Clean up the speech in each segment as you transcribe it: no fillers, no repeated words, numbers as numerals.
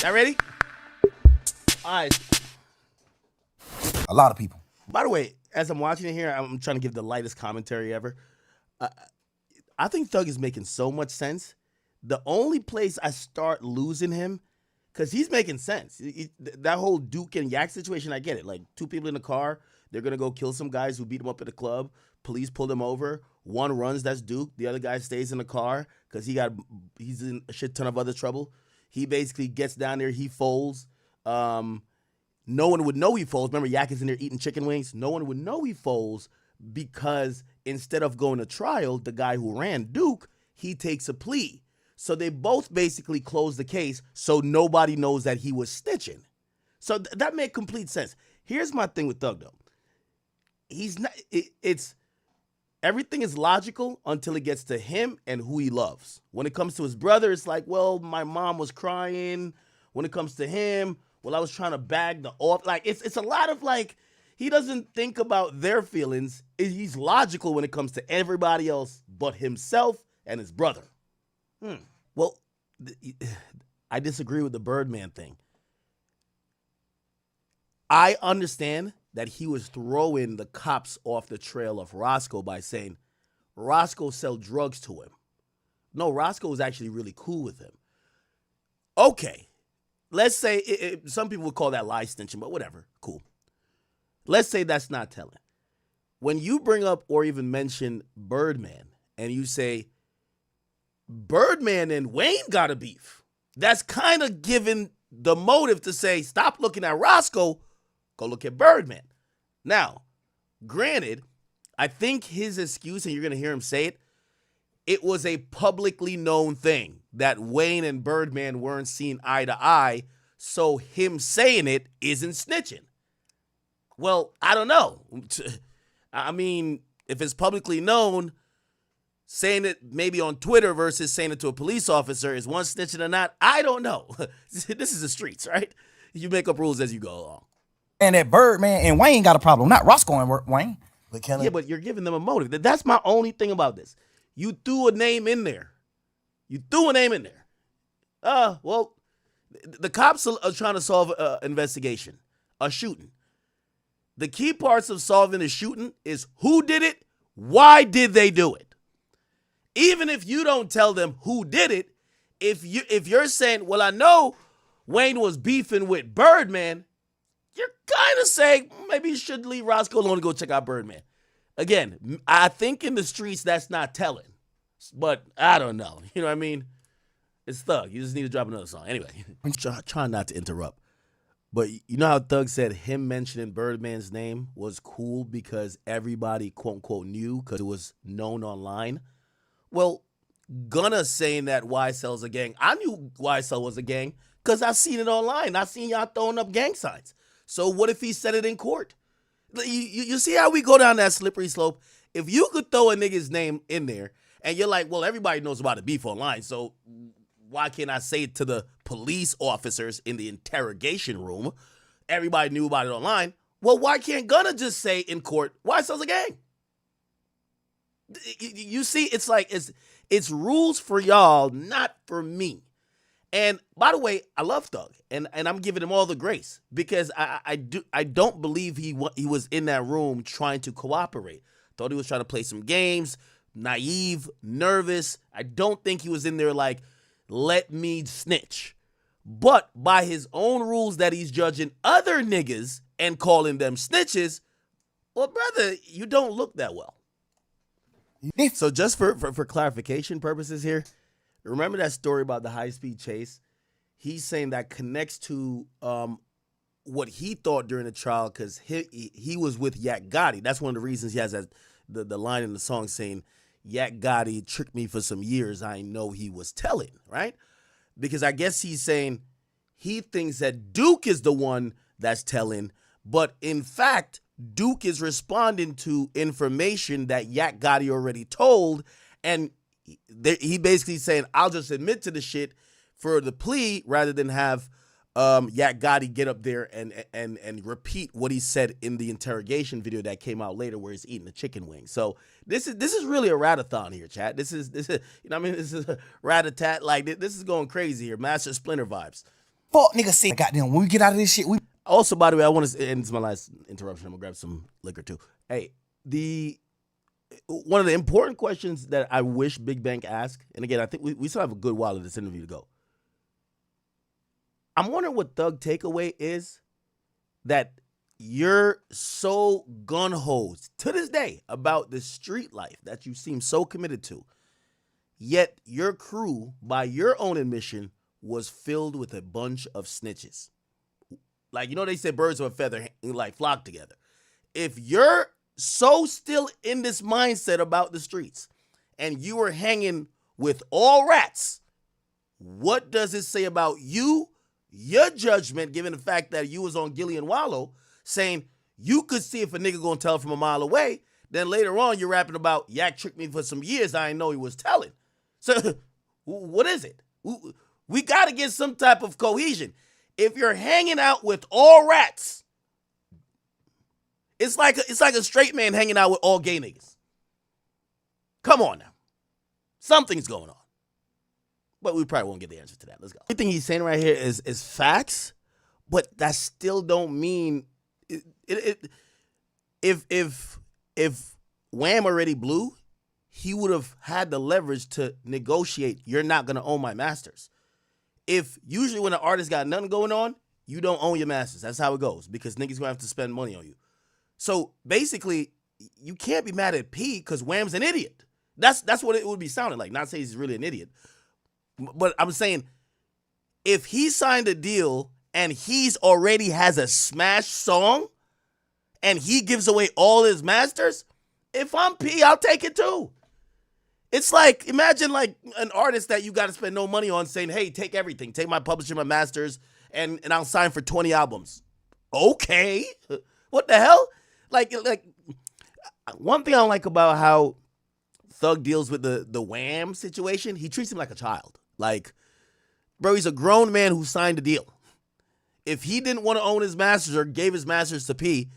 Y'all ready? All right. A lot of people. By the way, as I'm watching it here, I'm trying to give the lightest commentary ever. I think Thug is making so much sense. The only place I start losing him, because he's making sense. That whole Duke and Yak situation, I get it. Like, two people in the car, they're going to go kill some guys who beat them up at the club. Police pull them over. One runs, that's Duke. The other guy stays in the car because he's in a shit ton of other trouble. He basically gets down there, he folds. No one would know he folds. Remember, Yak is in there eating chicken wings. No one would know he folds because instead of going to trial, the guy who ran, Duke, he takes a plea. So they both basically close the case so nobody knows that he was snitching. So that made complete sense. Here's my thing with Thug, though. He's not. Everything is logical until it gets to him and who he loves. When it comes to his brother, it's like, well, my mom was crying. When it comes to him, well, I was trying to bag the off. Like, it's a lot of, like, he doesn't think about their feelings. He's logical when it comes to everybody else but himself and his brother. Well, I disagree with the Birdman thing. I understand that he was throwing the cops off the trail of Roscoe by saying Roscoe sell drugs to him. No, Roscoe was actually really cool with him. Okay, let's say some people would call that lie snitching, but whatever, cool. Let's say that's not telling. When you bring up or even mention Birdman and you say Birdman and Wayne got a beef, that's kind of giving the motive to say stop looking at Roscoe, go look at Birdman. Now, granted, I think his excuse, and you're going to hear him say it, it was a publicly known thing that Wayne and Birdman weren't seen eye to eye, so him saying it isn't snitching. Well, I don't know. I mean, if it's publicly known, saying it maybe on Twitter versus saying it to a police officer, is one snitching or not? I don't know. This is the streets, right? You make up rules as you go along. And that Birdman and Wayne got a problem, not Roscoe and Wayne. But but you're giving them a motive. That's my only thing about this. You threw a name in there. Well, the cops are trying to solve an investigation, a shooting. The key parts of solving a shooting is who did it, why did they do it? Even if you don't tell them who did it, if you're saying, well, I know Wayne was beefing with Birdman, you're kind of saying maybe you should leave Roscoe alone to go check out Birdman. Again, I think in the streets that's not telling, but I don't know. You know what I mean? It's Thug. You just need to drop another song. Anyway, I'm trying not to interrupt, but you know how Thug said him mentioning Birdman's name was cool because everybody, quote unquote, knew because it was known online? Well, Gunna saying that YSL's a gang. I knew YSL was a gang because I seen it online. I seen y'all throwing up gang signs. So what if he said it in court? You see how we go down that slippery slope? If you could throw a nigga's name in there and you're like, well, everybody knows about the beef online, so why can't I say it to the police officers in the interrogation room? Everybody knew about it online. Well, why can't Gunna just say in court, YSL's a gang? You see, it's like it's rules for y'all, not for me. And by the way, I love Thug, and I'm giving him all the grace because I don't believe he was in that room trying to cooperate. Thought he was trying to play some games, naive, nervous. I don't think he was in there like, let me snitch. But by his own rules that he's judging other niggas and calling them snitches, well, brother, you don't look that well. So just for clarification purposes here, remember that story about the high-speed chase? He's saying that connects to what he thought during the trial because he was with Yak Gotti. That's one of the reasons he has the line in the song saying, Yak Gotti tricked me for some years. I know he was telling, right? Because I guess he's saying he thinks that Duke is the one that's telling, but in fact, Duke is responding to information that Yak Gotti already told, and he basically saying, I'll just admit to the shit for the plea rather than have Yak Gotti get up there and repeat what he said in the interrogation video that came out later where he's eating the chicken wing. So this is really a rat-a-thon here, chat. This is you know what I mean? This is a rat-a-tat. Like, this is going crazy here. Master Splinter vibes. Fuck nigga said, goddamn, when we get out of this shit, we Also, by the way, I want to, and it's my last interruption. I'm gonna grab some liquor too. Hey, one of the important questions that I wish Big Bank asked, and again, I think we still have a good while of this interview to go. I'm wondering what Thug takeaway is that you're so gun-ho to this day about the street life that you seem so committed to, yet your crew, by your own admission, was filled with a bunch of snitches. Like, you know, they say birds of a feather like flock together. If you're so still in this mindset about the streets and you were hanging with all rats, what does it say about you, your judgment, given the fact that you was on Gilly and Wallow, saying you could see if a nigga gonna tell from a mile away, then later on you're rapping about Yak tricked me for some years, I didn't know he was telling. So what is it? We gotta get some type of cohesion. If you're hanging out with all rats, it's like a straight man hanging out with all gay niggas. Come on now. Something's going on. But we probably won't get the answer to that. Let's go. Everything he's saying right here is facts, but that still don't mean if Wham already blew, he would have had the leverage to negotiate, you're not gonna own my masters. If usually when an artist got nothing going on, you don't own your masters. That's how it goes, because niggas gonna have to spend money on you. So basically, you can't be mad at P because Wham's an idiot. That's what it would be sounding like. Not saying he's really an idiot, but I'm saying if he signed a deal and he's already has a smash song and he gives away all his masters, if I'm P, I'll take it too. It's like, imagine like an artist that you got to spend no money on saying, hey, take everything. Take my publishing, my masters, and I'll sign for 20 albums. Okay. What the hell? Like one thing I don't like about how Thug deals with the Wham situation, he treats him like a child. Like, bro, he's a grown man who signed a deal. If he didn't want to own his masters or gave his masters to P,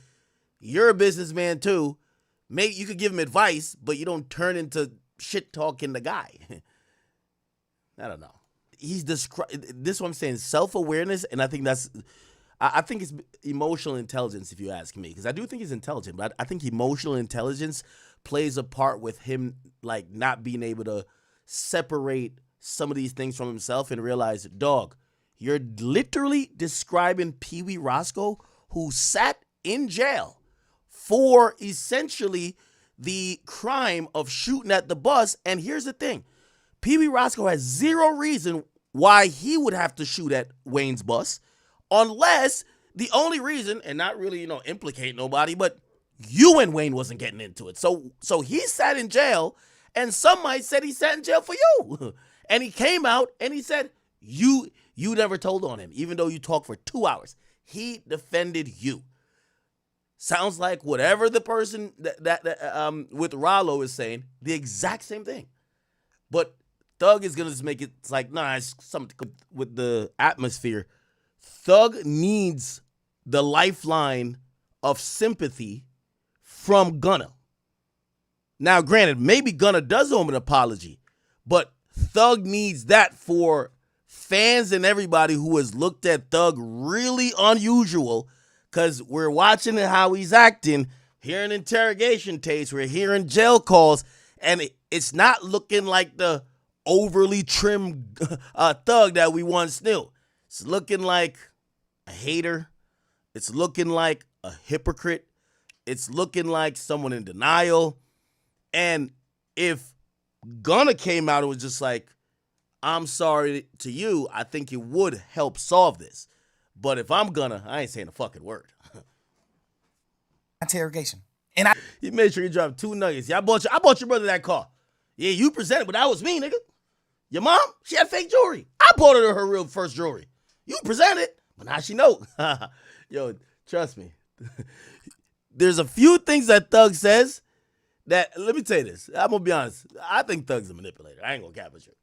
you're a businessman too. Maybe you could give him advice, but you don't turn into shit talking the guy. I don't know. He's this is what I'm saying, self-awareness, and I think it's emotional intelligence, if you ask me, because I do think he's intelligent, but I think emotional intelligence plays a part with him, like not being able to separate some of these things from himself and realize, dog, you're literally describing Pee Wee Roscoe, who sat in jail for essentially the crime of shooting at the bus. And here's the thing. Pee Wee Roscoe has zero reason why he would have to shoot at Wayne's bus, unless the only reason, and not really, implicate nobody, but you and Wayne wasn't getting into it. So he sat in jail, and some might say he sat in jail for you. And he came out and he said, you never told on him, even though you talked for 2 hours. He defended you. Sounds like whatever the person that with Rollo is saying, the exact same thing. But Thug is gonna just make it, it's like, nah, it's something with the atmosphere. Thug needs the lifeline of sympathy from Gunna. Now, granted, maybe Gunna does owe him an apology, but Thug needs that for fans and everybody who has looked at Thug really unusual, because we're watching how he's acting, hearing interrogation tapes, we're hearing jail calls, and it's not looking like the overly trim Thug that we once knew. It's looking like a hater. It's looking like a hypocrite. It's looking like someone in denial. And if Gunna came out and was just like, I'm sorry to you, I think it would help solve this. But if I'm Gunna, I ain't saying a fucking word. Interrogation. And He made sure he dropped 2 nuggets. Yeah, I bought your brother that car. Yeah, you presented, but that was me, nigga. Your mom, she had fake jewelry. I bought her real first jewelry. You presented, but now she know. Yo, trust me. There's a few things that Thug says that, let me tell you this. I'm going to be honest. I think Thug's a manipulator. I ain't going to cap with you.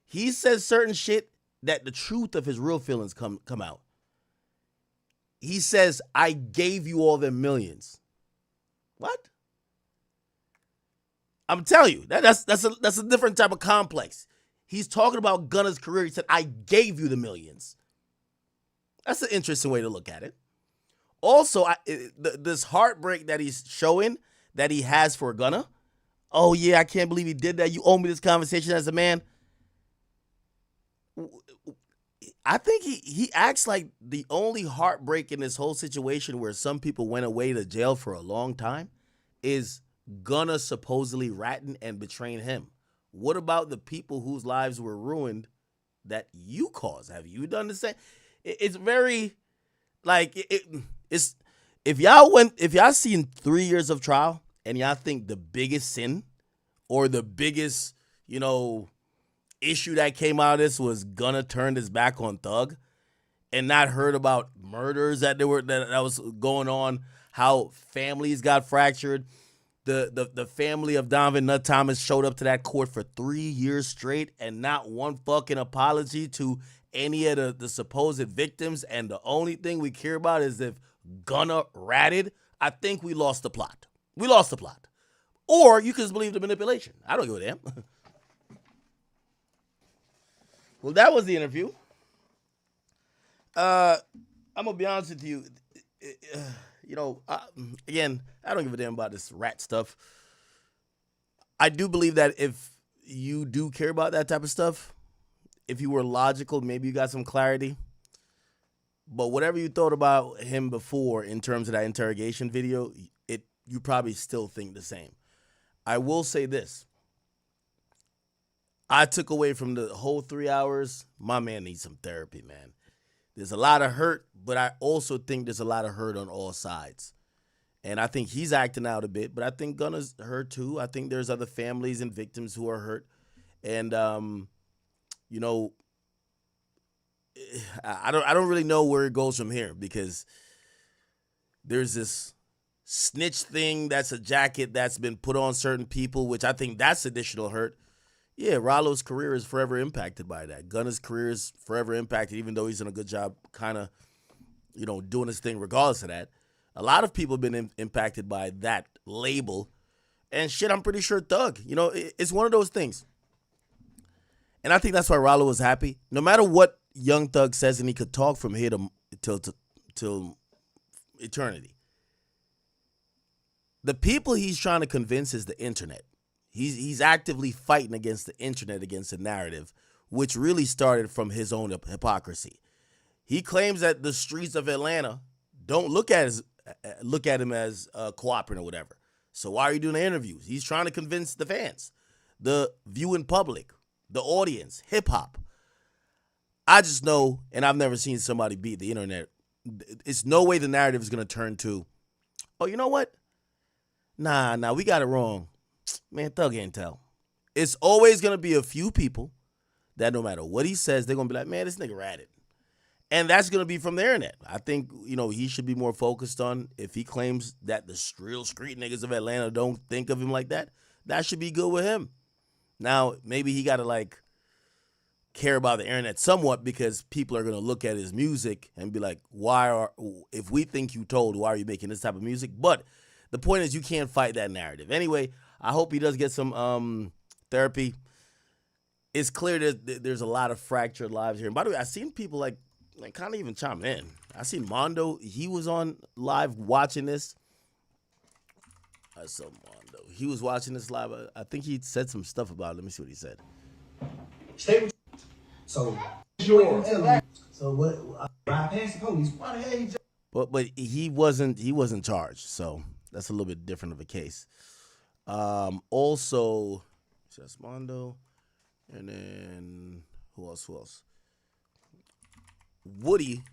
He says certain shit that the truth of his real feelings come out. He says, I gave you all them millions. What? I'm telling you, that's a different type of complex. He's talking about Gunna's career. He said, I gave you the millions. That's an interesting way to look at it. Also, this heartbreak that he's showing that he has for Gunna. Oh, yeah, I can't believe he did that. You owe me this conversation as a man. I think he acts like the only heartbreak in this whole situation where some people went away to jail for a long time is Gunna supposedly ratting and betraying him. What about the people whose lives were ruined that you caused? Have you done the same? It's very like it's if y'all seen 3 years of trial and y'all think the biggest sin or the biggest, issue that came out of this was Gunna turned his back on Thug and not heard about murders that was going on, how families got fractured. The family of Donovan Nut Thomas showed up to that court for 3 years straight and not one fucking apology to any of the supposed victims. And the only thing we care about is if Gunna ratted. I think we lost the plot. We lost the plot. Or you can just believe the manipulation. I don't give a damn. Well, that was the interview. I'm going to be honest with you. Again, I don't give a damn about this rat stuff. I do believe that if you do care about that type of stuff, if you were logical, maybe you got some clarity. But whatever you thought about him before in terms of that interrogation video, you probably still think the same. I will say this. I took away from the whole 3 hours, my man needs some therapy, man. There's a lot of hurt, but I also think there's a lot of hurt on all sides. And I think he's acting out a bit, but I think Gunna's hurt too. I think there's other families and victims who are hurt. And, I don't really know where it goes from here because there's this snitch thing that's a jacket that's been put on certain people, which I think that's additional hurt. Yeah, Rollo's career is forever impacted by that. Gunna's career is forever impacted, even though he's done a good job kind of, doing his thing regardless of that. A lot of people have been impacted by that label. And shit, I'm pretty sure Thug. It's one of those things. And I think that's why Rollo was happy. No matter what Young Thug says, and he could talk from here till eternity. The people he's trying to convince is the internet. He's actively fighting against the internet, against the narrative, which really started from his own hypocrisy. He claims that the streets of Atlanta don't look at him as cooperating or whatever. So why are you doing the interviews? He's trying to convince the fans, the viewing public, the audience, hip hop. I just know, and I've never seen somebody beat the internet. It's no way the narrative is going to turn to, oh, you know what? Nah, we got it wrong. Man, Thug ain't tell. It's always going to be a few people that no matter what he says, they're going to be like, man, this nigga ratted. And that's going to be from the internet. I think, he should be more focused on if he claims that the real street niggas of Atlanta don't think of him like that, that should be good with him. Now, maybe he got to, care about the internet somewhat because people are going to look at his music and be like, if we think you told, why are you making this type of music? But the point is you can't fight that narrative. Anyway, I hope he does get some therapy. It's clear that there's a lot of fractured lives here. And by the way, I've seen people kind of even chime in. I seen Mondo. He was on live watching this. I saw Mondo. He was watching this live. I think he said some stuff about it. Let me see what he said. Stay with so sure. So what? Ride past the police. Why the hell he? But he wasn't charged. So that's a little bit different of a case. Also, just Mondo, and then who else? Woody.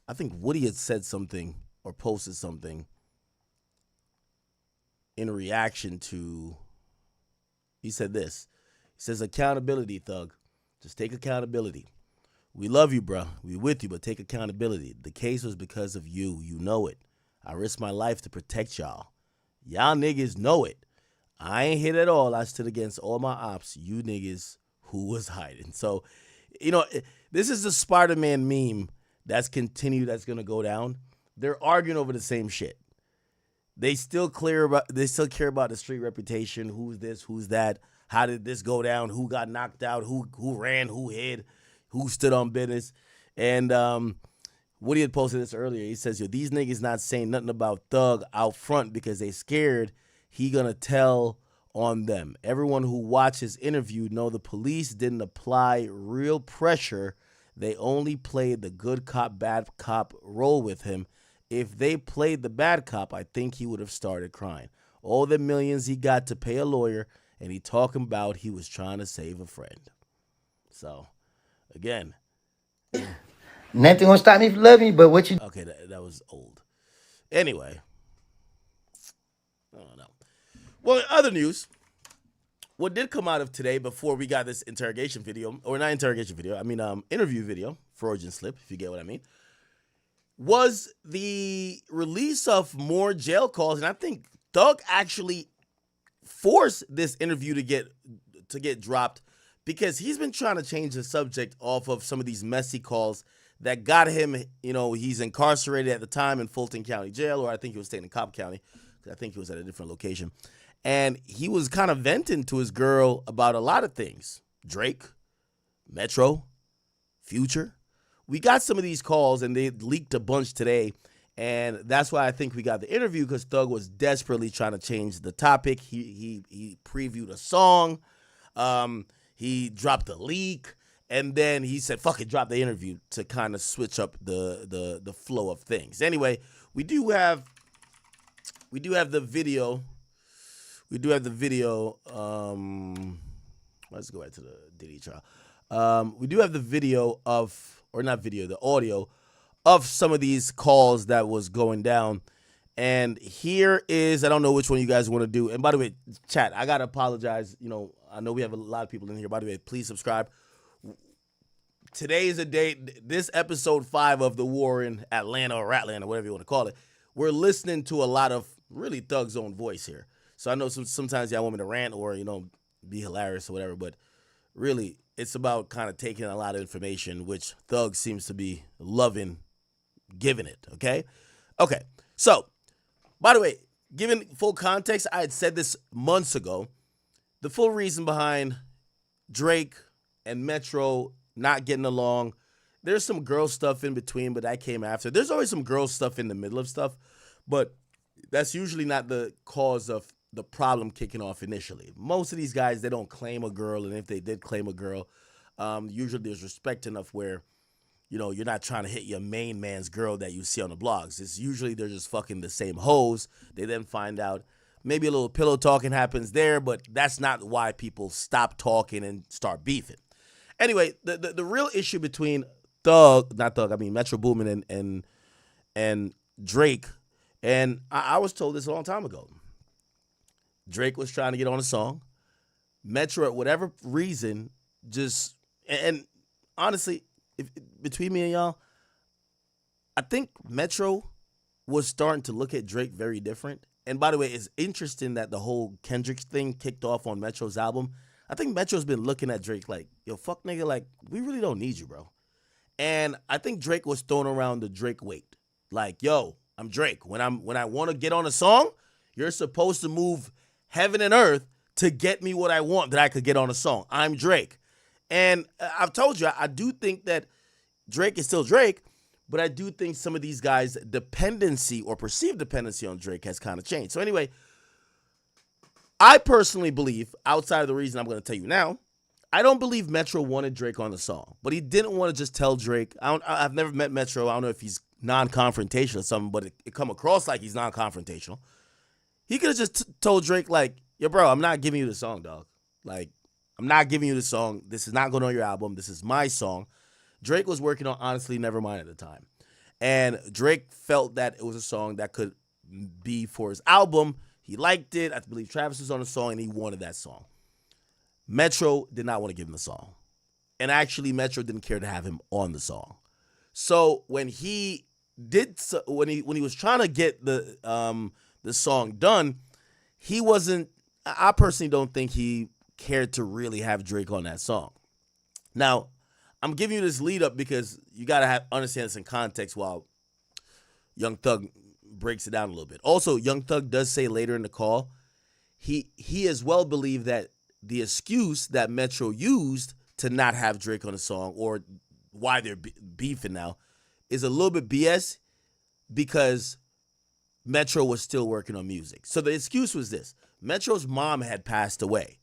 I think Woody had said something or posted something in reaction to. He said this. He says, accountability, Thug. Just take accountability. We love you, bro. We with you, but take accountability. The case was because of you. You know it. I risked my life to protect y'all. Y'all niggas know it. I ain't hit at all. I stood against all my ops. You niggas who was hiding. So, this is the Spider-Man meme that's continued, that's going to go down. They're arguing over the same shit. They still care about the street reputation. Who's this? Who's that? How did this go down? Who got knocked out? Who ran? Who hid? Who stood on business? And Woody had posted this earlier. He says, yo, these niggas not saying nothing about Thug out front because they scared he gonna tell on them. Everyone who watched his interview know the police didn't apply real pressure. They only played the good cop, bad cop role with him. If they played the bad cop, I think he would have started crying. All the millions he got to pay a lawyer, and he talking about he was trying to save a friend. So, again. Nothing gonna stop me from loving you, but what you... Okay, that was old. Anyway. I don't know. Well, in other news, what did come out of today before we got this interrogation video, or not interrogation video, I mean interview video, Freudian slip, if you get what I mean, was the release of more jail calls. And I think Thug actually forced this interview to get dropped because he's been trying to change the subject off of some of these messy calls that got him, he's incarcerated at the time in Fulton County Jail, or I think he was staying in Cobb County. I think he was at a different location. And he was kind of venting to his girl about a lot of things. Drake, Metro, Future. We got some of these calls, and they leaked a bunch today. And that's why I think we got the interview, because Thug was desperately trying to change the topic. He previewed a song. He dropped a leak. And then he said, fuck it, drop the interview to kind of switch up the flow of things. Anyway, we do have the video. We do have the video. Let's go back to the Diddy trial. We do have the video of, or not video, the audio of some of these calls that was going down. And here is, I don't know which one you guys want to do. And by the way, chat, I got to apologize. I know we have a lot of people in here. By the way, please subscribe. Today is a date. This episode 5 of The War in Atlanta or Ratlanta, whatever you want to call it. We're listening to a lot of really Thug's own voice here. So I know sometimes y'all want me to rant or, be hilarious or whatever, but really it's about kind of taking a lot of information, which Thug seems to be loving giving it, okay? Okay, so, by the way, given full context, I had said this months ago, the full reason behind Drake and Metro not getting along, there's some girl stuff in between, but that came after. There's always some girl stuff in the middle of stuff, but that's usually not the cause of the problem kicking off initially. Most of these guys, they don't claim a girl, and if they did claim a girl, usually there's respect enough where, you're not trying to hit your main man's girl that you see on the blogs. It's usually they're just fucking the same hoes. They then find out maybe a little pillow talking happens there, but that's not why people stop talking and start beefing. Anyway, the real issue between Metro Boomin and Drake, and I was told this a long time ago. Drake was trying to get on a song. Metro, at whatever reason, and honestly, between me and y'all, I think Metro was starting to look at Drake very different. And by the way, it's interesting that the whole Kendrick thing kicked off on Metro's album. I think Metro's been looking at Drake like, yo, fuck nigga, like, we really don't need you, bro. And I think Drake was throwing around the Drake weight. Like, yo, I'm Drake. When I want to get on a song, you're supposed to move heaven and earth to get me what I want that I could get on a song. I'm Drake. And I've told you, I do think that Drake is still Drake, but I do think some of these guys' dependency or perceived dependency on Drake has kind of changed. So anyway, I personally believe, outside of the reason I'm going to tell you now, I don't believe Metro wanted Drake on the song, but he didn't want to just tell Drake. I've never met Metro. I don't know if he's non-confrontational or something, but it come across like he's non-confrontational. He could have just told Drake, like, yo, bro, I'm not giving you the song, dog. Like, I'm not giving you the song. This is not going on your album. This is my song. Drake was working on Honestly Nevermind at the time. And Drake felt that it was a song that could be for his album. He liked it. I believe Travis was on the song, and he wanted that song. Metro did not want to give him the song. And actually, Metro didn't care to have him on the song. So when he was trying to get the song done, he wasn't, I personally don't think he cared to really have Drake on that song. Now, I'm giving you this lead up because you got to understand this in context while Young Thug breaks it down a little bit. Also, Young Thug does say later in the call, he as well believed that the excuse that Metro used to not have Drake on the song, or why they're beefing now is a little bit BS because Metro was still working on music. So the excuse was this: Metro's mom had passed away.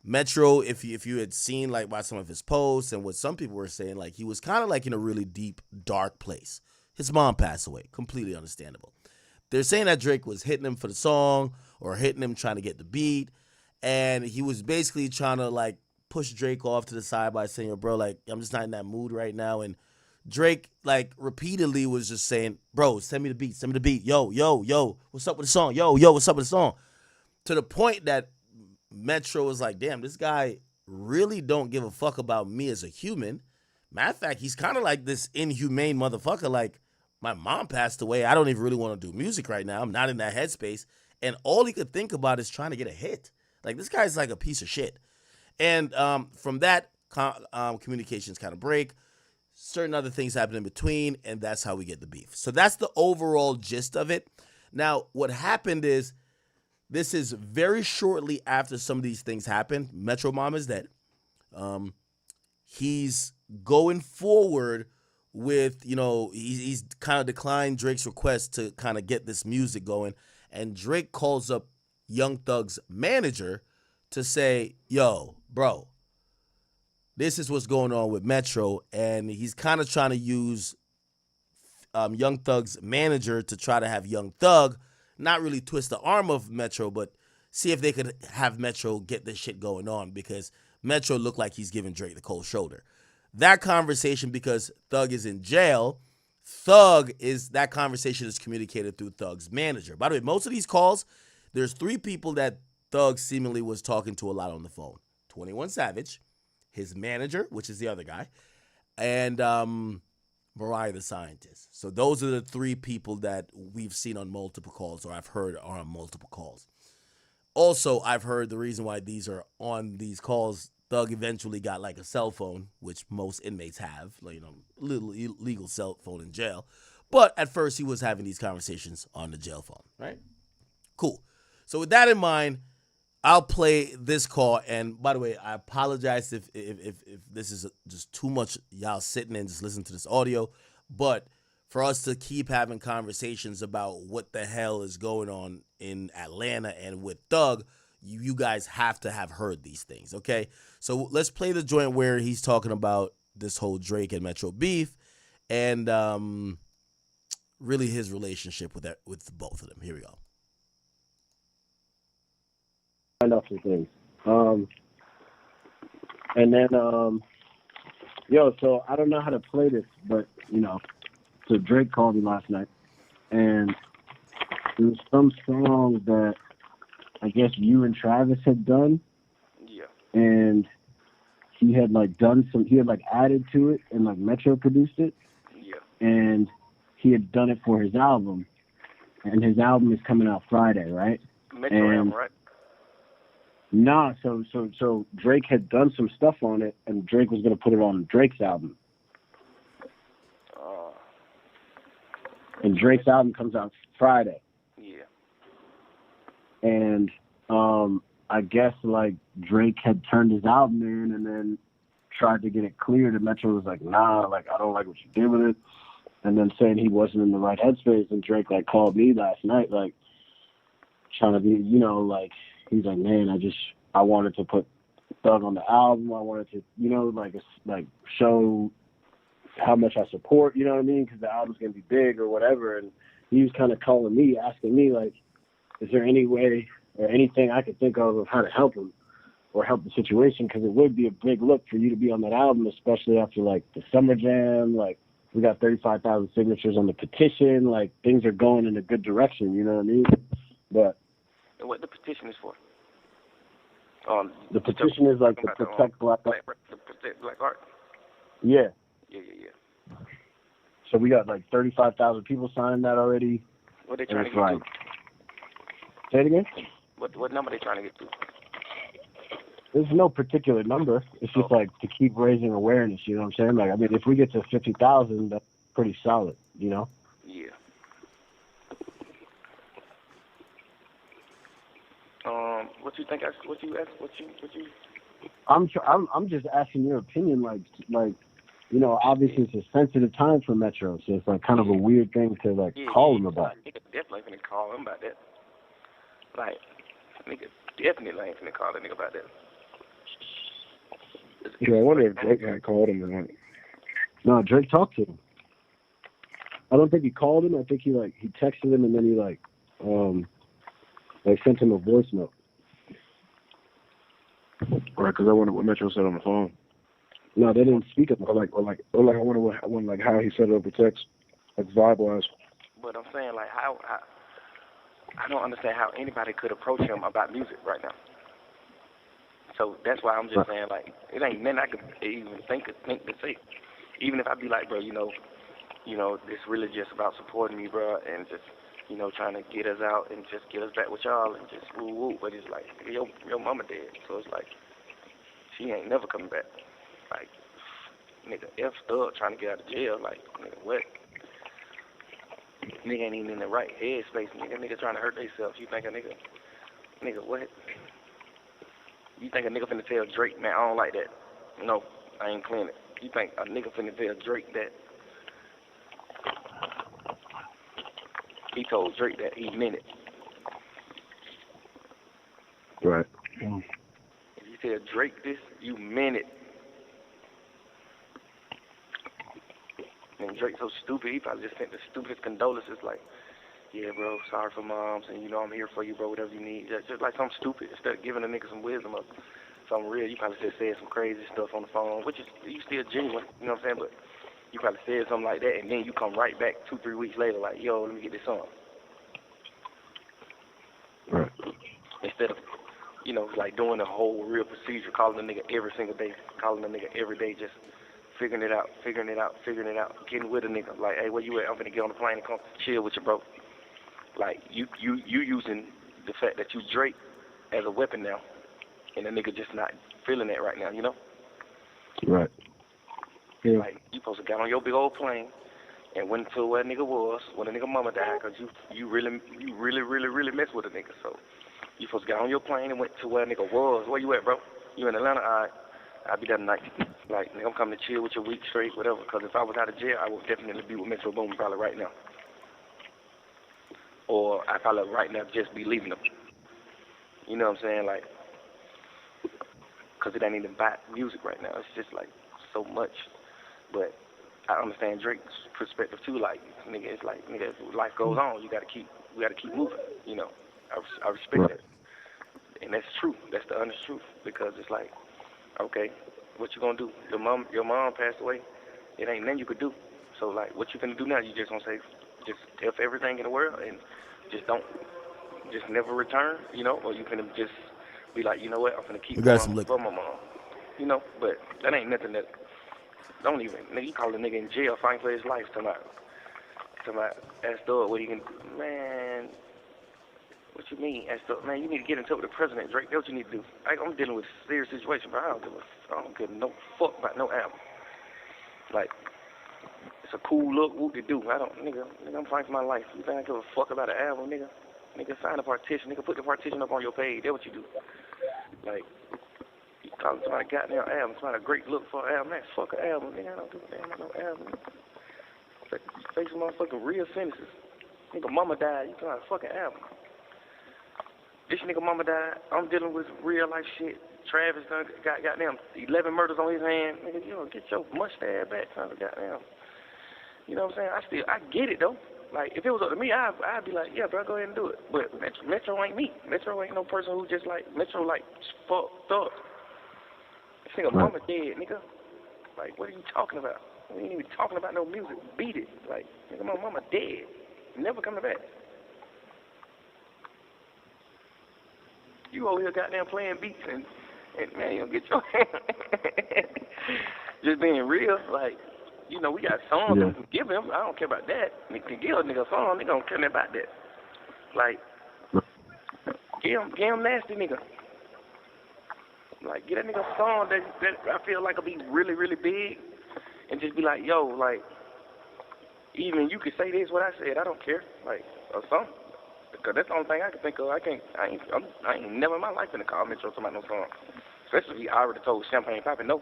Metro, if you had seen like by some of his posts and what some people were saying, like he was kind of like in a really deep, dark place. His mom passed away. Completely understandable. They're saying that Drake was hitting him for the song or hitting him trying to get the beat. And he was basically trying to like push Drake off to the side by saying, yo, bro, like, I'm just not in that mood right now. And Drake, like, repeatedly was just saying, bro, send me the beat, send me the beat. Yo, yo, yo, what's up with the song? Yo, yo, what's up with the song? To the point that Metro was like, damn, this guy really don't give a fuck about me as a human. Matter of fact, he's kind of like this inhumane motherfucker. Like, my mom passed away. I don't even really want to do music right now. I'm not in that headspace. And all he could think about is trying to get a hit. Like, this guy's like a piece of shit. And from that, communications kind of break. Certain other things happen in between, and that's how we get the beef. So that's the overall gist of it. Now, what happened is, this is very shortly after some of these things happened. Metro Mom is dead. He's going forward with, you know, he's kind of declined Drake's request to kind of get this music going. And Drake calls up Young Thug's manager to say, yo, bro, this is what's going on with Metro. And he's kind of trying to use Young Thug's manager to try to have Young Thug not really twist the arm of Metro, but see if they could have Metro get this shit going on, because Metro looked like he's giving Drake the cold shoulder. That conversation, because Thug is in jail, that conversation is communicated through Thug's manager. By the way, most of these calls, there's 3 people that Thug seemingly was talking to a lot on the phone. 21 Savage, his manager, which is the other guy, and Mariah the Scientist. So those are the 3 people that we've seen on multiple calls, or I've heard are on multiple calls. Also, I've heard the reason why these are on these calls, Thug eventually got like a cell phone, which most inmates have, like, you know, little illegal cell phone in jail. But at first he was having these conversations on the jail phone, right? Cool. So with that in mind, I'll play this call. And by the way, I apologize if this is just too much y'all sitting and just listening to this audio. But for us to keep having conversations about what the hell is going on in Atlanta and with Thug, you guys have to have heard these things, okay? So let's play the joint where he's talking about this whole Drake and Metro beef and really his relationship with both of them. Here we go. Find out some things. And then, so I don't know how to play this, but, you know, so Drake called me last night, and there was some song that I guess you and Travis had done. Yeah. And he had, like, added to it, and, like, Metro produced it. Yeah. And he had done it for his album, and his album is coming out Friday, right? Metro album, right? Nah, so Drake had done some stuff on it, and Drake was going to put it on Drake's album. And Drake's album comes out Friday. Yeah. And I guess, like, Drake had turned his album in and then tried to get it cleared, and Metro was like, nah, like, I don't like what you did with it. And then saying he wasn't in the right headspace, and Drake, like, called me last night, like, trying to be, you know, like, he's like, man, I wanted to put Thug on the album. I wanted to, you know, like show how much I support, you know what I mean? Because the album's going to be big or whatever. And he was kind of calling me, asking me, like, is there any way or anything I could think of how to help him or help the situation? Because it would be a big look for you to be on that album, especially after, like, the Summer Jam. Like, we got 35,000 signatures on the petition. Like, things are going in a good direction, you know what I mean? But And what the petition is for? The petition is like to protect black art. To protect black art? Yeah. Yeah. So we got like 35,000 people signing that already. What are they trying to get like, to? Say it again? What number are they trying to get to? There's no particular number. It's just like to keep raising awareness, you know what I'm saying? Like, I mean, if we get to 50,000, that's pretty solid, you know? Yeah. What you think? What you? I'm just asking your opinion, like, you know, obviously it's a sensitive time for Metro, so it's like kind of a weird thing to like call him about. Nigga definitely finna call him about that. Like, nigga definitely ain't finna call that nigga about that. Yeah, I wonder if Drake had called him or not. No, Drake talked to him. I don't think he called him. I think he texted him and then he sent him a voice note. Right, because I wonder what Metro said on the phone. No, they didn't speak of him. Or I wonder how he set it up with text, like vibe-wise. But I'm saying, like, how I don't understand how anybody could approach him about music right now. So that's why I'm just saying, like, it ain't nothing I could even think to say. Even if I be like, bro, you know, it's really just about supporting me, bro, and just, you know, trying to get us out and just get us back with y'all and just woo woo. But it's like, your mama dead, so it's like, she ain't never coming back. Like, nigga, F Thug trying to get out of jail. Like, nigga, what? Nigga ain't even in the right head space. Nigga trying to hurt themselves. You think a nigga, what? You think a nigga finna tell Drake, man, I don't like that? No, I ain't playing it. You think a nigga finna tell Drake that? He told Drake that he meant it. Right. If you tell Drake this, you meant it. And Drake's so stupid, he probably just sent the stupidest condolences, like, yeah, bro, sorry for moms, and you know I'm here for you, bro, whatever you need. Just like something stupid. Instead of giving a nigga some wisdom or something real, you probably just said some crazy stuff on the phone, which is, you still genuine, you know what I'm saying? But you probably said something like that, and then you come right back 2-3 weeks later, like, yo, let me get this song. Right. Instead of, you know, like doing a whole real procedure, calling a nigga every single day, calling a nigga every day, just figuring it out, getting with a nigga. Like, hey, where you at? I'm finna get on the plane and come chill with you, bro. Like, you using the fact that you Drake as a weapon now, and the nigga just not feeling that right now, you know? Right. Yeah. Like, you supposed to get on your big old plane and went to where a nigga was when a nigga mama died, because you really mess with a nigga. So you supposed to get on your plane and went to where a nigga was. Where you at, bro? You in Atlanta? All right. I'll be there tonight. Like, nigga, I'm coming to chill with you a week straight, whatever, because if I was out of jail, I would definitely be with Metro Boomin probably right now. Or I probably right now just be leaving them. You know what I'm saying? Like, because it ain't even about music right now. It's just, like, so much. But I understand Drake's perspective, too. Like, nigga, it's like, nigga, life goes on. We got to keep moving, you know. I respect that. And that's true. That's the honest truth. Because it's like, okay, what you gonna do? Your mom passed away. It ain't nothing you could do. So, like, what you gonna do now? You just gonna say, just F everything in the world and just never return, you know? Or you gonna just be like, you know what? I'm gonna keep going for my mom, you know? But that ain't nothing that. Don't even. Nigga, you call a nigga in jail fighting for his life. Talking about ask Thug what he can. Man, what you mean? Ask Thug, man, you need to get in touch with the president, Drake. That's what you need to do. I'm dealing with a serious situation, but I don't give no fuck about no album. Like, it's a cool look, whoop-de-doo. Nigga, I'm fighting for my life. You think I give a fuck about an album, nigga? Nigga, sign a partition. Nigga, put the partition up on your page. That's what you do. Like, you calling somebody a goddamn album, somebody a great look for an album. Man, fuck an album, nigga. I don't do damn no album. Say some motherfucking real sentences. Nigga, mama died. You talking about a fucking album. This nigga mama died. I'm dealing with real life shit. Travis done got goddamn 11 murders on his hand. Nigga, you know, get your mustache back, son. Goddamn. You know what I'm saying? I get it though. Like, if it was up to me, I'd be like, yeah, bro, go ahead and do it. But Metro ain't me. Metro ain't no person who just like Metro like fucked up. This nigga mama dead, nigga. Like, what are you talking about? We ain't even talking about no music. Beat it. Like, nigga, my mama dead. Never coming back. You over here goddamn playing beats and man, you don't get your just being real, like, you know, we got songs we can give him. I don't care about that. We can give a nigga a song, nigga don't care nothing about that. Like, give him nasty nigga. Like, get that nigga a song that I feel like will be really, really big and just be like, yo, like, even you could say this what I said, I don't care. Like, or something. Because that's the only thing I can think of. I ain't never in my life gonna call Metro talking about no song. Especially if he already told Champagne Poppy no.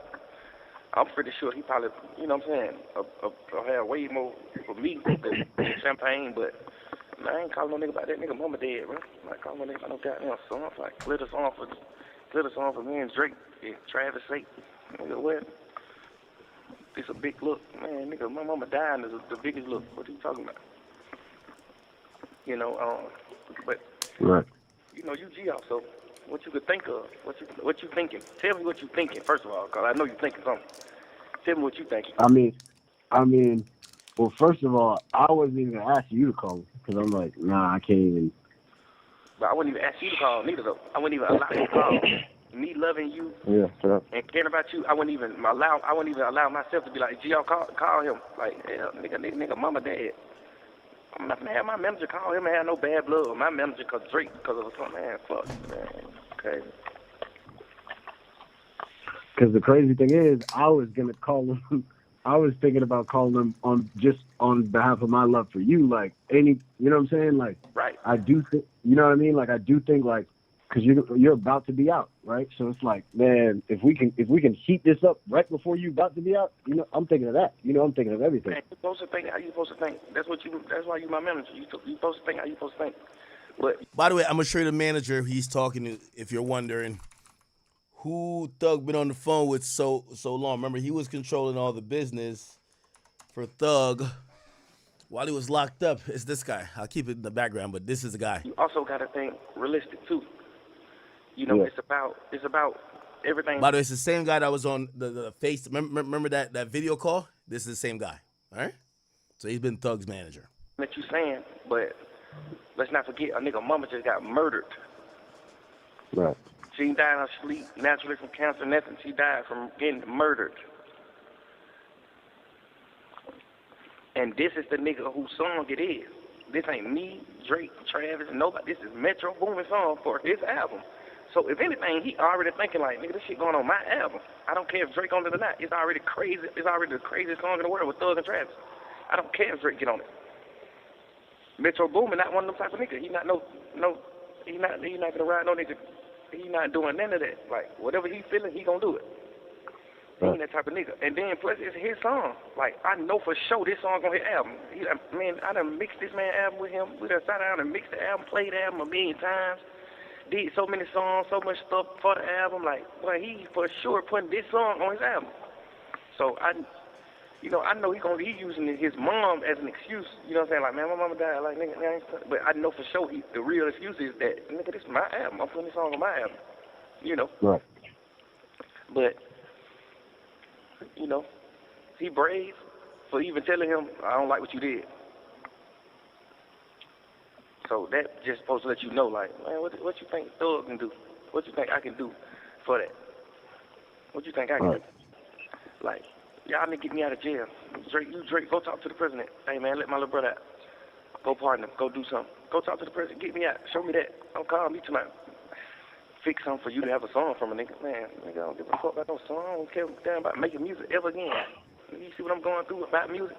I'm pretty sure he probably, you know what I'm saying, had way more for me than champagne, but man, I ain't calling no nigga about that. Nigga mama dead, bro. I'm not calling no nigga about no goddamn song. Like, clear the song for me and Drake and Travis sake. Nigga, what? It's a big look. Man, nigga, my mama dying is the biggest look. What are you talking about? You know, but, Right. you know, you G so what you could think of, what you thinking. Tell me what you thinking, first of all, because I know you thinking something. Tell me what you thinking. I mean, well, first of all, I wasn't even gonna ask you to call me because I'm like, nah, I can't even. But I wouldn't even ask you to call neither, though. I wouldn't even allow you to call. Me loving you and caring about you, I wouldn't even allow myself to be like, G, call him. Like, hell, nigga, mama dead. I'm not gonna have my manager call him and have no bad blood. My manager cause Drake because of something, man. Fuck, man. Okay. Because the crazy thing is, I was gonna call him. I was thinking about calling him on behalf of my love for you. Like you know what I'm saying? Like, right. I do think, you know what I mean? Like, I do think, like, because you're about to be out, right? So it's like, man, if we can heat this up right before you about to be out, you know, I'm thinking of that. You know, I'm thinking of everything. Man, you're supposed to think how you're supposed to think. That's why you my manager. You're supposed to think how you're supposed to think. But By the way, I'm gonna show you the manager he's talking to. If you're wondering who Thug been on the phone with so long, remember he was controlling all the business for Thug while he was locked up. It's this guy. I'll keep it in the background, but this is the guy. you also got to think realistic too. You know, it's about everything. By the way, it's the same guy that was on the face. Remember that video call? This is the same guy. All right. So he's been Thug's manager. That you saying, but let's not forget a nigga mama just got murdered. Right. She didn't die in her sleep naturally from cancer, nothing. She died from getting murdered. And this is the nigga whose song it is. This ain't me, Drake, Travis, nobody. This is Metro Boomin song for his album. So if anything, he already thinking like, nigga, this shit going on my album. I don't care if Drake on it or not. It's already crazy. It's already the craziest song in the world with Thug and Travis. I don't care if Drake get on it. Metro Boomin not one of them type of niggas. He not he not gonna ride no nigga. He not doing none of that. Like whatever he feeling, he gonna do it. He ain't that type of nigga. And then plus it's his song. Like I know for sure this song on his album. I done mixed this man album with him. We done sat down and mixed the album, played the album a million times. Did so many songs, so much stuff for the album. Like, boy, he for sure putting this song on his album. So I know he using his mom as an excuse. You know what I'm saying? Like, man, my mama died. Like, nigga, but I know for sure the real excuse is that, nigga, this is my album. I'm putting this song on my album. You know. Right. But you know, he brave for even telling him, I don't like what you did. So that just supposed to let you know, like, man, what you think Thug can do? What you think I can do for that? What you think I can do? Like, y'all need to get me out of jail. Drake, go talk to the president. Hey, man, let my little brother out. Go partner, go do something. Go talk to the president, get me out. Show me that. Don't call me tonight. Fix something for you to have a song from a nigga. Man, nigga, I don't give a fuck about no song. I don't care damn about making music ever again. You see what I'm going through about music?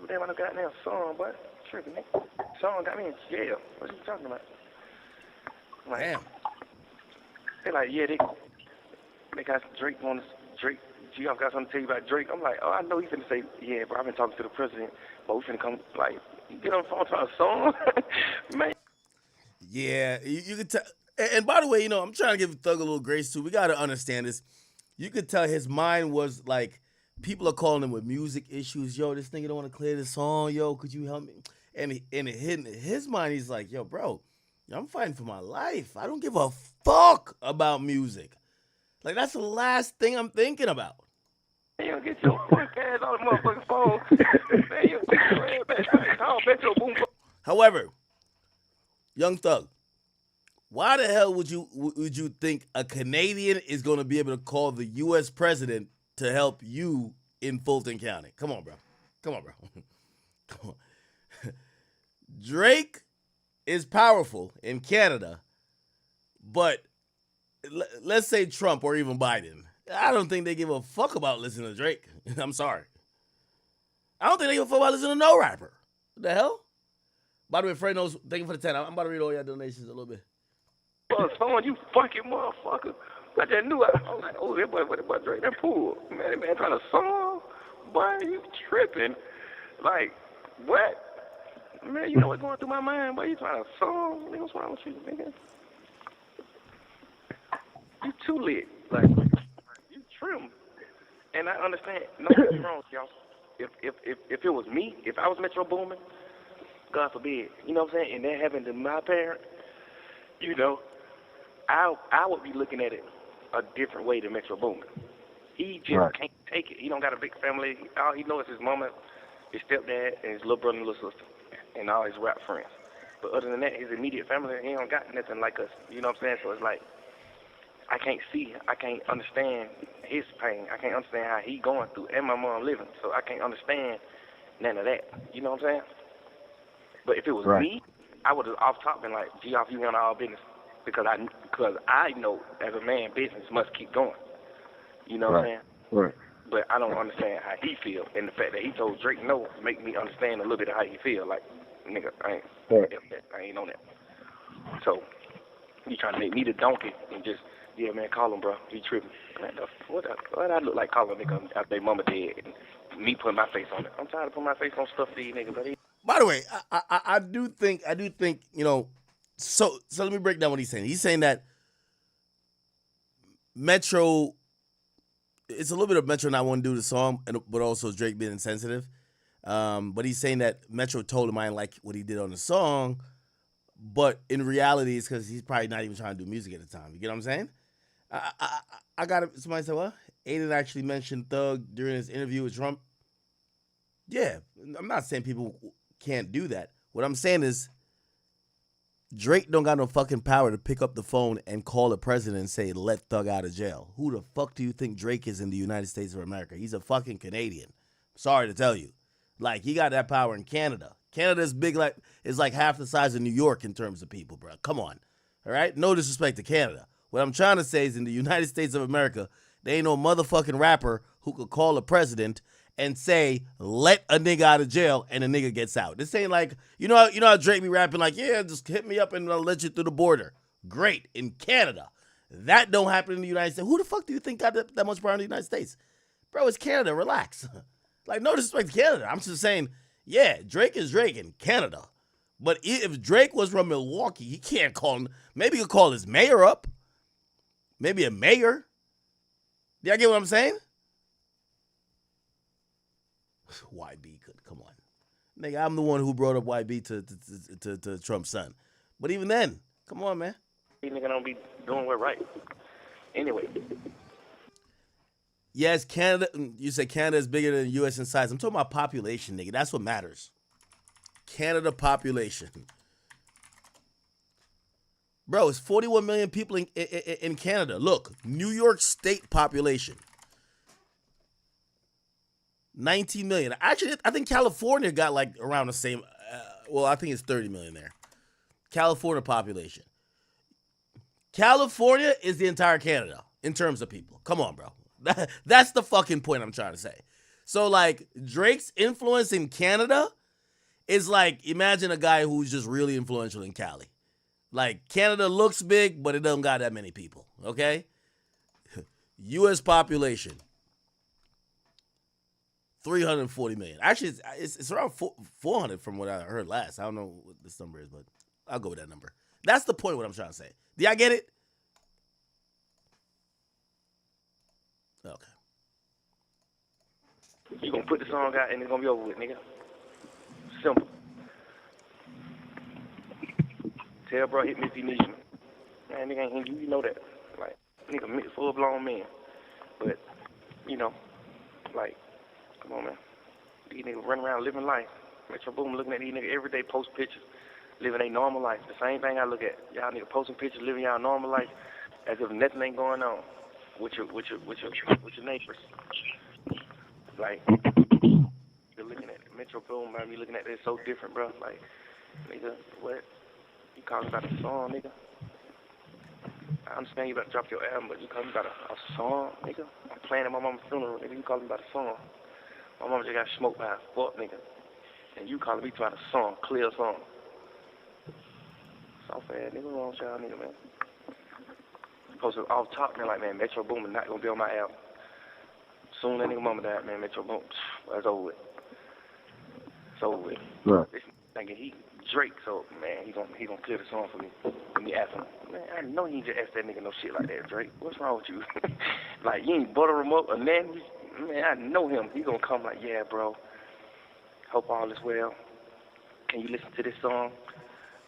Damn, I done got damn song, boy. Tripping, nigga. Song got me in jail. What are you talking about? Like, Damn. They like, yeah, they got Drake on this. Drake, G-Off got something to tell you about Drake. I'm like, oh, I know he's finna say, yeah, bro, I've been talking to the president, but we finna come, like, you get on the phone talking a song? Man. Yeah, you could tell. And by the way, you know, I'm trying to give Thug a little grace too. We got to understand this. You could tell his mind was like, people are calling him with music issues. Yo, this nigga don't want to clear the song. Yo, could you help me? And in his mind, he's like, yo, bro, I'm fighting for my life. I don't give a fuck about music. Like, that's the last thing I'm thinking about. Man, you get your punk ass on the motherfucking phone. Man, you get your ass back. Call Metro Boom. However, Young Thug, why the hell would you think a Canadian is going to be able to call the U.S. president to help you in Fulton County? Come on, bro. Come on. Drake is powerful in Canada, but let's say Trump or even Biden. I don't think they give a fuck about listening to Drake. I'm sorry. I don't think they give a fuck about listening to no rapper. What the hell? By the way, Fred knows, thank you for the 10. I'm about to read all your donations a little bit. Son, you fucking motherfucker. I just knew. I was like, oh, that boy Drake, that pool. Man, that man trying to song. Boy, you tripping. Like, what? Man, you know what's going through my mind? Boy, you trying to song? Nigga, what's wrong with you, nigga? You too lit. Like, you trim. And I understand. No, what's wrong with y'all? If it was me, if I was Metro Boomin, God forbid, you know what I'm saying, and that happened to my parent, you know, I would be looking at it a different way than Metro Boomin. He just can't take it. He don't got a big family. All he knows is his mama, his stepdad, and his little brother and little sister, and all his rap friends. But other than that, his immediate family, he don't got nothing like us. You know what I'm saying? So it's like, I can't understand his pain. I can't understand how he going through, and my mom living. So I can't understand none of that. You know what I'm saying? But if it was me, I would have off top been like, gee, off you on all business. Because I know as a man, business must keep going. You know what I'm saying? Right. But I don't understand how he feel, and the fact that he told Drake no make me understand a little bit of how he feel. Like, nigga, I ain't on that. So he trying to make me the donkey and just, yeah, man, call him, bro. He tripping. Man, what I look like calling a nigga after their mama dead and me putting my face on it? I'm tired of putting my face on stuff for these niggas, but By the way, I do think, you know, so let me break down what he's saying. He's saying that Metro, it's a little bit of Metro not wanting to do the song, but also Drake being insensitive. But he's saying that Metro told him I didn't like what he did on the song, but in reality, it's because he's probably not even trying to do music at the time. You get what I'm saying? I got it. Somebody said, what? Aiden actually mentioned Thug during his interview with Trump. Yeah, I'm not saying people can't do that. What I'm saying is Drake don't got no fucking power to pick up the phone and call the president and say, let Thug out of jail. Who the fuck do you think Drake is in the United States of America? He's a fucking Canadian. Sorry to tell you. Like, he got that power in Canada. Canada's big, like, it's like half the size of New York in terms of people, bro. Come on. All right? No disrespect to Canada. What I'm trying to say is in the United States of America, there ain't no motherfucking rapper who could call a president and say, let a nigga out of jail, and a nigga gets out. This ain't like, you know how Drake be rapping like, yeah, just hit me up and I'll let you through the border. Great. In Canada. That don't happen in the United States. Who the fuck do you think got that much power in the United States? Bro, it's Canada. Relax. Like, no disrespect to Canada. I'm just saying, yeah, Drake is Drake in Canada. But if Drake was from Milwaukee, he can't call him. Maybe he'll call his mayor up. Maybe a mayor. Do y'all get what I'm saying? YB could, come on. Nigga, I'm the one who brought up YB to Trump's son. But even then, come on, man. these niggas don't be doing what right. Anyway. Yes, Canada, you said Canada is bigger than the U.S. in size. I'm talking about population, nigga. That's what matters. Canada population. Bro, it's 41 million people in Canada. Look, New York State population. 19 million. Actually, I think California got like around the same. Well, I think it's 30 million there. California population. California is the entire Canada in terms of people. Come on, bro. That's the fucking point I'm trying to say. So, like, Drake's influence in Canada is like, imagine a guy who's just really influential in Cali. Like, Canada looks big, but it doesn't got that many people, okay? U.S. population, 340 million. Actually, it's around 400 from what I heard last. I don't know what this number is, but I'll go with that number. That's the point of what I'm trying to say. Do y'all get it? Okay. You gonna put the song out and it's gonna be over with, nigga. Simple. Tell bro, hit me if he needs me. Man, nigga ain't you know that. Like, nigga, full blown man. But, you know, like, come on, man. These niggas running around living life. Metro Boom looking at these niggas every day, post pictures, living a normal life. The same thing I look at. Y'all niggas posting pictures, living y'all normal life, as if nothing ain't going on with your neighbors. Like, you're looking at Metro Boom, man. You looking at this so different, bro. Like, nigga, what? You calling about a song, nigga? I understand you about to drop your album, but you calling about a song, nigga? I'm playing at my mama's funeral, nigga. You calling about a song? My mama just got smoked by a fuck, nigga. And you calling me about a song, clear song. Soft ass nigga, what's wrong with y'all, nigga, man? supposed to off top, man, like, man, Metro Boomin not gonna be on my album. Soon that nigga mama died, man, Metro Boomin, that's over with. It's over with. Right. This thinking he Drake, so man, he gonna clear the song for me. Let me ask him, man, I know you ain't just ask that nigga no shit like that, Drake. What's wrong with you? Like, you ain't butter him up or nothing. Man, I know him. He gonna come like, yeah, bro. Hope all is well. Can you listen to this song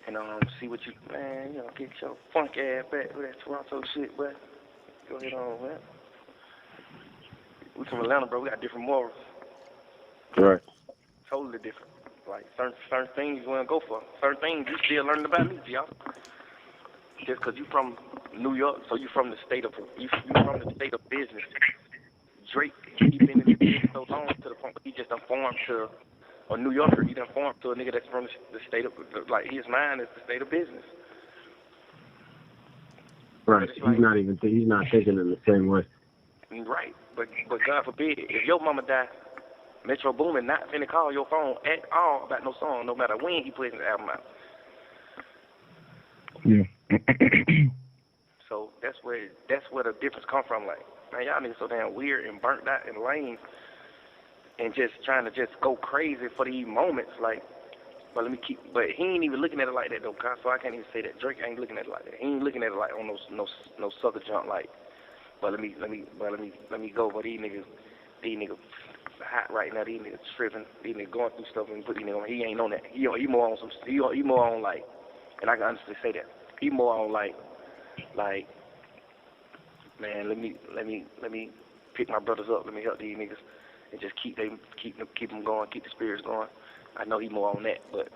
and see what you, man, you know, get your funk ass back with that Toronto shit, but go ahead on, man. We from Atlanta, bro. We got different morals. Right. Totally different. Like certain things you wanna go for. Certain things you still learning about me, y'all. Just 'cause you from New York, so you from the state of business. Drake, he been in the business so long to the point where he just done formed to a New Yorker. He done formed to a nigga that's from the state of, like, his mind is the state of business. Right. He's not thinking in the same way. Right. But God forbid, if your mama die, Metro Boomin not finna call your phone at all about no song, no matter when he puts his album out. Yeah. So that's where the difference come from. Like, man, y'all niggas so damn weird and burnt out and lame, and just trying to just go crazy for these moments. Like, but he ain't even looking at it like that though, so I can't even say that. Drake ain't looking at it like that. He ain't looking at it like on no sucker junk like. But let me go. But these niggas hot right now. These niggas tripping. These niggas going through stuff and put these niggas on. He ain't on that. He more on some. He more on like, and I can honestly say that. He more on like, man, let me pick my brothers up. Let me help these niggas and just keep them going, keep the spirits going. I know he more on that, but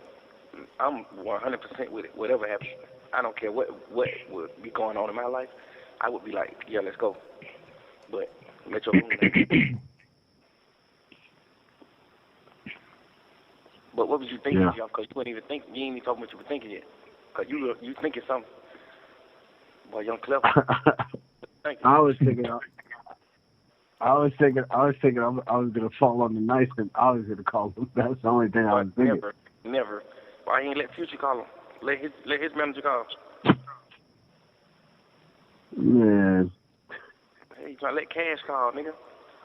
I'm 100% with it. Whatever happens, I don't care what would be going on in my life. I would be like, yeah, let's go. But Metro Boomin. But what was you thinking, y'all? Because you ain't even talking what you were thinking yet. Because you thinking something. Boy, young clever. I was thinking I was gonna fall on the knife and I was gonna call him. That's the only thing I was thinking. Never. Why ain't let Future call him? Let his manager call. Man. Hey, you trying to let Cash call, nigga?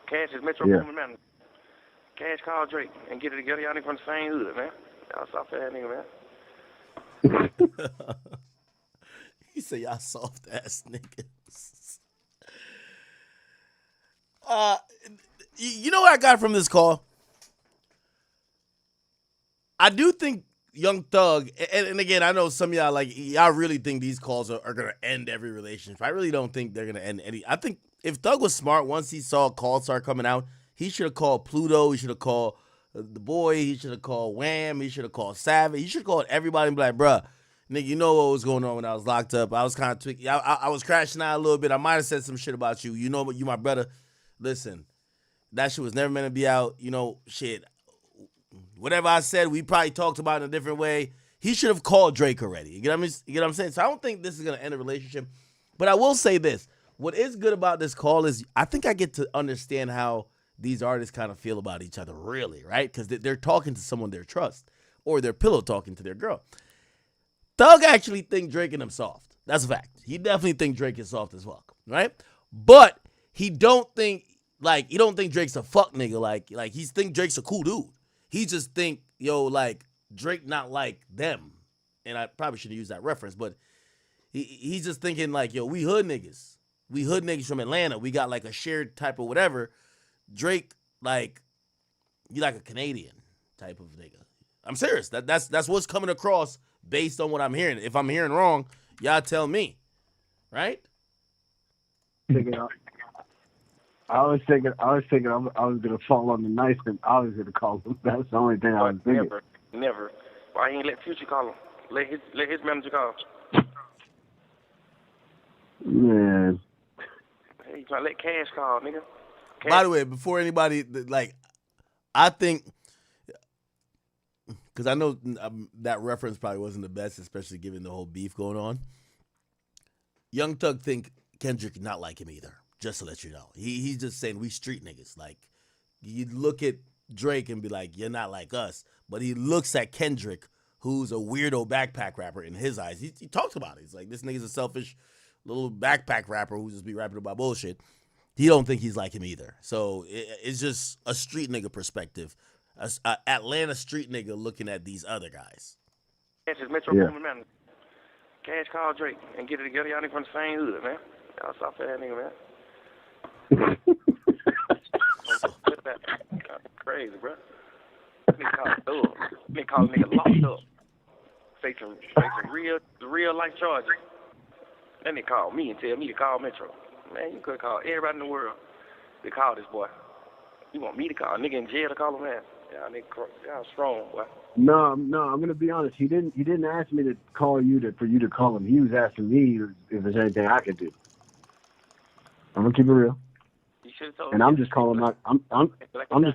Cash is Metro Boomin manager. Cash call Drake and get it together. Y'all niggas from the same hood, man. Y'all soft ass nigga, man. He said y'all soft ass niggas. You know what I got from this call? I do think Young Thug, and again, I know some of y'all y'all really think these calls are going to end every relationship. I really don't think they're going to end any. I think if Thug was smart, once he saw calls start coming out, he should have called Pluto. He should have called The Boy. He should have called Wham. He should have called Savage. He should have called everybody and be like, bruh, nigga, you know what was going on when I was locked up. I was kind of tweaking. I was crashing out a little bit. I might have said some shit about you. You know, but you my brother. Listen, that shit was never meant to be out. You know, shit. Whatever I said, we probably talked about it in a different way. He should have called Drake already. You get what I'm saying? So I don't think this is going to end a relationship. But I will say this. What is good about this call is I think I get to understand how these artists kind of feel about each other, really, right? Because they're talking to someone they trust, or they're pillow talking to their girl. Thug actually think Drake and him soft. That's a fact. He definitely think Drake is soft as fuck, right? But he don't think Drake's a fuck nigga. Like he think Drake's a cool dude. He just think, Drake not like them. And I probably should have used that reference, but he's just thinking like, we hood niggas. We hood niggas from Atlanta. We got like a shared type of whatever. Drake, you like a Canadian type of nigga. I'm serious. That's what's coming across based on what I'm hearing. If I'm hearing wrong, y'all tell me. Right? I was thinking I was gonna fall on the knife and I was gonna call him. That's the only thing I was thinking. Never. Why he ain't let Future call him? Let his manager call. Man. Hey, you trying to let Cash call, nigga? Cash. By the way, before anybody I think, because I know that reference probably wasn't the best, especially given the whole beef going on. Young Thug think Kendrick not like him either. Just to let you know. He's just saying we street niggas. Like, you look at Drake and be like, you're not like us. But he looks at Kendrick, who's a weirdo backpack rapper in his eyes. He talks about it. He's like, this nigga's a selfish little backpack rapper who just be rapping about bullshit, he don't think he's like him either. So it's just a street nigga perspective, a Atlanta street nigga looking at these other guys. Cash is Metro Boomin, man. Cash call Drake and get it together. Y'all niggas from the same hood, man. Y'all soft ass nigga, man. That's crazy, bro. Nigga call a thug. Nigga call a nigga locked up. Facing real life charges. Then they call me and tell me to call Metro. Man, you could have called everybody in the world to call this boy. You want me to call a nigga in jail to call him, man? Y'all strong, boy. No, I'm gonna be honest. He didn't ask me to call you for you to call him. He was asking me if there's anything I could do. I'm gonna keep it real. You should have told and me. I'm just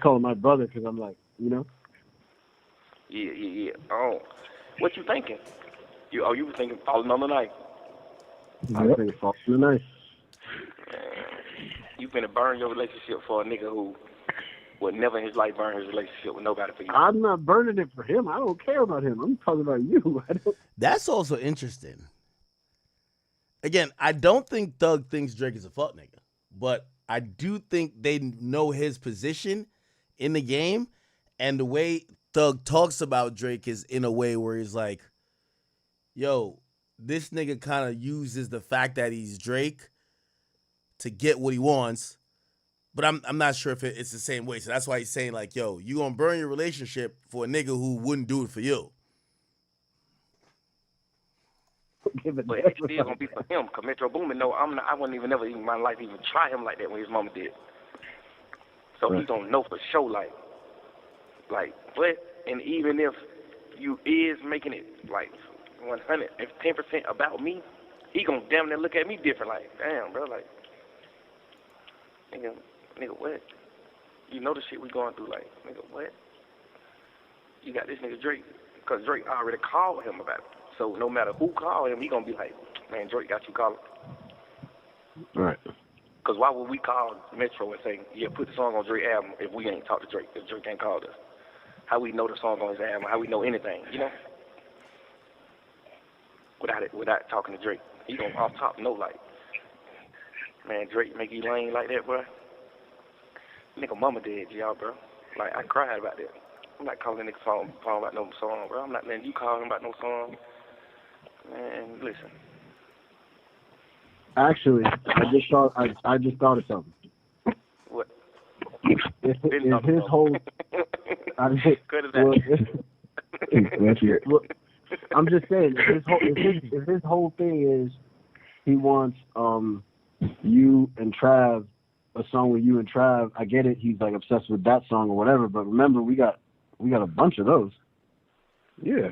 calling my brother because I'm like, you know. Yeah. Oh, what you thinking? You were thinking falling on the knife. I was thinking falling on the knife. You finna burn your relationship for a nigga who would never in his life burn his relationship with nobody for you. I'm not burning it for him. I don't care about him. I'm talking about you. That's also interesting. Again, I don't think Thug thinks Drake is a fuck nigga, but I do think they know his position in the game, and the way Thug talks about Drake is in a way where he's like, yo, this nigga kind of uses the fact that he's Drake to get what he wants, but I'm not sure if it's the same way. So that's why he's saying like, yo, you gonna burn your relationship for a nigga who wouldn't do it for you. But it's still gonna be for him, cause Metro Boomin, no, I wouldn't even never in my life even try him like that when his mama did. So he don't know for sure, like what? And even if you is making it like 100, if 10% about me, he gonna damn near look at me different, like, damn, bro, like, nigga, what? You know the shit we going through, like, nigga, what? You got this nigga Drake, cause Drake already called him about it. So no matter who called him, he gonna be like, man, Drake got you calling. Right. Because why would we call Metro and say, yeah, put the song on Drake's album if we ain't talked to Drake, if Drake ain't called us? How we know the song on his album? How we know anything, you know? Without talking to Drake. He gonna off top know, like, man, Drake make you lame like that, bro. Nigga mama dead, y'all, bro. Like, I cried about that. I'm not calling nigga phone about no song, bro. I'm not letting you call him about no song. Man, listen. Actually, I just thought of something. What? If his whole, I'm just saying, if his whole thing is he wants you and Trav, a song with you and Trav, I get it. He's like obsessed with that song or whatever. But remember, we got a bunch of those. Yeah,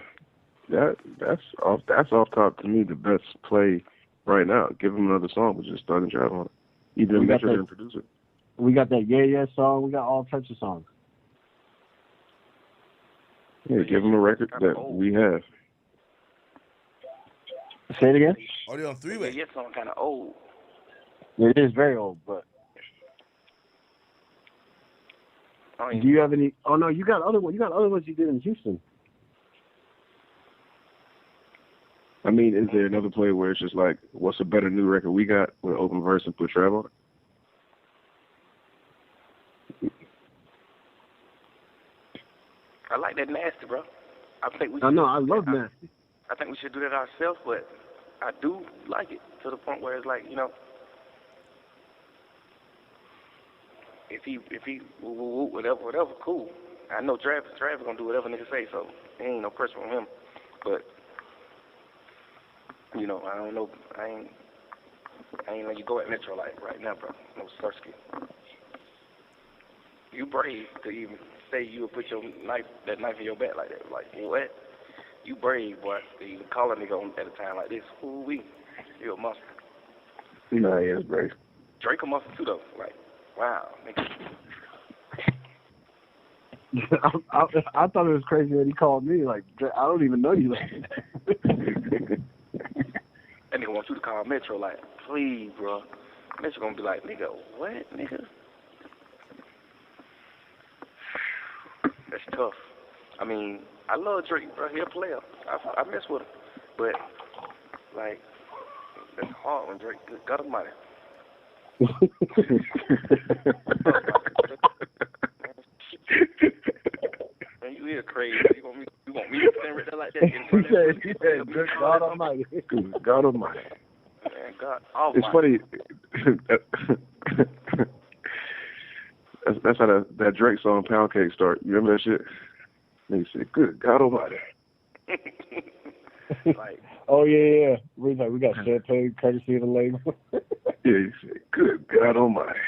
that's off top to me the best play right now. Give him another song, but just Thug and Trav on it. Either Metro didn't produce it. We got that Yeah song. We got all types of songs. Yeah, give him a record that we have. Say it again. Are they on three-way? Yeah, song kind of old. It is very old, but. Do you have any? Oh no, you got other ones. You got other ones you did in Houston. I mean, is there another play where it's just like, what's a better new record we got with open verse and put Trav on it? I like that Nasty, bro. I know. I love Nasty. I think we should do that ourselves, but I do like it to the point where it's like, you know, if he whatever, cool. I know Travis gonna do whatever nigga say, so there ain't no pressure on him. But you know, I don't know. I ain't let you go at Metro like right now, bro. No Sersky. You brave to even say you would put that knife in your back like that. Like, what? You brave, boy. To even call a nigga at a time like this. Ooh-wee. You a monster. Nah, yeah, it's brave. Drake a monster too, though. Like, wow, nigga. I thought it was crazy that he called me. Like, I don't even know you. That nigga wants you to call Metro, like, please, bro. Metro gonna be like, nigga, what, nigga? That's tough. I mean, I love Drake, bro. He a player. I mess with him. But, like, That's hard one, Drake. Good God Almighty. Man, you here crazy. You want me to stand right there like that? He said, good God Almighty. Good God Almighty. Man, God Almighty. It's funny. That's how that Drake song Pound Cake start. You remember that shit? Nigga said, good God Almighty. Like, oh, yeah. We got champagne courtesy of the label. Yeah, he said, good God Almighty.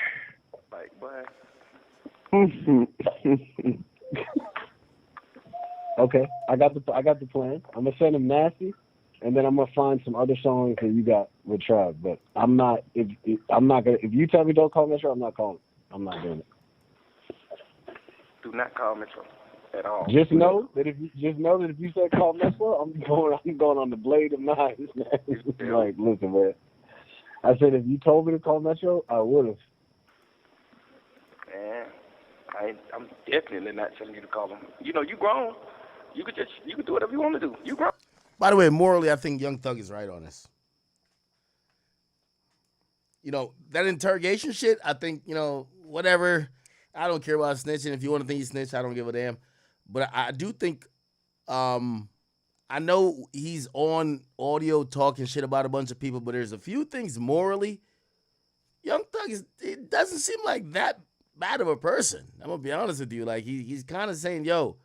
like, boy. Okay, I got the plan. I'm gonna send him Nasty, and then I'm gonna find some other songs that you got with Trav. But I'm not. If you tell me don't call Metro, I'm not calling. I'm not doing it. Do not call Metro at all. Just know that if you say call Metro, I'm going on the blade of knives. Like, listen, man. I said if you told me to call Metro, I would have. Man, I'm definitely not telling you to call him. You know, you grown. You could do whatever you want to do. You grown. By the way, morally, I think Young Thug is right on this. You know, that interrogation shit, I think, you know, whatever. I don't care about snitching. If you want to think you snitch, I don't give a damn. But I do think, I know he's on audio talking shit about a bunch of people, but there's a few things morally. Young Thug, it doesn't seem like that bad of a person. I'm going to be honest with you. Like, he's kind of saying, yo,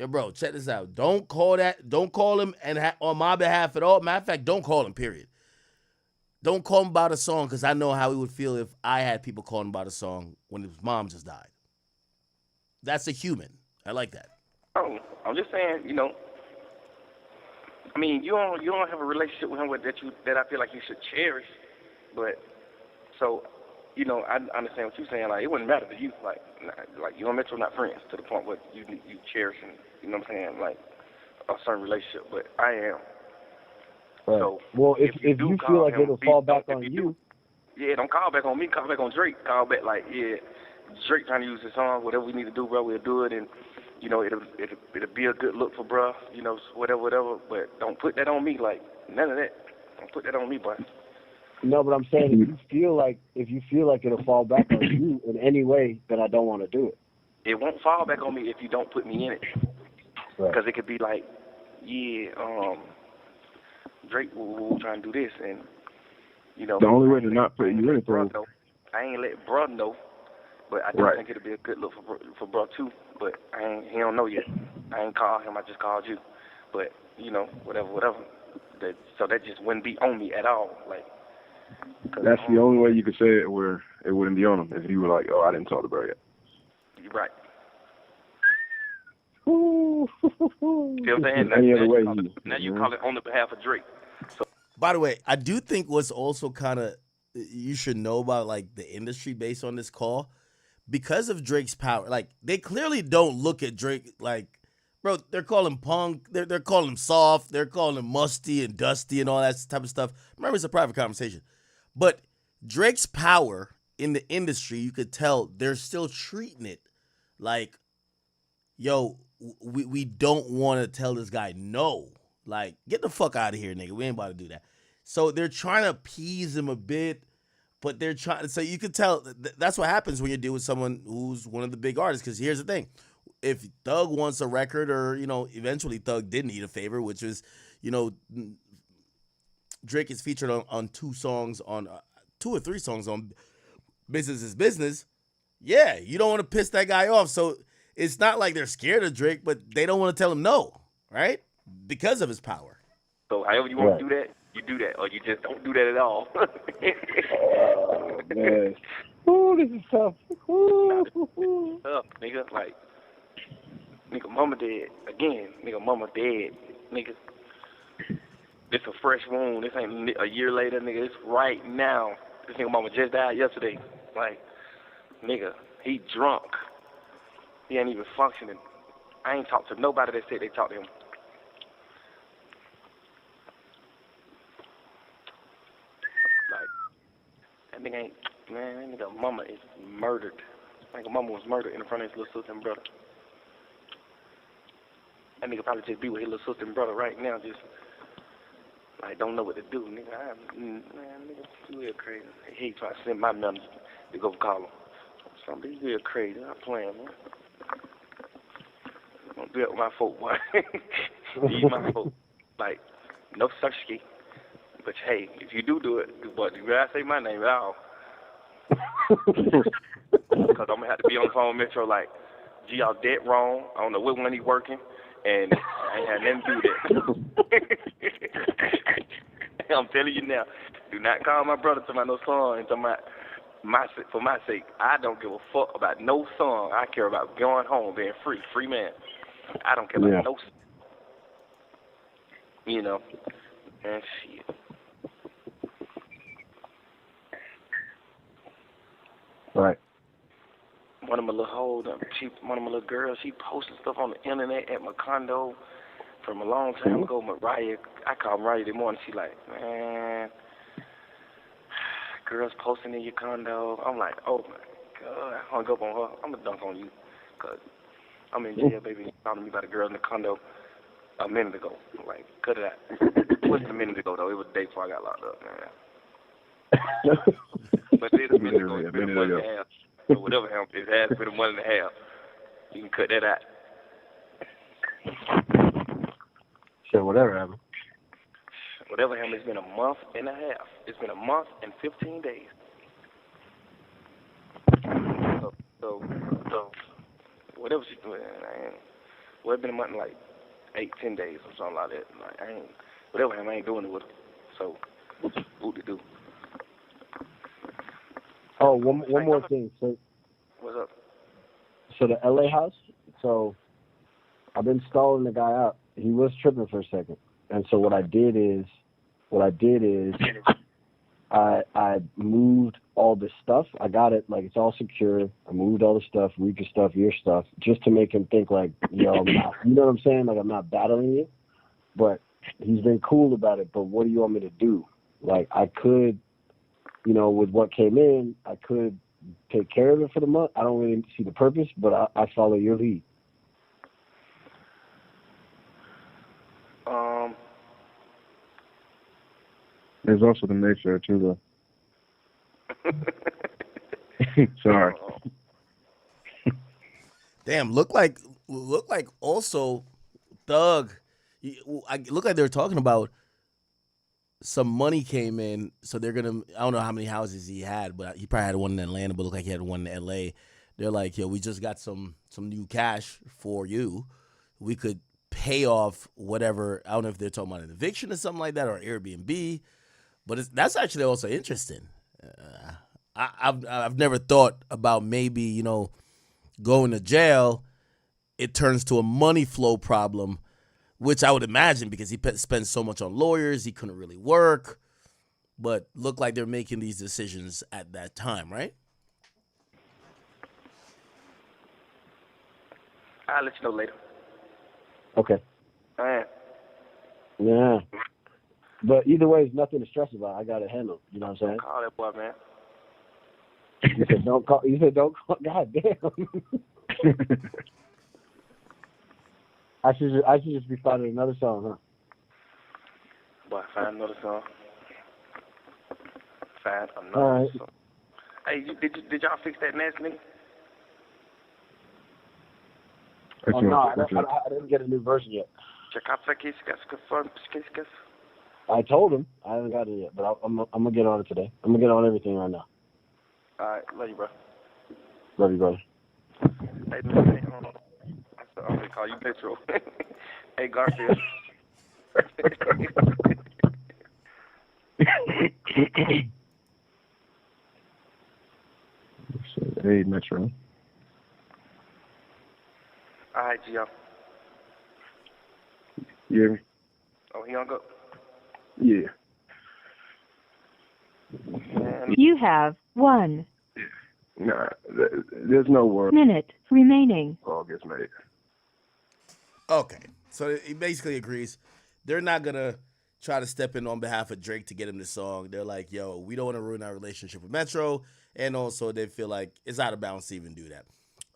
bro, check this out. Don't call him and on my behalf at all. Matter of fact, don't call him, period. Don't call him about a song because I know how he would feel if I had people calling him about a song when his mom just died. That's a human. I like that. Oh, I'm just saying, you know, I mean, you don't have a relationship with him that I feel like you should cherish. But, so, you know, I understand what you're saying. Like, it wouldn't matter to you. Like you and Metro not friends to the point where you cherish and, you know what I'm saying, like a certain relationship. But I am. Right. So, well, if you feel like it'll fall back on you. Yeah, don't call back on me. Call back on Drake. Call back like, yeah, Drake trying to use his song. Whatever we need to do, bro, we'll do it. And, you know, it'll be a good look for bro. You know, whatever. But don't put that on me. Like, none of that. Don't put that on me, boy. No, but I'm saying if you feel like it'll fall back on you in any way, then I don't want to do it. It won't fall back on me if you don't put me in it. Because it could be like, yeah, Drake will try and do this, and you know. The only way to not put you in it, though. I ain't let bro know, but I do think it'll be a good look for bro too. But he don't know yet. I ain't called him. I just called you. But you know, whatever. So that just wouldn't be on me at all. Like. That's the only way you could say it where it wouldn't be on him if you were like, oh, I didn't talk to bro yet. You're right. See what I'm saying? Any other way. Now you call it on the behalf of Drake. So. By the way, I do think what's also kind of you should know about like the industry based on this call, because of Drake's power. Like they clearly don't look at Drake like, bro. They're calling him punk. They're calling him soft. They're calling him musty and dusty and all that type of stuff. Remember, it's a private conversation. But Drake's power in the industry, you could tell they're still treating it like, yo, we don't want to tell this guy no. Like, get the fuck out of here, nigga. We ain't about to do that. So they're trying to appease him a bit, but they're trying to, so you could tell that's what happens when you deal with someone who's one of the big artists. Because here's the thing. If Thug wants a record, or, you know, eventually Thug did need a favor, which was, you know, Drake is featured on 2 or 3 songs on Business is Business. Yeah, you don't want to piss that guy off. So it's not like they're scared of Drake, but they don't want to tell him no, right? Because of his power. So however you want to do that, you do that, or you just don't do that at all. Oh, man. Ooh, this is tough. Ooh. Tough, nigga. Like, nigga, mama dead. Again, nigga, mama dead. Nigga. This a fresh wound. This ain't a year later, nigga. It's right now. This nigga mama just died yesterday. Like, nigga, he drunk. He ain't even functioning. I ain't talked to nobody that said they talked to him. Like, that nigga ain't, man, that nigga mama is murdered. That nigga mama was murdered in front of his little sister and brother. That nigga probably just be with his little sister and brother right now, just Like, don't know what to do, nigga. Man, nigga, you real crazy. He try to send my number to go call him. Something real crazy. I'm playing, man. I'm gonna be up with my folk, boy. Be my folk. Like, no such ski. But hey, if you do it, boy, you gotta say my name at all. Because I'm gonna have to be on the phone with Metro like, gee, y'all dead wrong. I don't know what one he working, and I ain't had nothing to do with that. I'm telling you now, do not call my brother to my no song and tell for my sake. I don't give a fuck about no song. I care about going home, being free man. I don't care about no song. You know, and shit. Right. One of my little one of my little girls, she posted stuff on the internet at my condo from a long time ago. Mariah, I called Mariah this morning. She like, man, girls posting in your condo. I'm like, oh my God. I hung up on her. I'm gonna dunk on you, cause I'm in jail, baby. You talking to me about a girl in the condo a minute ago. I'm like, cut it out. It wasn't a minute ago though. It was the day before I got locked up, man. But it's a minute ago. It's been a month and a half. So whatever happened, it has been a month and a half. You can cut that out. So whatever happened. Whatever happened, it's been a month and a half. It's been a month and 15 days. So whatever she's doing, well, it's been a month and like 8-10 days or something like that. Like, whatever happened, I ain't doing it with her. So, what to do? Oh, one more thing. So, what's up? So the LA house. So, I've been stalling the guy out. He was tripping for a second, and so what I did is, I moved all the stuff. I got it like it's all secure. I moved all the stuff, Rika's stuff, your stuff, just to make him think like, yo, I'm not, you know what I'm saying? Like I'm not battling you. But he's been cool about it. But what do you want me to do? Like I could, you know, with what came in, I could take care of it for the month. I don't really see the purpose, but I follow your lead. There's also the nature too, though. Sorry. Damn, look like also Thug. Look like they were talking about some money came in, so they're gonna. I don't know how many houses he had, but he probably had one in Atlanta, but looked like he had one in L.A. They're like, yo, we just got some new cash for you. We could pay off whatever. I don't know if they're talking about an eviction or something like that or Airbnb, but that's actually also interesting. I've never thought about maybe, you know, going to jail. It turns to a money flow problem, which I would imagine because he spent so much on lawyers, he couldn't really work. But looked like they're making these decisions at that time, right? I'll let you know later. Okay. All right. Yeah. But either way, it's nothing to stress about. I got it handled. You know what I'm saying? Call that boy, man. You said don't call. God damn. I should just be finding another song, huh? Boy, find another song. Find another All right. song. Hey, did y'all fix that nasty nigga? Oh, no, I didn't get a new version yet. I told him. I haven't got it yet, but I'm going to get on it today. I'm going to get on everything right now. All right. Love you, bro. Love you, brother. Hey, hold on. I'm going to call you Petro. Hey, Garfield. Hey, Metro. All right, Gio. You hear me? Oh, he hung up? Yeah. You have 1 Nah, there's no word. minute remaining. Call gets made. Okay, so he basically agrees. They're not going to try to step in on behalf of Drake to get him this song. They're like, yo, we don't want to ruin our relationship with Metro. And also they feel like it's out of bounds to even do that.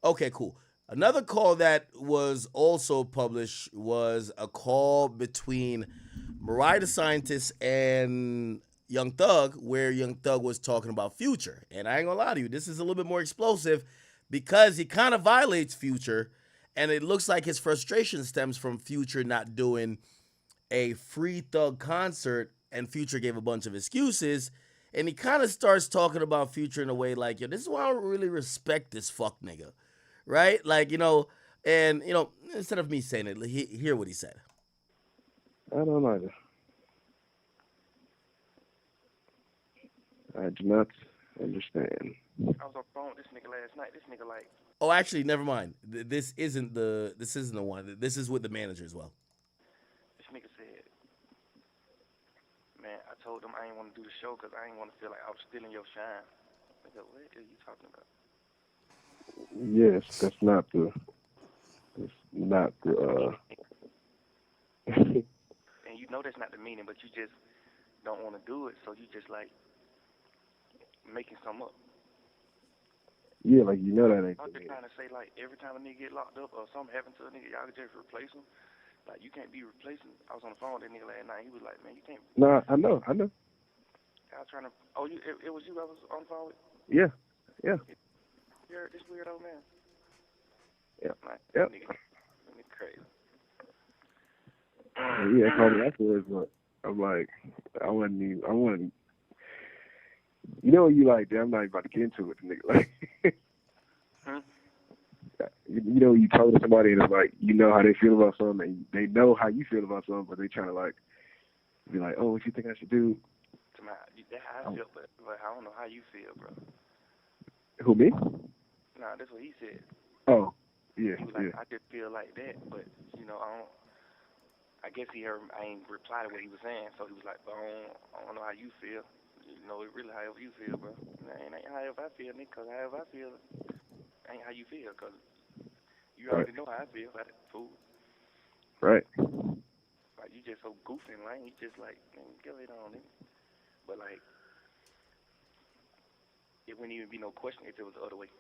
Okay, cool. Another call that was also published was a call between Mariah the Scientist and Young Thug, where Young Thug was talking about Future. And I ain't gonna lie to you, this is a little bit more explosive because he kind of violates Future, and it looks like his frustration stems from Future not doing a Free Thug concert, and Future gave a bunch of excuses. And he kind of starts talking about Future in a way like, yo, this is why I don't really respect this fuck nigga. Right? Like, and, instead of me saying it, hear what he said. I don't either. I do not understand. I was on the phone with this nigga last night. This nigga like, Oh, actually, never mind. This isn't the one. This is with the manager as well. this nigga said, man, I told him I ain't want to do the show because I ain't want to feel like I was stealing your shine. Nigga, what are you talking about? Yes, that's not the. And you know that's not the meaning, but you just don't want to do it, so you just like making something up. Yeah, like you know that ain't. I'm just trying to say, like, every time a nigga get locked up or something happen to a nigga, y'all can just replace him. Like, you can't be replacing. I was on the phone with that nigga last night. He was like, man, you can't. Nah, I know. I was trying to. Oh, it was you I was on the phone with? Yeah. You heard this weirdo, man? Yeah. Like, Yep. Nigga crazy. Yeah, called me afterwards, but I'm like, I wasn't. You know, you like, damn, I'm not even about to get into it, nigga. Like, you know, you told somebody and it's like, you know how they feel about something, and they know how you feel about something, but they trying to like be like, oh, what you think I should do? That's how I feel, but I don't know how you feel, bro. Who, me? Nah, that's what he said. Oh, yeah, He was like, yeah. I just feel like that, but I guess he heard I ain't reply to what he was saying, so he was like, but I don't know how you feel. You know, it really however you feel, bro. It ain't however I feel, nigga, because however I feel ain't how you feel, because you already know how I feel about it, fool. Right. Like, you just so goofy and lame, you just like, man, get it on, nigga. But, like, it wouldn't even be no question if it was the other way.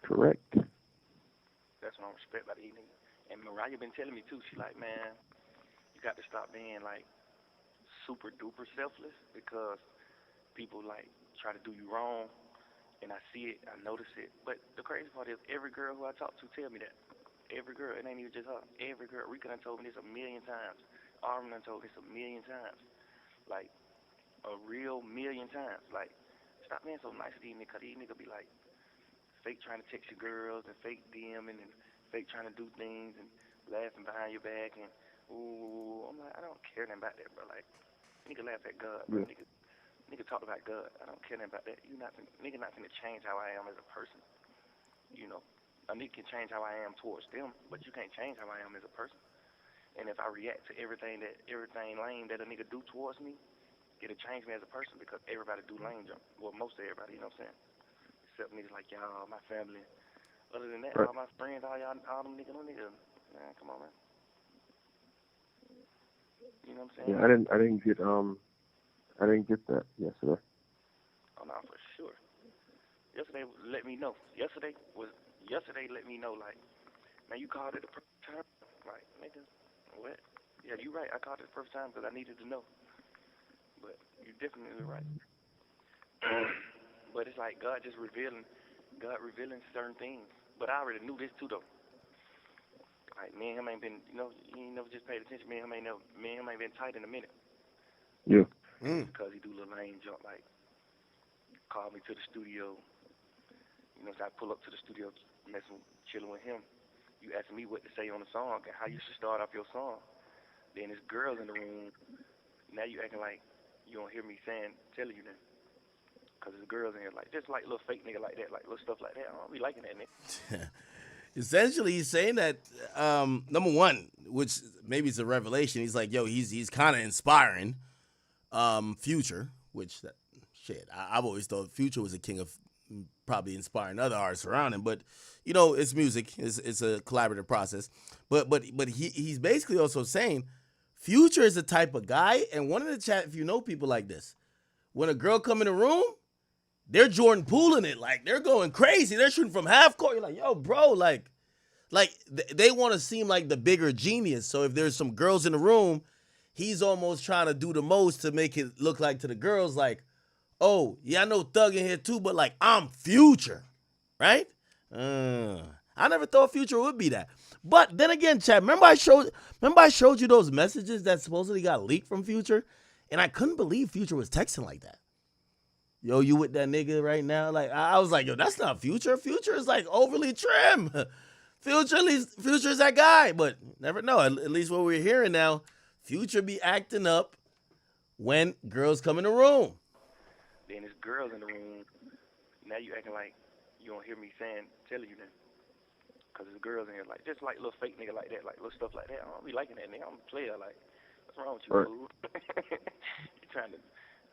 Correct. That's what I respect about these niggas. And Mariah been telling me, too, she like, man, you got to stop being, like, super duper selfless because people like try to do you wrong, and I see it, I notice it. But the crazy part is every girl who I talk to tell me that. Every girl, it ain't even just her. Every girl, Rika done told me this a million times. Armin done told me this a million times. Like a real million times. Like, stop being so nice to these niggas, cause these niggas be like fake trying to text your girls and fake DMing and fake trying to do things and laughing behind your back and ooh, I'm like, I don't care nothing about that, bro. Like, nigga laugh at God, bro. Yeah. Nigga talk about God. I don't care nothing about that. Nigga not gonna change how I am as a person. You know, a nigga can change how I am towards them, but you can't change how I am as a person. And if I react to everything lame that a nigga do towards me, it'll change me as a person because everybody do lame jump. Well, most of everybody, you know what I'm saying? Except niggas like y'all, my family. Other than that, Right. all my friends, all them niggas, man, come on, man. You know what I'm saying? Yeah, I didn't get that yesterday. Oh, no, for sure. Yesterday let me know. Yesterday let me know, like, man, you called it the perfect time. Like, nigga, what? Yeah, you right. I called it the perfect time because I needed to know. But you're definitely right. But it's like God revealing certain things. But I already knew this too, though. Like, me and him ain't been, you ain't never just paid attention. Me and him ain't been tight in a minute. Yeah. Because he do little lame jump, like, call me to the studio. You know, so I pull up to the studio, chilling with him. You asking me what to say on the song and how you should start off your song. Then there's girls in the room. Now you acting like you don't hear me telling you that. Because there's girls in here, like, just like little fake nigga like that, like little stuff like that. I don't be liking that nigga. Essentially, he's saying that, number one, which maybe it's a revelation, he's like, yo, he's kind of inspiring Future, which, I've always thought Future was a king of probably inspiring other artists around him, but, it's music, it's a collaborative process, but he's basically also saying Future is the type of guy, and one of the chat, if you know people like this, when a girl come in the room, they're Jordan Pooling it, like, they're going crazy, they're shooting from half court, you're like, yo, bro, like, like they want to seem like the bigger genius. So if there's some girls in the room, he's almost trying to do the most to make it look like to the girls like, oh, yeah, I know Thug in here too, but like I'm Future, right? I never thought Future would be that. But then again, Chad, remember I showed you those messages that supposedly got leaked from Future? And I couldn't believe Future was texting like that. Yo, you with that nigga right now? Like, I was like, yo, that's not Future. Future is like overly trim. Future is that guy. But never know. At least what we're hearing now, Future be acting up when girls come in the room. Then there's girls in the room. Now you acting like you don't hear me telling you that. Because there's girls in here, like, just like little fake nigga like that, like little stuff like that. I don't be liking that nigga. I'm a player. Like, what's wrong with you, Right. fool? You trying to,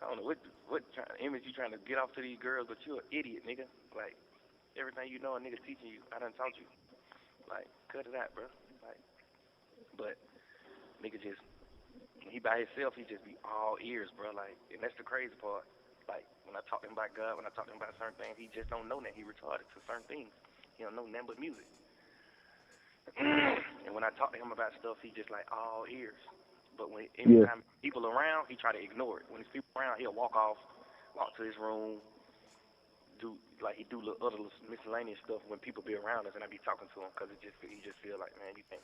I don't know, what image you trying to get off to these girls, but you an idiot, nigga. Like, everything you know a nigga teaching you, I done taught you. Like, cut it out, bro. Like, but nigga just, when he by himself, he just be all ears, bro. Like, and that's the crazy part. Like, when I talk to him about God, when I talk to him about certain things, he just don't know that. He retarded to certain things. He don't know nothing but music. And when I talk to him about stuff, he just like all ears. But when anytime people around, he try to ignore it. When there's people around, he'll walk to his room, he do little other miscellaneous stuff when people be around us, and I be talking to him because he just feel like, man, you think.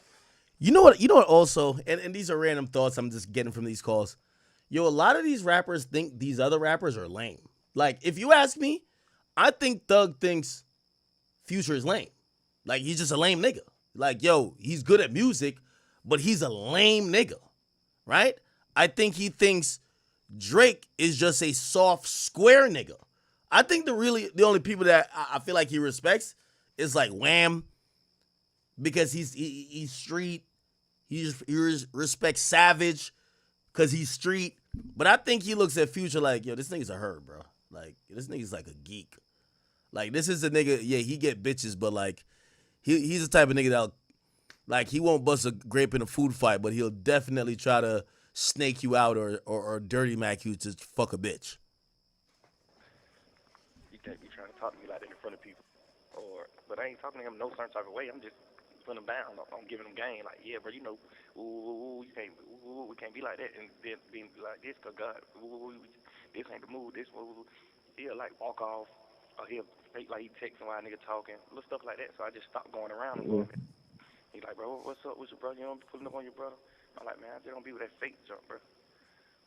You know what also, and these are random thoughts I'm just getting from these calls. Yo, a lot of these rappers think these other rappers are lame. Like, if you ask me, I think Thug thinks Future is lame. Like, he's just a lame nigga. Like, yo, he's good at music, but he's a lame nigga, right? I think he thinks Drake is just a soft, square nigga. I think the only people that I feel like he respects is like Wham, because he's street. He respects Savage because he's street. But I think he looks at Future like, yo, this nigga's a herd, bro. Like, this nigga's like a geek. Like, this is a nigga, yeah, he get bitches, but like, he's the type of nigga that'll, like, he won't bust a grape in a food fight, but he'll definitely try to snake you out or dirty mac you to fuck a bitch. You can't be trying to talk to me like that in front of people. But I ain't talking to him no certain type of way. I'm just putting him down. I'm giving him game. Like, yeah, bro, you know, we can't be like that and then be like this, because God, this ain't the move. He'll like walk off, or he'll fake like he texting while a nigga talking, little stuff like that. So I just stopped going around him a little bit. He's like, bro, what's up with your brother? You don't be pulling up on your brother? I'm like, man, I just don't be with that fake junk, bro.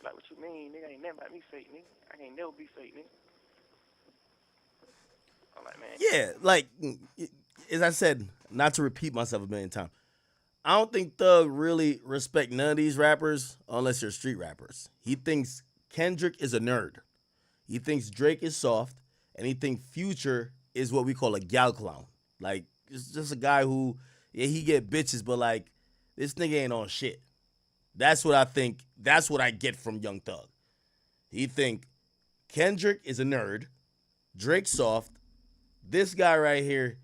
Like, what you mean, nigga? Ain't never about me fake, nigga. I can't never be fake, nigga. I'm like, man. Yeah, like, as I said, not to repeat myself a million times, I don't think Thug really respect none of these rappers unless they're street rappers. He thinks Kendrick is a nerd. He thinks Drake is soft, and he thinks Future is what we call a gal clown. Like, it's just a guy who, yeah, he get bitches, but like, this nigga ain't on shit. That's what I think. That's what I get from Young Thug. He think Kendrick is a nerd, Drake soft. This guy right here,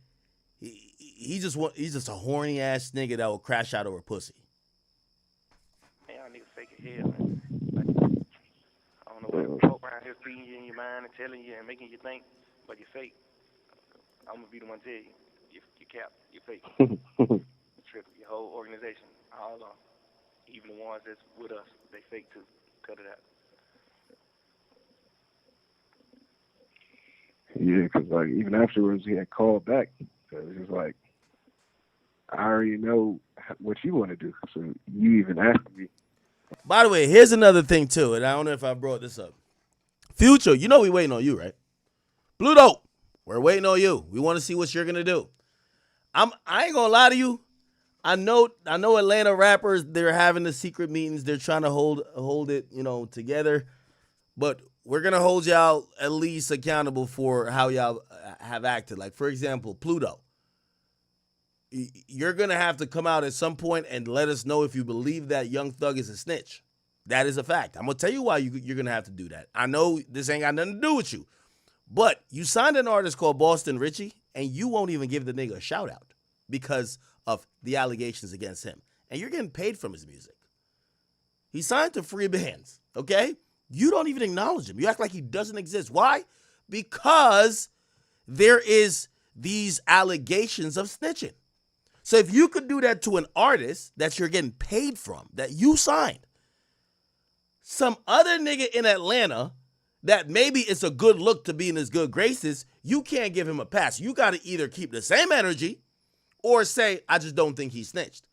he's just a horny ass nigga that will crash out over pussy. Man, y'all niggas fake it here, man. Like, I don't know what folk around here feeding you in your mind and telling you and making you think, but you're fake. I'm gonna be the one to tell you, you cap, you're fake. Trick your whole organization, all along. Even the ones that's with us, they fake too. Cut it out. Yeah, because like even afterwards he had called back. So it was just like, I already know what you want to do, so you even asked me. By the way, here's another thing too, and I don't know if I brought this up. Future, you know we waiting on you, right? Blue Dope, we're waiting on you. We want to see what you're gonna do. I ain't gonna lie to you. I know Atlanta rappers, they're having the secret meetings. They're trying to hold it, together. But we're going to hold y'all at least accountable for how y'all have acted. Like, for example, Pluto. You're going to have to come out at some point and let us know if you believe that Young Thug is a snitch. That is a fact. I'm going to tell you why you're going to have to do that. I know this ain't got nothing to do with you. But you signed an artist called Boston Richie, and you won't even give the nigga a shout out because of the allegations against him. And you're getting paid from his music. He signed to free bands, okay? You don't even acknowledge him. You act like he doesn't exist. Why? Because there is these allegations of snitching. So if you could do that to an artist that you're getting paid from, that you signed, some other nigga in Atlanta that maybe it's a good look to be in his good graces, you can't give him a pass. You got to either keep the same energy or say, I just don't think he snitched.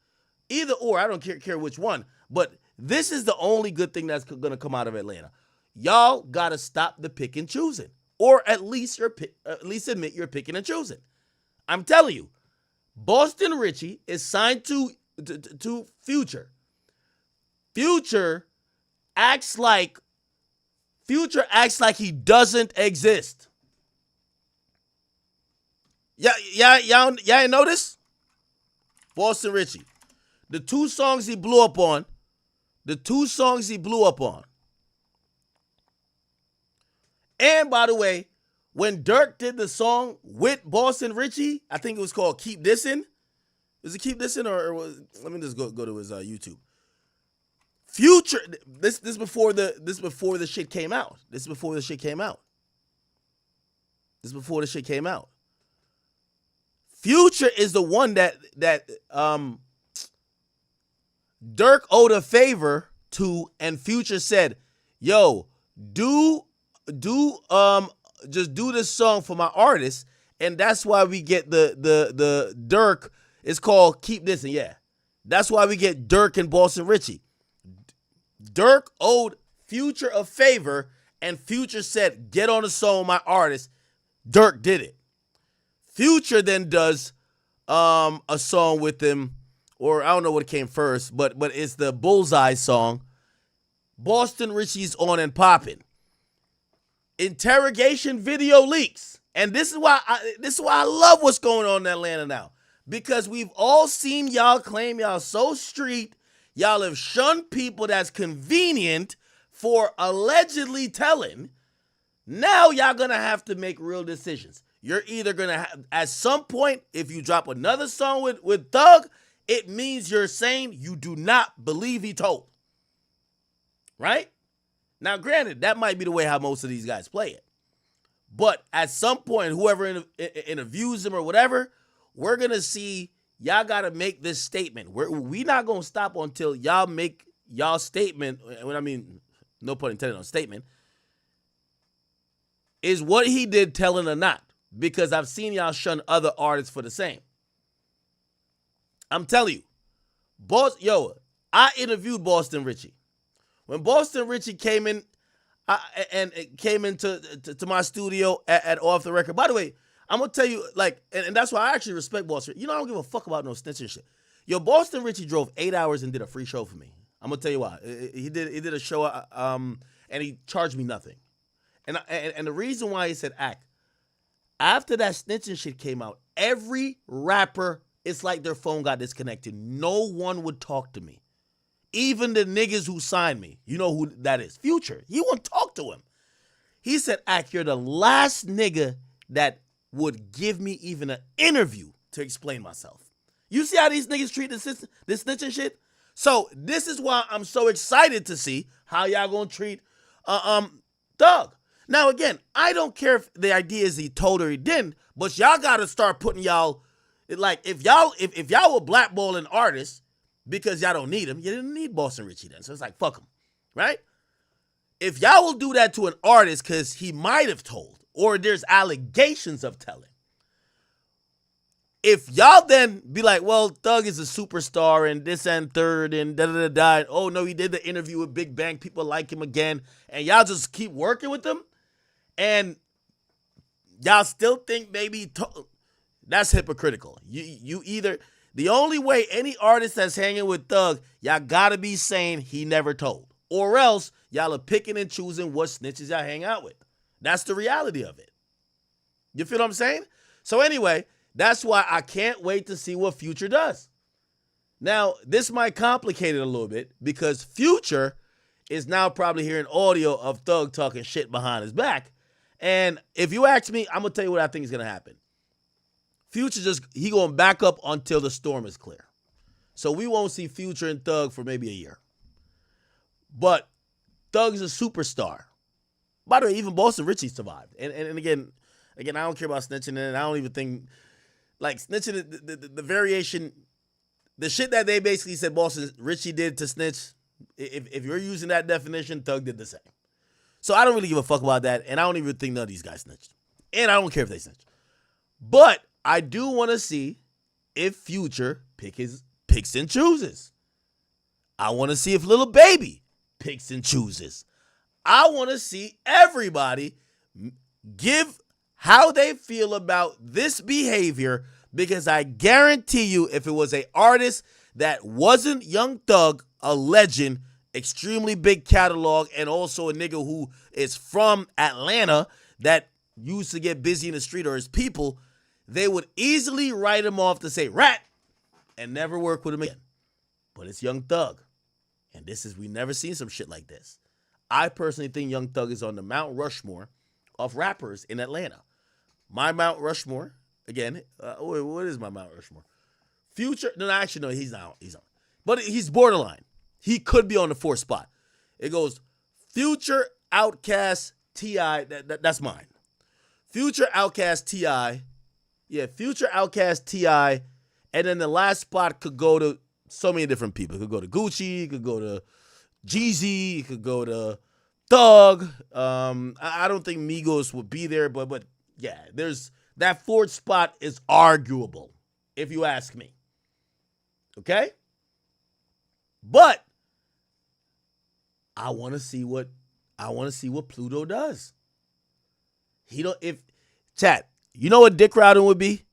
Either or, I don't care which one. But this is the only good thing that's going to come out of Atlanta. Y'all got to stop the pick and choosing, or at least admit you're picking and choosing. I'm telling you, Boston Richie is signed to Future. Future acts like he doesn't exist. Y'all ain't notice? Boston Richie. The two songs he blew up on. And by the way, when Dirk did the song with Boston Richie, I think it was called Keep Dissin'. Is it Keep Dissin' or was, let me just go to his YouTube. Future, this before the shit came out. Future is the one that Dirk owed a favor to, and Future said, "Yo, just do this song for my artist," and that's why we get the Dirk. It's called Keep Dissin', yeah. That's why we get Dirk and Boston Richie. Dirk owed Future a favor, and Future said, "Get on the song with my artist." Dirk did it. Future then does a song with him, or I don't know what came first, but it's the Bullseye song. Boston Richie's on and popping. Interrogation video leaks, and this is why I love what's going on in Atlanta now, because we've all seen y'all claim y'all so street. Y'all have shunned people that's convenient for allegedly telling. Now y'all gonna have to make real decisions. You're either gonna have, at some point, if you drop another song with Thug, it means you're saying you do not believe he told. Right? Now, granted, that might be the way how most of these guys play it. But at some point, whoever interviews him or whatever, we're going to see y'all got to make this statement. We not going to stop until y'all make y'all statement. When I mean, no pun intended on statement. Is what he did telling or not? Because I've seen y'all shun other artists for the same. I'm telling you. I interviewed Boston Richie. When Boston Richie came in and came into my studio at Off the Record. By the way, I'm going to tell you, like, and that's why I actually respect Boston. You know, I don't give a fuck about no snitching shit. Yo, Boston Richie drove 8 hours and did a free show for me. I'm going to tell you why. He did a show and he charged me nothing. And the reason why he said act, after that snitching shit came out, every rapper, it's like their phone got disconnected. No one would talk to me. Even the niggas who signed me. You know who that is. Future. You won't talk to him. He said, Ack, you're the last nigga that would give me even an interview to explain myself. You see how these niggas treat this snitching shit? So this is why I'm so excited to see how y'all gonna treat Thug. Now again, I don't care if the idea is he told or he didn't, but y'all gotta start putting y'all, like, if y'all were blackballing artists because y'all don't need him, you didn't need Boston Richie then. So it's like, fuck him, right? If y'all will do that to an artist because he might have told, or there's allegations of telling, if y'all then be like, well, Thug is a superstar and this and third and da-da-da-da, oh no, he did the interview with Big Bang, people like him again, and y'all just keep working with him, and y'all still think maybe that's hypocritical. You either, the only way any artist that's hanging with Thug, y'all gotta be saying he never told, or else y'all are picking and choosing what snitches y'all hang out with. That's the reality of it. You feel what I'm saying? So anyway, that's why I can't wait to see what Future does. Now, this might complicate it a little bit because Future is now probably hearing audio of Thug talking shit behind his back. And if you ask me, I'm going to tell you what I think is going to happen. Future he going to back up until the storm is clear. So we won't see Future and Thug for maybe a year. But Thug's a superstar. By the way, even Boston Richie survived. And again, I don't care about snitching, and I don't even think like snitching, the variation, the shit that they basically said Boston Richie did to snitch. If you're using that definition, Thug did the same. So I don't really give a fuck about that, and I don't even think none of these guys snitched, and I don't care if they snitch. But I do want to see if Future picks and chooses. I want to see if Lil Baby picks and chooses. I want to see everybody give how they feel about this behavior, because I guarantee you if it was an artist that wasn't Young Thug, a legend, extremely big catalog, and also a nigga who is from Atlanta that used to get busy in the street, or his people, they would easily write him off to say rat and never work with him again. But it's Young Thug. And we never seen some shit like this. I personally think Young Thug is on the Mount Rushmore of rappers in Atlanta. My Mount Rushmore, again, what is my Mount Rushmore? Future, no, actually, no, he's not. He's on. But he's borderline. He could be on the 4th spot. It goes Future, Outkast, T.I., that's mine. Future, Outkast, T.I., yeah, Future, Outkast, T.I., and then the last spot could go to so many different people. It could go to Gucci, it could go to Jeezy, it could go to Thug. I don't think Migos would be there, but yeah, there's that 4th spot is arguable, if you ask me. Okay? But I want to see what Pluto does. Chat, you know what dick riding would be?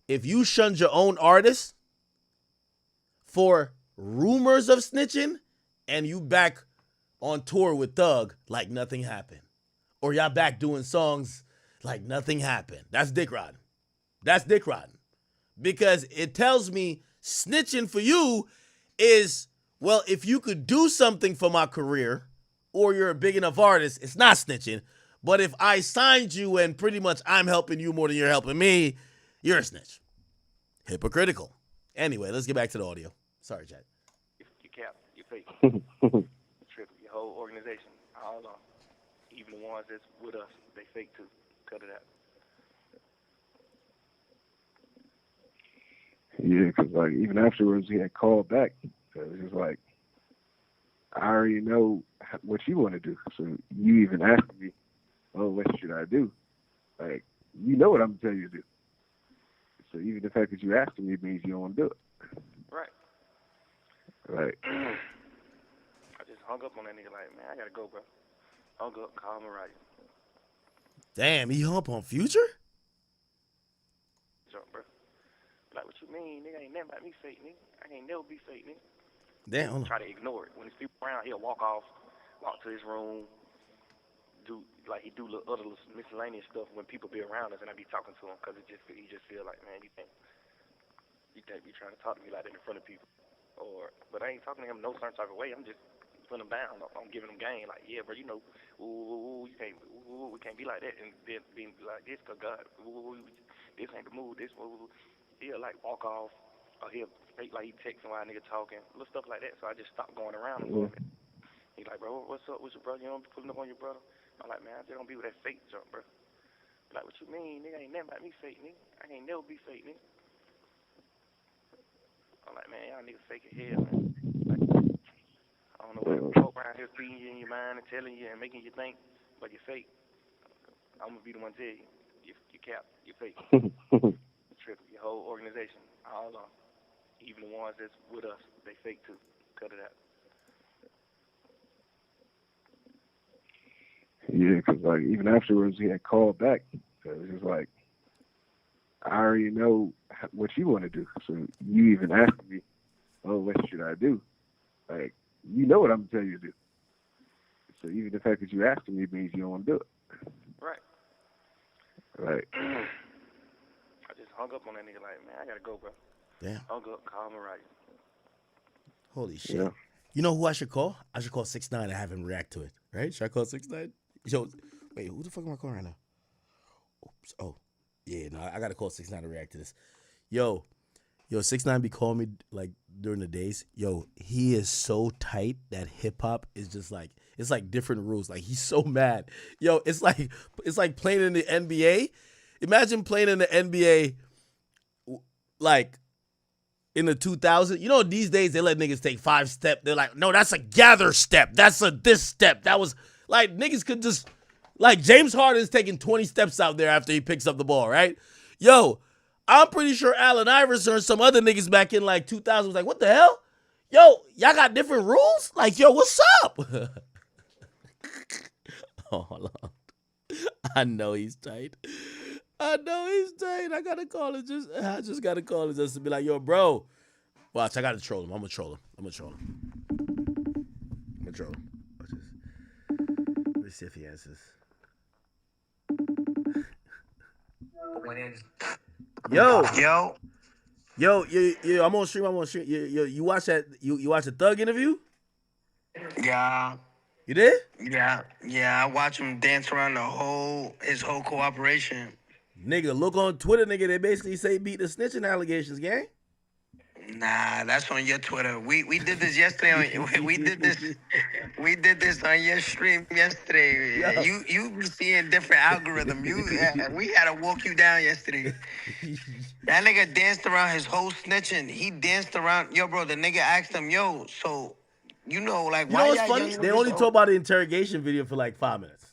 If you shunned your own artist for rumors of snitching and you back on tour with Thug like nothing happened. Or y'all back doing songs like nothing happened. That's dick riding. That's dick riding. Because it tells me snitching for you is, well, if you could do something for my career or you're a big enough artist, it's not snitching. But if I signed you and pretty much I'm helping you more than you're helping me, you're a snitch. Hypocritical. Anyway, let's get back to the audio. Sorry, Chad. You cap, you fake. Trip, your whole organization, all of them. Even the ones that's with us, they fake too. Cut it out. Yeah, because like even afterwards he had called back. So it was just like, I already know what you want to do. So you even asked me, oh, what should I do? Like, you know what I'm telling you to do. So even the fact that you asking me means you don't want to do it. Right. Right. I just hung up on that nigga like, man, I gotta go, bro. Hung up, call him right. Damn, he hung up on Future? Jump, bro. Like, what you mean? Nigga ain't never about me fake, nigga. I ain't never be fake, nigga. Damn, hold on. Try to ignore it. When there's people around, he'll walk off, walk to his room, do other miscellaneous stuff when people be around us, and I be talking to him because he just feel like, man, you can't be trying to talk to me like that in front of people. But I ain't talking to him no certain type of way. I'm just putting him down. I'm giving him game. Like, yeah, bro, you know, you can't, we can't be like that and then being like this because God, this ain't the move. This, he'll like walk off or he'll fake like he texting while a nigga talking, little stuff like that. So I just stopped going around him. Mm-hmm. He's like, bro, what's up with your brother? You don't be pulling up on your brother? I'm like, man, I just don't be with that fake junk, bro. Like, what you mean? Nigga ain't never about me fake, nigga. I ain't never be fake, nigga. I'm like, man, y'all niggas fake as hell, man. Like, I don't know what folk around here feeding you in your mind and telling you and making you think, but you're fake. I'm gonna be the one to tell you, you cap, you're fake. Trip, your whole organization, all of them. Even the ones that's with us, they fake too. Cut it out. Yeah, because like even afterwards he had called back. So it was just like, I already know what you want to do. So you even asked me, oh, what should I do? Like, you know what I'm telling you to do. So even the fact that you asking me means you don't want to do it. Right. Right. I just hung up on that nigga like, man, I gotta go, bro. Damn. Hung up, call him right. Holy shit. Yeah. You know who I should call? I should call 6ix9ine and have him react to it. Right? Should I call 6ix9ine? Yo, wait, who the fuck am I calling right now? Oops. Oh, yeah, no, I gotta call 6ix9ine to react to this. Yo, 6ix9ine be calling me like during the days. Yo, he is so tight that hip hop is just like, it's like different rules. Like, he's so mad. Yo, it's like playing in the NBA. Imagine playing in the NBA like in the 2000s, you know, these days they let niggas take 5 step. They're like, no, that's a gather step. That's a this step. That was like niggas could just like James Harden's taking 20 steps out there after he picks up the ball, right? Yo, I'm pretty sure Allen Iverson or some other niggas back in like 2000 was like, what the hell? Yo, y'all got different rules? Like, yo, what's up? Oh, hold on. I know he's tight. I gotta call it. I just gotta call it just to be like, yo, bro. Watch, I gotta troll him. I'm gonna troll him. Watch this. Let me see if he answers. Yo, I'm on stream. You watch that? You watch the Thug interview? Yeah. You did? Yeah. I watch him dance around his whole cooperation. Nigga, look on Twitter, nigga. They basically say beat the snitching allegations, gang. Nah, that's on your Twitter. We did this yesterday. We did this on your stream yesterday. Yo. You be seeing different algorithm. We had to walk you down yesterday. That nigga danced around his whole snitching. He danced around. Yo, bro, the nigga asked him, yo, so you know, like, You why know what's y'all funny? young They niggas only so- talk about the interrogation video for like 5 minutes.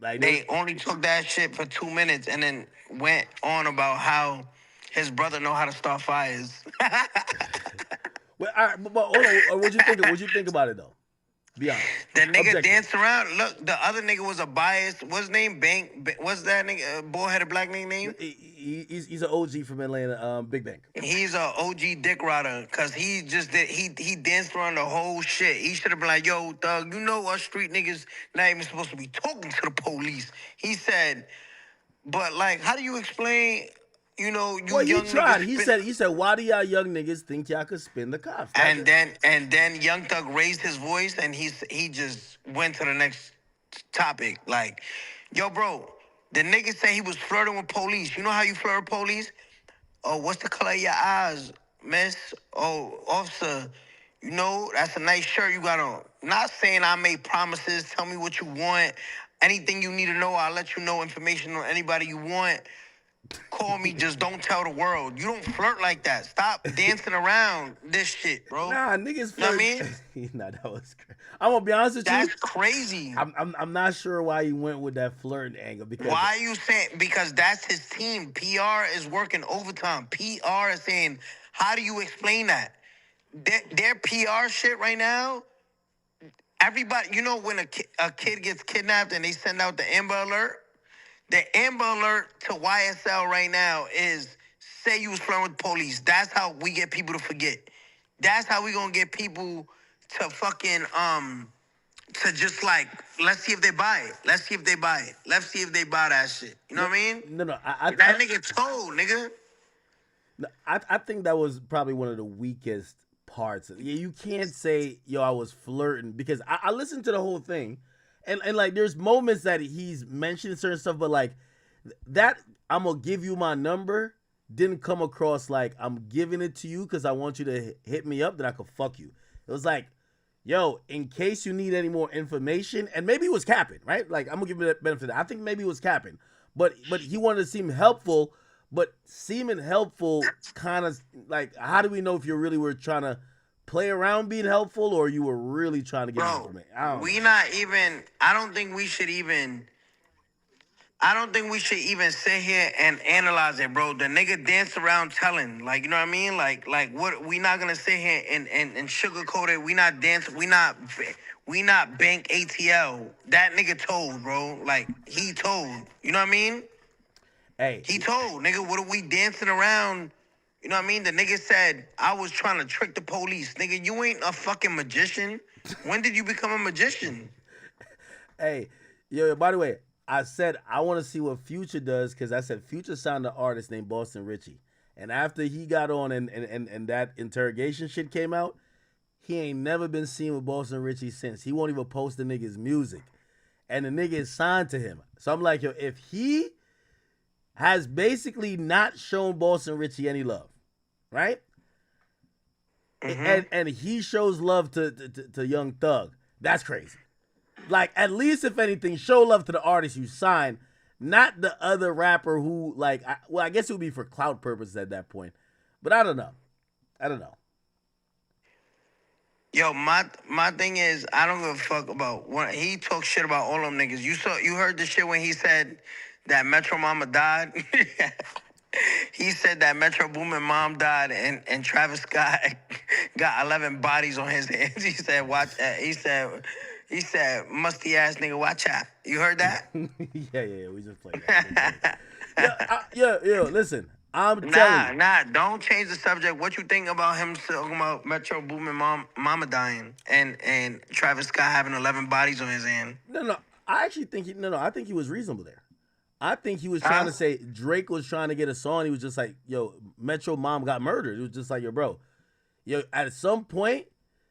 Like They only took that shit for 2 minutes and then went on about how his brother know how to start fires. Well, all right, but hold on. What'd you think about it though? Be honest. The nigga Objective. danced around. Look, the other nigga was a bias. What's his name? What's that nigga? Bald-headed black nigga name? He's an OG from Atlanta, Big Bang. He's a OG dick rider because he just did. He danced around the whole shit. He should have been like, yo, Thug, you know us street niggas not even supposed to be talking to the police. He said, but like, how do you explain? You know, you Well, he young tried. niggas. He said, why do y'all young niggas think y'all could spin the cops? And then Young Thug raised his voice and he just went to the next topic. Like, yo, bro, the nigga said he was flirting with police. You know how you flirt with police? Oh, what's the color of your eyes, miss? Oh, officer, you know, that's a nice shirt you got on. Not saying I made promises. Tell me what you want. Anything you need to know, I'll let you know information on anybody you want. Call me, just don't tell the world. You don't flirt like that. Stop dancing around this shit, bro. Nah, niggas Know what I flirt. mean? Nah, that was crazy. I'm gonna be honest with you. That's crazy. I'm not sure why he went with that flirting angle because Why are you saying? Because that's his team. PR is working overtime. PR is saying, how do you explain that? Their PR shit right now, everybody, you know when a kid gets kidnapped and they send out the Amber Alert? The Amber Alert to YSL right now is say you was flirting with police. That's how we get people to forget. That's how we gonna get people to fucking to just like, let's see if they buy it. Let's see if they buy it. Let's see if they buy that shit. You know what I mean? no, That nigga told, nigga. I think that was probably one of the weakest parts. Yeah, you can't say, yo, I was flirting because I listened to the whole thing. And like there's moments that he's mentioning certain stuff, but like that I'm gonna give you my number didn't come across like I'm giving it to you because I want you to hit me up that I could fuck you. It was like, yo, in case you need any more information, and maybe he was capping, right? Like I'm gonna give you that benefit. I think maybe he was capping, but he wanted to seem helpful, but seeming helpful kind of like, how do we know if you really were trying to play around being helpful or you were really trying to get information? I don't think we should even sit here and analyze it, bro. The nigga danced around telling, like, you know what I mean? Like what, we not gonna sit here and sugarcoat it. We not dancing, we not bank ATL. That nigga told, bro. Like, he told. You know what I mean? Hey. He told, nigga, what are we dancing around? You know what I mean? The nigga said, I was trying to trick the police. Nigga, you ain't a fucking magician. When did you become a magician? Hey, yo, by the way, I said I want to see what Future does because I said Future signed an artist named Boston Richie. And after he got on and that interrogation shit came out, he ain't never been seen with Boston Richie since. He won't even post the nigga's music. And the nigga is signed to him. So I'm like, yo, if he has basically not shown Boston Richie any love, right? Mm-hmm. And he shows love to Young Thug. That's crazy. Like, at least if anything, show love to the artist you signed, not the other rapper who, like, I guess it would be for clout purposes at that point. But I don't know. Yo, my thing is, I don't give a fuck about what he talks shit about all them niggas. You heard the shit when he said that Metro Mama died. He said that Metro Boomin mom died and Travis Scott got 11 bodies on his hands. He said, watch. He said, musty ass nigga, watch out. You heard that? Yeah. We just played that. Yo, listen. I'm telling you. Nah, don't change the subject. What you think about him talking about Metro Boomin mama dying and Travis Scott having 11 bodies on his hand? No. I actually think I think he was reasonable there. I think he was trying to say Drake was trying to get a song. He was just like, yo, Metro mom got murdered. It was just like, yo, bro, at some point,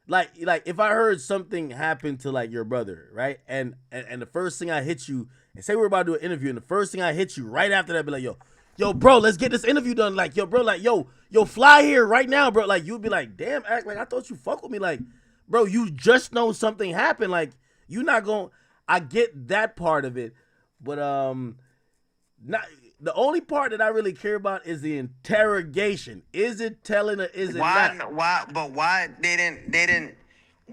like if I heard something happen to like your brother, right? And the first thing I hit you, and say we're about to do an interview, and the first thing I hit you right after that, be like, yo, bro, let's get this interview done. Like, yo, bro, like, yo, fly here right now, bro. Like, you'd be like, damn, act like I thought you fuck with me. Like, bro, you just know something happened. Like, you not going. I get that part of it, but not the only part that I really care about is the interrogation. Is it telling or is it not? Why they didn't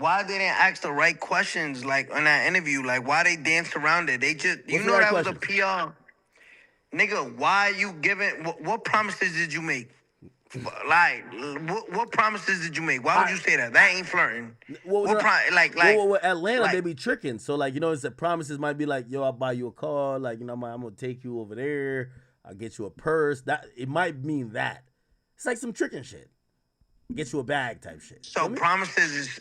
ask the right questions like on that interview? Like, why they danced around it? They just What's the right that question? was a PR. Nigga, why you giving? What promises did you make? Like, what promises did you make? Why would you say that? That ain't flirting. Well, Atlanta, they be tricking. So, like, it's the promises might be like, yo, I'll buy you a car. Like, I'm going to take you over there. I'll get you a purse. That it might mean that. It's like some tricking shit. Get you a bag type shit. So promises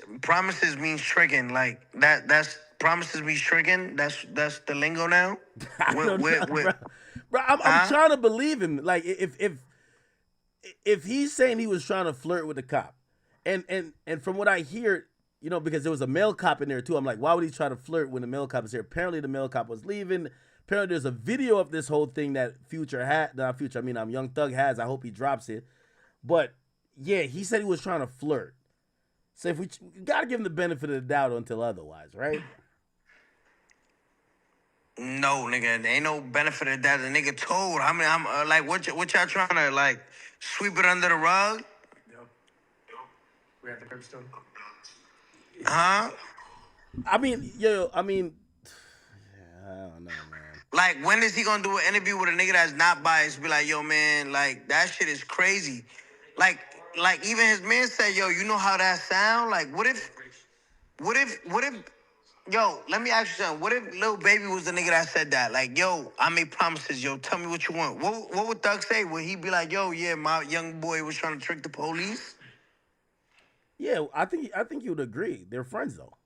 means tricking. Like, that's promises means tricking. That's the lingo now. I don't know, bro, I'm trying to believe him. Like, if he's saying he was trying to flirt with the cop, and from what I hear, because there was a male cop in there too, I'm like, why would he try to flirt when the male cop is here? Apparently the male cop was leaving. Apparently there's a video of this whole thing that Young Thug has. I hope he drops it. But yeah, he said he was trying to flirt. So if we gotta give him the benefit of the doubt until otherwise, right? No, nigga, there ain't no benefit of that. The nigga told. I'm what y'all trying to like sweep it under the rug? Yep. We're at the curbstone. Huh? I don't know, man. Like, when is he gonna do an interview with a nigga that's not biased? Be like, yo, man, like that shit is crazy. Like even his man said, yo, you know how that sound? Like, what if? Yo, let me ask you something. What if Lil Baby was the nigga that said that? Like, yo, I made promises. Yo, tell me what you want. What would Thug say? Would he be like, yo, yeah, my young boy was trying to trick the police? Yeah, I think you would agree. They're friends though.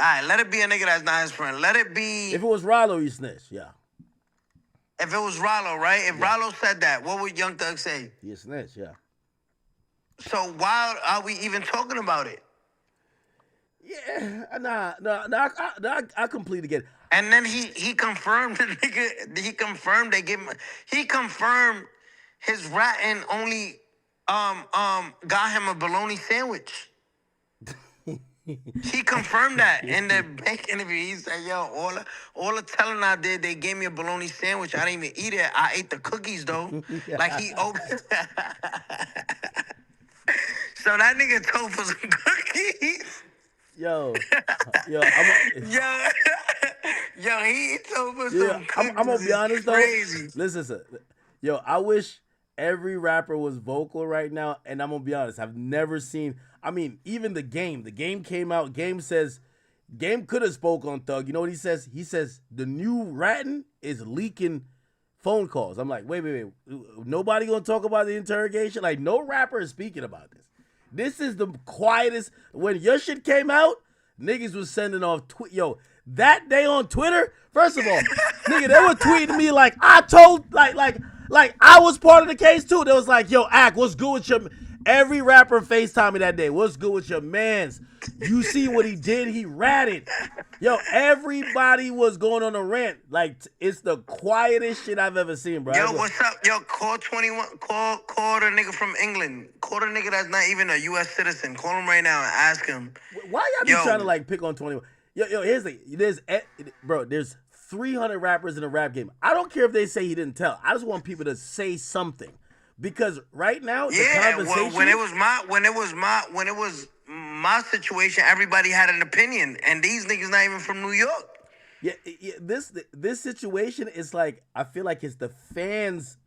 All right, let it be a nigga that's not his friend. Let it be. If it was Rollo, you snitch. Yeah. If it was Rollo, right? If Rollo said that, what would Young Thug say? He a snitch. Yeah. So why are we even talking about it? Yeah, I completely get it. And then he confirmed the nigga. He confirmed he confirmed his ratting only got him a bologna sandwich. He confirmed that in the bank interview. He said, yo, all the telling I did, they gave me a bologna sandwich. I didn't even eat it. I ate the cookies though. Like he opened. So that nigga told for some cookies. Yo, he told for some cookies. I'm gonna be honest though. Crazy. Listen, yo, I wish every rapper was vocal right now, and I'm gonna be honest, I've never seen. I mean, even the game came out. Game could have spoke on Thug. You know what he says? He says the new ratting is leaking phone calls. I'm like, wait. Nobody gonna talk about the interrogation? Like, no rapper is speaking about this. This is the quietest. When your shit came out, niggas was sending off that day on Twitter. First of all, nigga, they were tweeting me like I told, like I was part of the case too. They was like, yo, Ack, what's good with your? Every rapper FaceTime me that day. What's good with your mans? You see what he did? He ratted. Yo, everybody was going on a rant. Like, it's the quietest shit I've ever seen, bro. Yo, what's up? Yo, call 21. Call the nigga from England. Call the nigga that's not even a U.S. citizen. Call him right now and ask him. Why y'all be trying to like pick on 21? Yo, here's the there's 300 rappers in a rap game. I don't care if they say he didn't tell. I just want people to say something. Because right now, the Yeah, conversation. well, when it was my situation, everybody had an opinion, and these niggas not even from New York. Yeah, this situation is like, I feel like it's the fans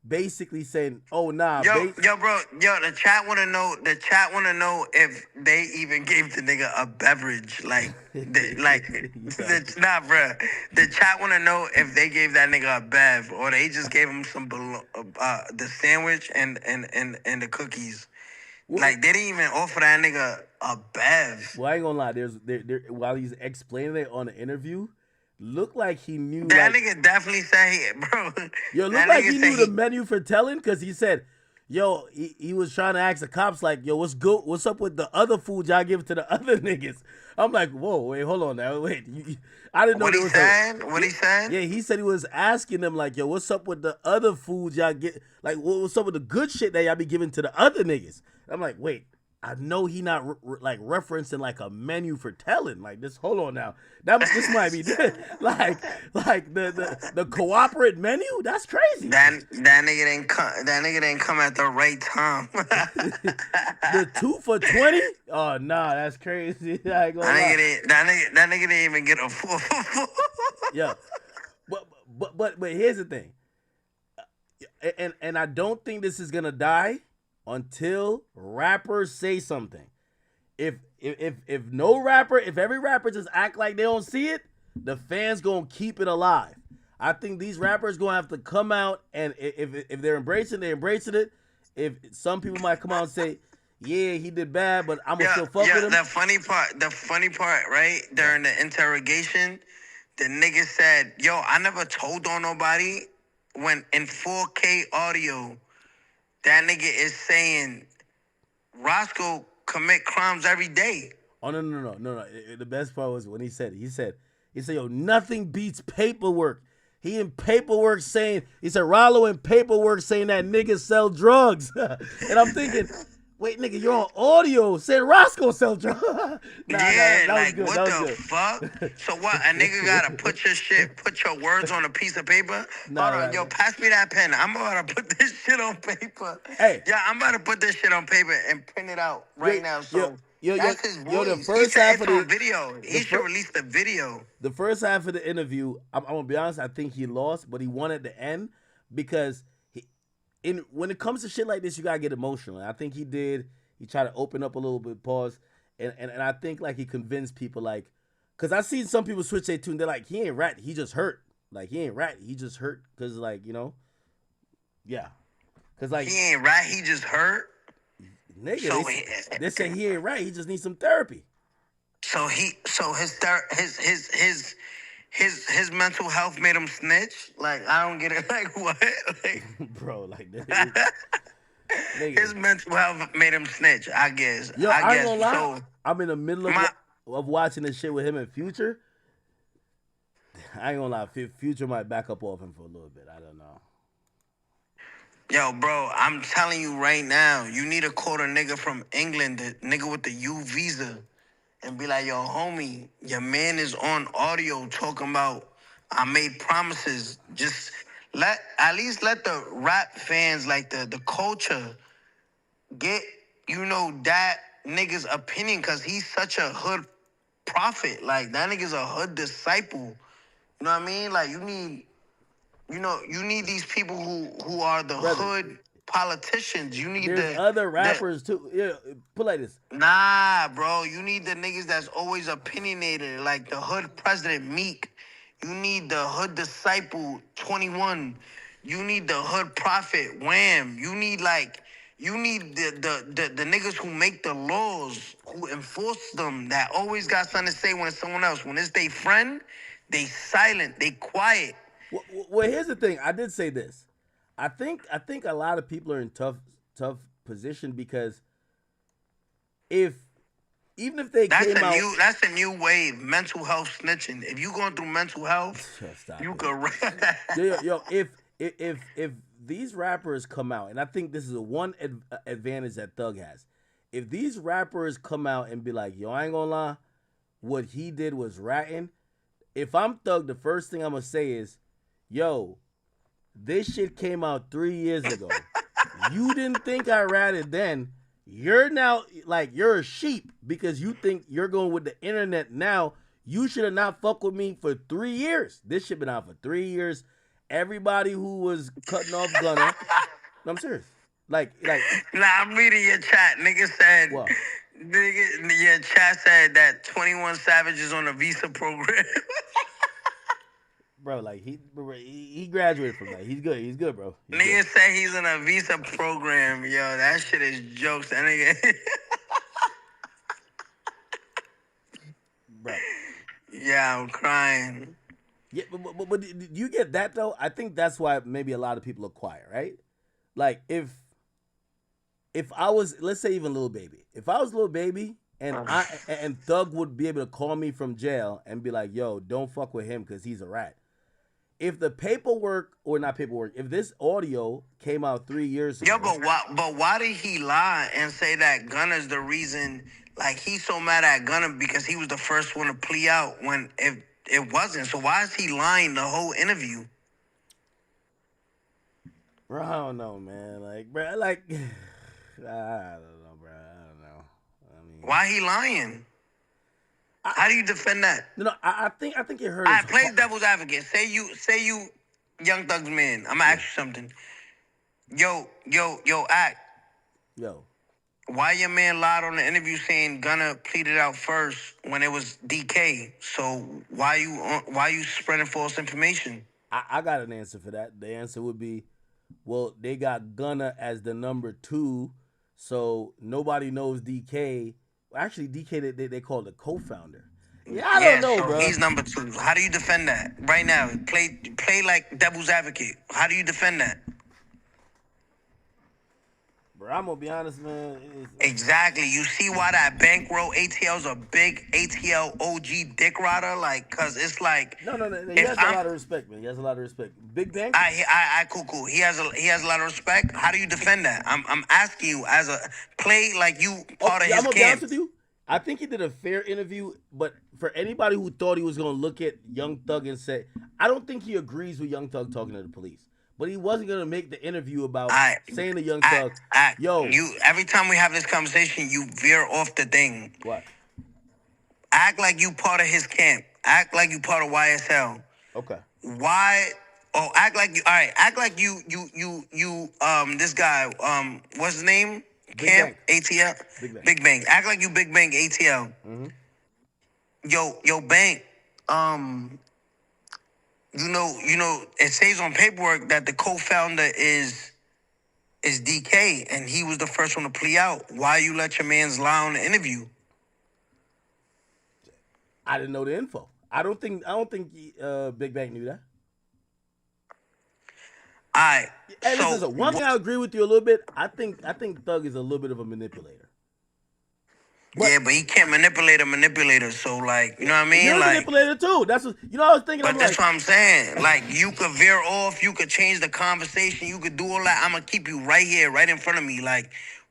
basically saying, "Oh nah, Yo, bro, the chat wanna know. The chat wanna know if they even gave the nigga a beverage, like, nah, bro. The chat wanna know if they gave that nigga a bev or they just gave him some the sandwich and the cookies. Like, they didn't even offer that nigga a bev. Well, I ain't gonna lie. There while he's explaining it on the interview, looked like he knew. That like, nigga definitely said, bro. Yo, looked like he knew the menu for telling, because he said, yo, he was trying to ask the cops, like, yo, what's up with the other food y'all give to the other niggas? I'm like, whoa, wait, hold on now, wait. I didn't know what he said. What he said? Yeah, he said he was asking them, like, yo, what's up with the other food y'all get? Like, what's up with the good shit that y'all be giving to the other niggas? I'm like, wait. I know he not like referencing like a menu for telling, like this. Hold on now, this might be like the cooperate menu. That's crazy. That nigga didn't come. That nigga didn't come at the right time. The 2 for $20. Oh nah, that's crazy. That nigga didn't even get a 4 for 4. Yeah, but here's the thing, and I don't think this is gonna die until rappers say something. If every rapper just act like they don't see it, the fans gonna keep it alive. I think these rappers gonna have to come out, and if they're embracing it. If some people might come out and say, yeah, he did bad, but I'm gonna still fuck with him. The funny part, right? During the interrogation, the nigga said, yo, I never told on nobody. When in 4K audio, that nigga is saying Roscoe commit crimes every day. Oh no. The best part was when he said, yo, nothing beats paperwork. He in paperwork saying, he said, Rollo in paperwork saying that niggas sell drugs. And I'm thinking, wait, nigga, you're on audio saying Roscoe sell drugs. What the fuck? So what? A nigga gotta put your words on a piece of paper? Hold on, yo, pass me that pen. I'm about to put this shit on paper. Hey. Yeah, I'm about to put this shit on paper and print it out right now. So that's his voice. The first half of the video. He should release the video. The first half of the interview, I'm gonna be honest, I think he lost, but he won at the end because when it comes to shit like this, you gotta get emotional. And I think he did. He tried to open up a little bit, pause, and I think like he convinced people, like, cause I seen some people switch their tune. They're like, he ain't rat, he just hurt. Like he ain't rat, he just hurt, cause like yeah, cause like he ain't rat, he just hurt. Nigga, they say he ain't right. He just needs some therapy. So his mental health made him snitch. Like, I don't get it. Like, what? Like, bro, like his mental health made him snitch. I guess. Yo, I ain't gonna lie. So, I'm in the middle of watching this shit with him and Future. I ain't gonna lie. Future might back up off him for a little bit. I don't know. Yo, bro, I'm telling you right now, you need to call a nigga from England, the nigga with the U visa, and be like, yo, homie, your man is on audio talking about I made promises. Just at least let the rap fans, like the culture, get, that nigga's opinion, because he's such a hood prophet. Like, that nigga's a hood disciple. You know what I mean? Like, you need these people who are the hood politicians. You need There's other rappers too. Yeah, put like this. Nah, bro. You need the niggas that's always opinionated, like the hood president Meek. You need the hood disciple 21. You need the hood prophet Wham. You need the niggas who make the laws, who enforce them, that always got something to say when it's someone else. When it's they friend, they silent, they quiet. Well, here's the thing. I did say this. I think a lot of people are in tough position because even if they came out, that's a new wave. Mental health snitching. If you going through mental health, you could. yo, if these rappers come out, and I think this is one advantage that Thug has. If these rappers come out and be like, yo, I ain't gonna lie, what he did was ratting. If I'm Thug, the first thing I'm gonna say is, yo, this shit came out 3 years ago. You didn't think I ratted then. You're now like you're a sheep because you think you're going with the internet now. You should have not fucked with me for 3 years. This shit been out for 3 years. Everybody who was cutting off Gunna, no, I'm serious. Like, Nah, I'm reading your chat. Nigga said, what? Your chat said that 21 Savage is on a visa program. Bro, like he graduated from that. He's good. He's good, bro. Nigga say he's on a visa program. Yo, that shit is jokes. That nigga. Bro. Yeah, I'm crying. Yeah, but do you get that though? I think that's why maybe a lot of people are quiet, right? Like if I was, let's say even Lil Baby, if I was Lil Baby and Thug would be able to call me from jail and be like, "Yo, don't fuck with him because he's a rat." If the paperwork or not paperwork, if this audio came out 3 years ago, Yo, but why did he lie and say that Gunna's the reason? Like he's so mad at Gunna because he was the first one to plea out when it wasn't. So why is he lying the whole interview? bro, I don't know, man. Like, bro, like, I don't know, bro. I don't know. I mean, Why he lying? How do you defend that? No, I think it hurt. All right, play devil's advocate. Say you, Young Thug's man. I'm gonna ask you something. Yo, act. Yo, Why your man lied on the interview saying Gunna pleaded out first when it was DK? So why you spreading false information? I got an answer for that. The answer would be, well, they got Gunna as the number 2, so nobody knows DK. Well, actually, DK they call the co-founder. Yeah, I don't know, so bro. He's number 2. How do you defend that right now? Play like devil's advocate. How do you defend that? Bro, I'm gonna be honest, man. Exactly. You see why that bankroll ATL's a big ATL OG dick rider? Like, cause it's like No. He has a lot of respect, man. He has a lot of respect. Big Bank. Cool. He has a lot of respect. How do you defend that? I'm asking you as a play like you part of his I'm gonna be camp. honest with you. I think he did a fair interview, but for anybody who thought he was gonna look at Young Thug and say, I don't think he agrees with Young Thug talking to the police. But he wasn't gonna make the interview about saying to Young Thug, "Yo, you." Every time we have this conversation, you veer off the thing. What? Act like you part of his camp. Act like you part of YSL. Okay. Why? Oh, act like you. All right. Act like you. This guy. What's his name? Camp ATL. Big Bang. Act like you Big Bang ATL. Mm-hmm. Yo, Bank. You know, it says on paperwork that the co-founder is DK, and he was the first one to plea out. Why you let your man's lie on the interview? I didn't know the info. I don't think Big Bang knew that. All right. Hey, listen, one thing I agree with you a little bit. I think Thug is a little bit of a manipulator. But he can't manipulate a manipulator. So, like, you know what I mean? You're a manipulator too. That's what I was thinking. But that's what I'm saying. Like, you could veer off. You could change the conversation. You could do all that. I'm gonna keep you right here, right in front of me. Like,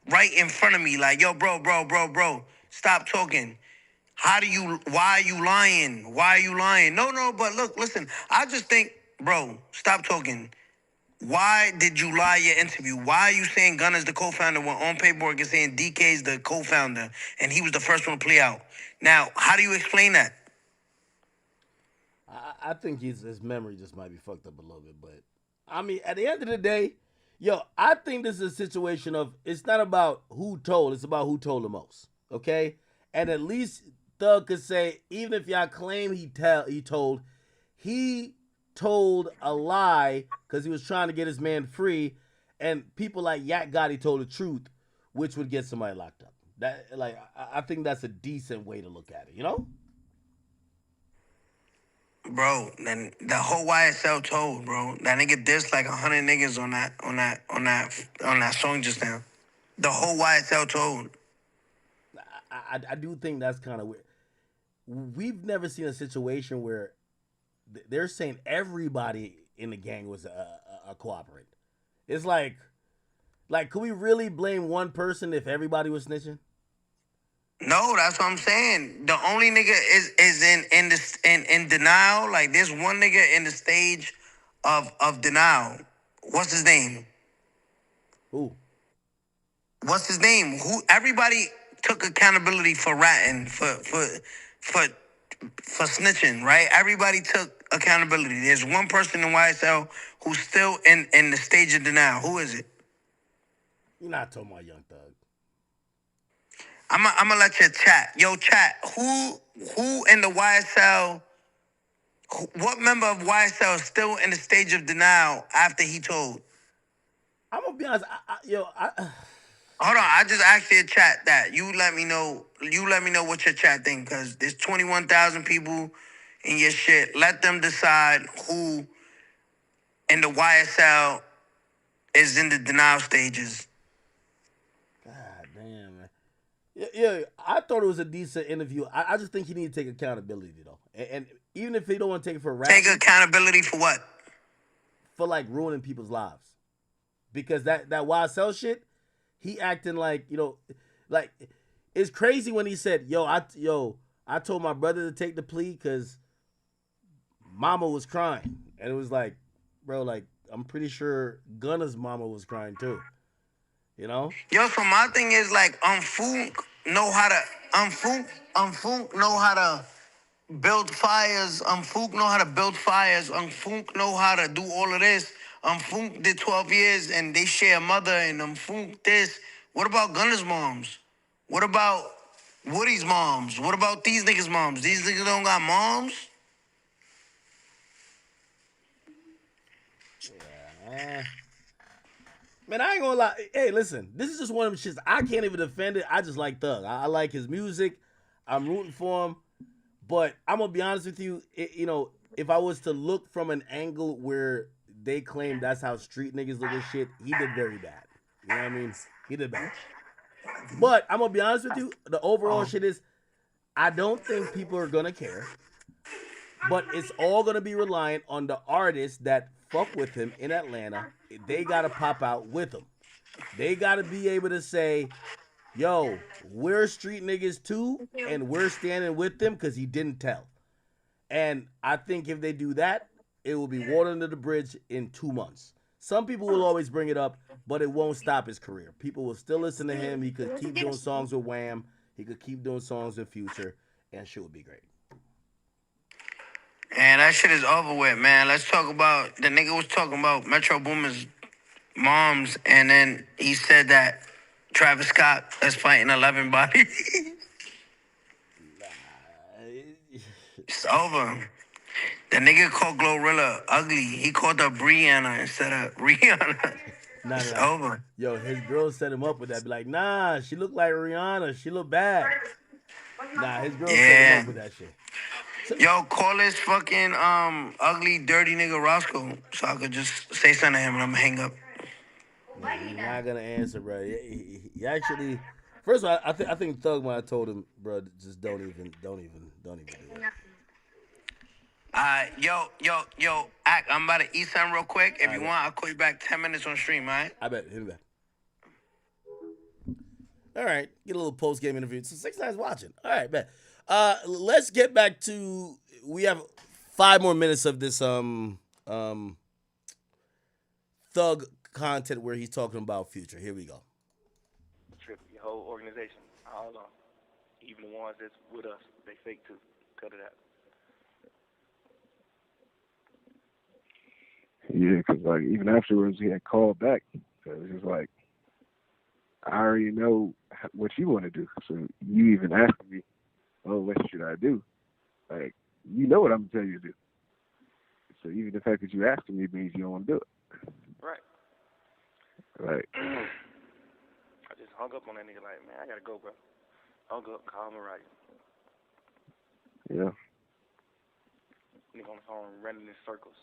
right in front of me. Like, yo, bro. Stop talking. Why are you lying? Why are you lying? No, but look, listen. I just think, bro, stop talking. Why did you lie your interview? Why are you saying Gunna's the co-founder when on paperwork is saying DK's the co-founder and he was the first one to plea out? Now, how do you explain that? I think his memory just might be fucked up a little bit, but I mean, at the end of the day, yo, I think this is a situation of it's not about who told, it's about who told the most. Okay? And at least Thug could say, even if y'all claim he told a lie because he was trying to get his man free, and people like Yak Gotti told the truth, which would get somebody locked up. That, like, I think that's a decent way to look at it, you know? Bro, then the whole YSL told, bro. That nigga dissed like 100 niggas on that song just now. The whole YSL told. I do think that's kind of weird. We've never seen a situation where they're saying everybody in the gang was a cooperant. It's like, could we really blame one person if everybody was snitching? No, that's what I'm saying. The only nigga is in denial. Like, there's one nigga in the stage of denial. What's his name? Who? What's his name? Who? Everybody took accountability for ratting, for snitching, right? Everybody took accountability. There's one person in YSL who's still in the stage of denial. Who is it? You're not talking about Young Thug. I'm gonna let you chat. Yo, chat. Who in the YSL? What member of YSL is still in the stage of denial after he told? I'm gonna be honest. Hold on, I just asked you to chat that. You let me know. You let me know what your chat think, because there's 21,000 people in your shit. Let them decide who in the YSL is in the denial stages. God damn, man. Yeah, I thought it was a decent interview. I just think he need to take accountability though, and even if he don't want to take it for rap, Take accountability for what? For like ruining people's lives, because that YSL shit, he acting like, like it's crazy when he said, I told my brother to take the plea because mama was crying, and it was like, bro, like I'm pretty sure Gunna's mama was crying too. Yo, so my thing is like, Funk know how to Funk know how to build fires. Funk know how to build fires. Funk know how to do all of this. Funk did 12 years and they share a mother, and Funk this. What about Gunna's moms? What about Woody's moms? What about these niggas' moms? These niggas don't got moms? Yeah. Man, I ain't gonna lie. Hey, listen, this is just one of them shits. I can't even defend it. I just like Thug. I like his music. I'm rooting for him. But I'm gonna be honest with you. If I was to look from an angle where they claim that's how street niggas look at shit, he did very bad. You know what I mean? He did bad. But I'm gonna be honest with you. The overall shit is, I don't think people are gonna care. But it's all gonna be reliant on the artists that fuck with him in Atlanta. They gotta pop out with him. They gotta be able to say, yo, we're street niggas too, and we're standing with them because he didn't tell. And I think if they do that, it will be water under the bridge in 2 months. Some people will always bring it up, but it won't stop his career. People will still listen to him. He could keep doing songs with Wham. He could keep doing songs with Future, and shit would be great. And that shit is over with, man. Let's talk about, the nigga was talking about Metro Boomin's moms, and then he said that Travis Scott is fighting 11 bodies. It's over. The nigga called Glorilla ugly. He called her Brianna instead of Rihanna. It's over. Yo, his girl set him up with that. Be like, nah, she look like Rihanna. She look bad. Nah, his girl set him up with that shit. Yo, call this fucking ugly, dirty nigga Roscoe so I could just say something to him and I'm gonna hang up. Nah, he's not gonna answer, bro. He actually, first of all, I think Thug, when I told him, bro, just don't even do it. Yo, Ack, I'm about to eat something real quick. If you want, I'll call you back 10 minutes on stream, all right? I bet. Hit me back. All right, get a little post game interview. So 6ix9ine's watching. All right, bet. Let's get back to. We have 5 more minutes of this Thug content where he's talking about Future. Here we go. Trip your whole organization, all of them, even the ones that's with us, they fake too. Cut it out. Yeah, because like even afterwards he had called back. So it was just like, I already know what you want to do. So you even asking me, oh, what should I do? Like, you know what I'm gonna tell you to do. So even the fact that you asking me means you don't want to do it. Right. Right. I just hung up on that nigga like, man, I gotta go, bro. Hung up, call him right. Yeah. Nigga on the phone running in circles.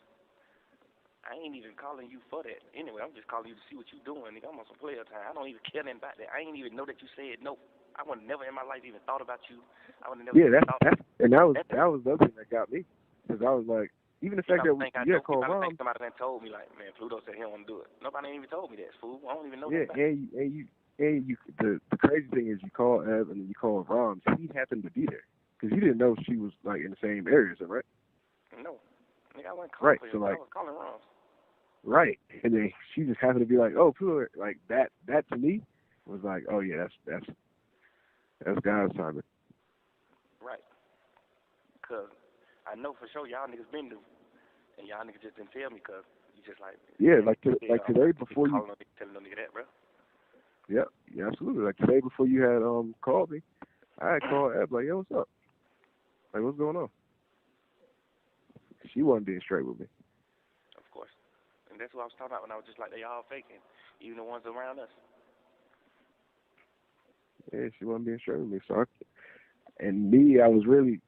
I ain't even calling you for that. Anyway, I'm just calling you to see what you doing, nigga. I'm on some player time. I don't even care nothing about that. I ain't even know that you said no. I would never in my life even thought about you. I would never. Yeah, that's and that was the other thing that got me, because I was like, even the fact that you had called Ron. Somebody then told me like, man, Pluto said he don't want to do it. Nobody even told me that, fool. I don't even know that. Yeah, and you. The crazy thing is you called Ev and then you called Ron. He happened to be there because you didn't know she was like in the same area, so right? No, nigga, I wasn't calling right. for you. So like, I was calling Ron. Right. And then she just happened to be like, oh, Pluto, like that to me was like, oh yeah, that's God's timing. Right. Because I know for sure y'all niggas been through, and y'all niggas just didn't tell me because you just like... Yeah, like today before you... Telling no nigga that, bro. Yeah, absolutely. Like today before you had called me, I had called Eb like, yo, what's up? Like, what's going on? She wasn't being straight with me. Of course. And that's what I was talking about when I was just like, they all faking, even the ones around us. Yeah, she wasn't being straight with me. So I was really...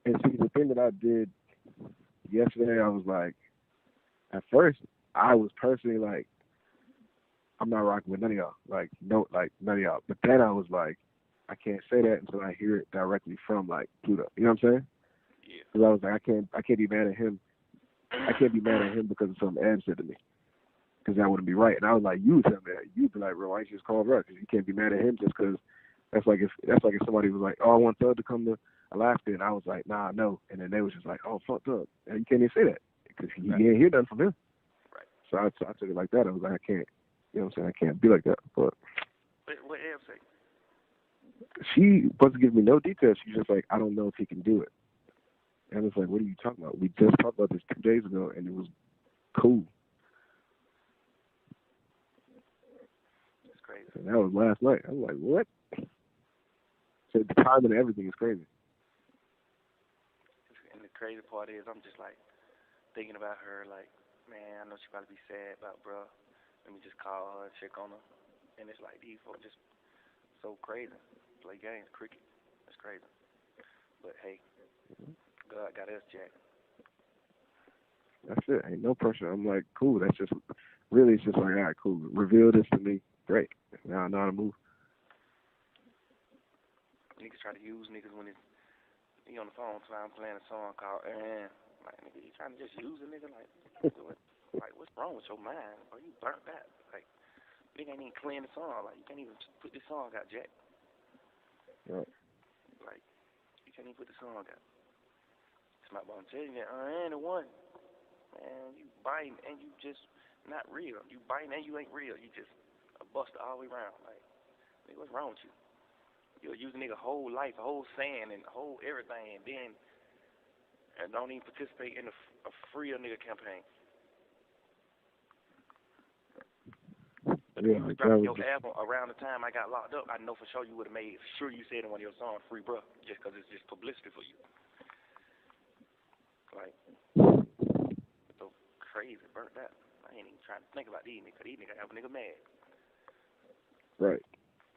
And see, the thing that I did yesterday, I was like, at first, I was personally like, I'm not rocking with none of y'all. Like, no, like, none of y'all. But then I was like, I can't say that until I hear it directly from, like, Pluto. You know what I'm saying? Yeah. Because I was like, I can't be mad at him. I can't be mad at him because of something Ed said to me. Because that wouldn't be right. And I was like, you would tell me that. You'd be like, bro, why don't you just call Russ? Because you can't be mad at him just because that's like if somebody was like, oh, I want Thug to come to Alaska. And I was like, nah, no. And then they was just like, oh, fuck Thug. And you can't even say that because you ain't hear nothing from him. Right. So I took it like that. I was like, I can't. You know what I'm saying? I can't be like that. But what Eb say? She wasn't giving me no details. She was just like, I don't know if he can do it. And I was like, what are you talking about? We just talked about this 2 days ago, and it was cool. It's crazy. And that was last night. I was like, what? So the timing and everything is crazy. And the crazy part is, I'm just like thinking about her, like, man, I know she probably be sad about, bro. Let me just call her and check on her. And it's like, these folks just so crazy. Play games, cricket. It's crazy. But hey, God got us, Jack. That's it. Ain't no pressure. I'm like, cool. That's just, really, it's just like, all right, cool. Reveal this to me. Great. Now I know how to move. Niggas try to use niggas when it's, he on the phone, so I'm playing a song called Aaron. Like, nigga, you trying to just use a nigga? Like, what's wrong with your mind? Are you burnt that? Like, nigga ain't even clearing the song. Like, you can't even put this song out, Jack. Right. Like, you can't even put the song out. It's my bum telling you that Aaron the one. Man, you biting and you just not real. You biting and you ain't real. You just a buster all the way around. Like, nigga, what's wrong with you? You'll use a nigga whole life, a whole saying, and whole everything, and then don't even participate in a free a nigga campaign. But if you was dropping your album around the time I got locked up, I know for sure you would have made sure you said in one of your songs, "Free Bruh," just because it's just publicity for you. Like, so crazy, burnt that. I ain't even trying to think about these niggas. These niggas have a nigga mad. Right.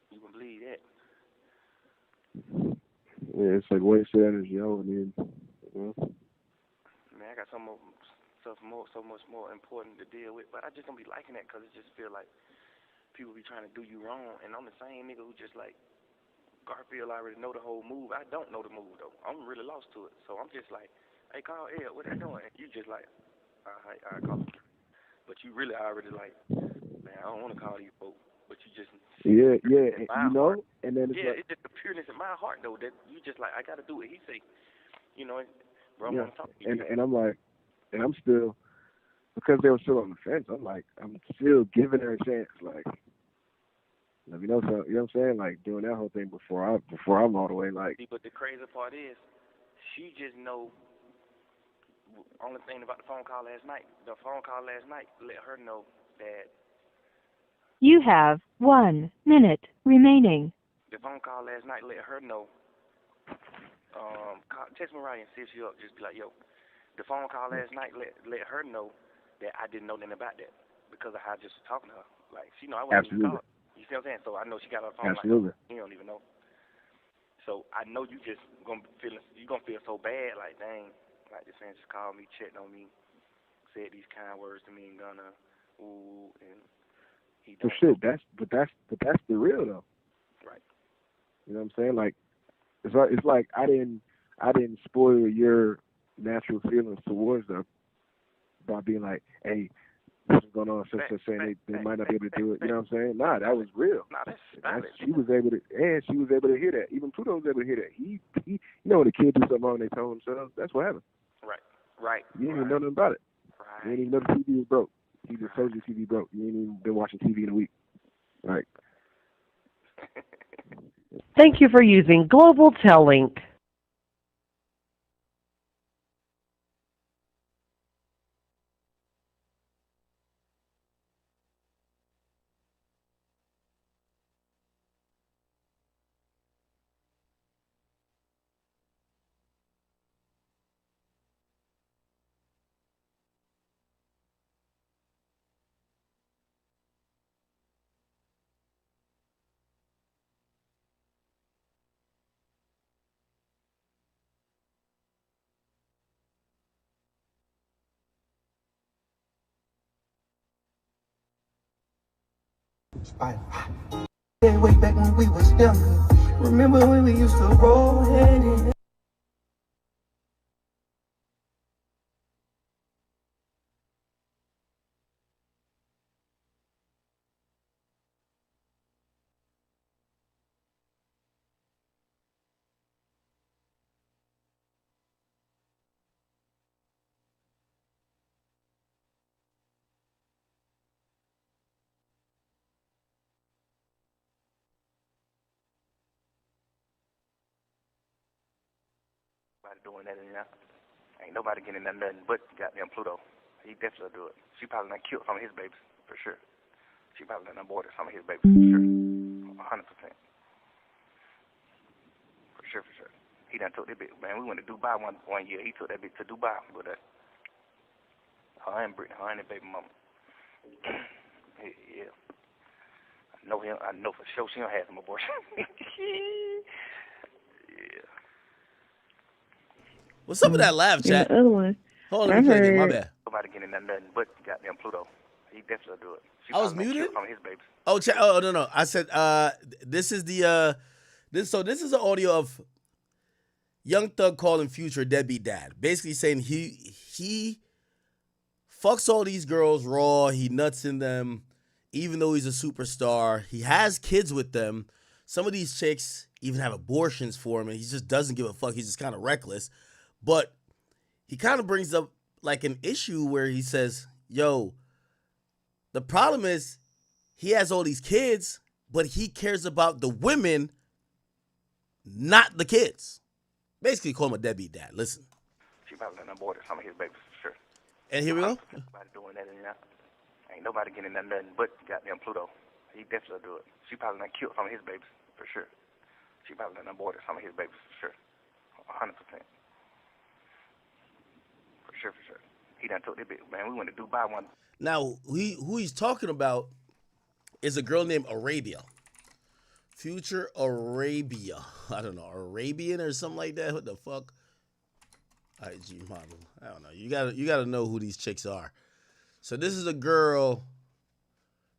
You can believe that. Yeah, it's like wasted energy. I mean, Man, I got so much more important to deal with, but I just don't be liking that because it just feel like people be trying to do you wrong, and I'm the same nigga who just like Garfield already know the whole move. I don't know the move though. I'm really lost to it, so I'm just like, hey, call Ed, what they doing? And you just like, all right, call him. But you really already like, man, I don't want to call these folks. But you just you know, and then it's it's just the pureness in my heart though that you just like, I gotta do it. He say, you know, bro, I'm gonna talk to you. And I'm like, and I'm still, because they were still on the fence. I'm like, I'm still giving her a chance. Like, let me know, so you know what I'm saying? Like doing that whole thing before I'm all the way. Like, see, but the crazy part is, she just know. Only thing about the phone call last night let her know that. You have 1 minute remaining. The phone call last night let her know. Text Mariah and see if she up. Just be like, yo. The phone call last night let her know that I didn't know nothing about that because of how I just was talking to her. Like, she know I wasn't even calling. You see what I'm saying? So I know she got her phone. Absolutely. Like, you don't even know. So I know you just gonna feel so bad. Like, dang, like this man just called me, checked on me, said these kind words to me and Gunna, ooh, and. So shit, that's the real though. Right. You know what I'm saying? Like, it's like I didn't spoil your natural feelings towards them by being like, hey, this is going on, so saying they might not be able to do it. You know what I'm saying? Nah, that was real. She was able to hear that. Even Pluto was able to hear that. He you know when a kid do something wrong, they tell themselves. That's what happened. Right. You didn't even know nothing about it. You ain't even know the TV was broke. He just told you TV broke. You ain't even been watching TV in a week. Right. Thank you for using Global Tel-Link. Way back when we was younger. Remember when we used to roll hand in hand? Doing that in there. Ain't nobody getting nothing but goddamn Pluto. He definitely do it. She probably done killed some of his babies, for sure. She probably done aborted some of his babies, for sure. 100%. For sure, for sure. He done took that bitch. Man, we went to Dubai one year. He took that bitch to Dubai with her. Her and Brittany, her and the baby mama. Yeah. I know him. I know for sure she don't have some abortion. Yeah. What's up with that laugh, chat? The other one. Hold on, let me play again. My bad. Nobody getting nothing but goddamn Pluto. He definitely do it. She I was probably muted. killed some of his babies. Oh, chat. Oh, no. I said this is the this is an audio of Young Thug calling Future deadbeat dad, basically saying he fucks all these girls raw. He nuts in them, even though he's a superstar. He has kids with them. Some of these chicks even have abortions for him, and he just doesn't give a fuck. He's just kind of reckless. But he kind of brings up like an issue where he says, yo, the problem is he has all these kids, but he cares about the women, not the kids. Basically call him a deadbeat dad. Listen. She probably done aborted some of his babies, for sure. And here we go. Nobody doing that in there. Ain't nobody getting nothing but goddamn Pluto. He definitely do it. She probably done killed some of his babies, for sure. She probably done aborted some of his babies, for sure. 100%. For sure, for sure. He done took that bitch. Man, we went to Dubai one. Now, who he's talking about is a girl named Arabia. Future Arabia. I don't know, Arabian or something like that. What the fuck? IG model. I don't know. You gotta know who these chicks are. So this is a girl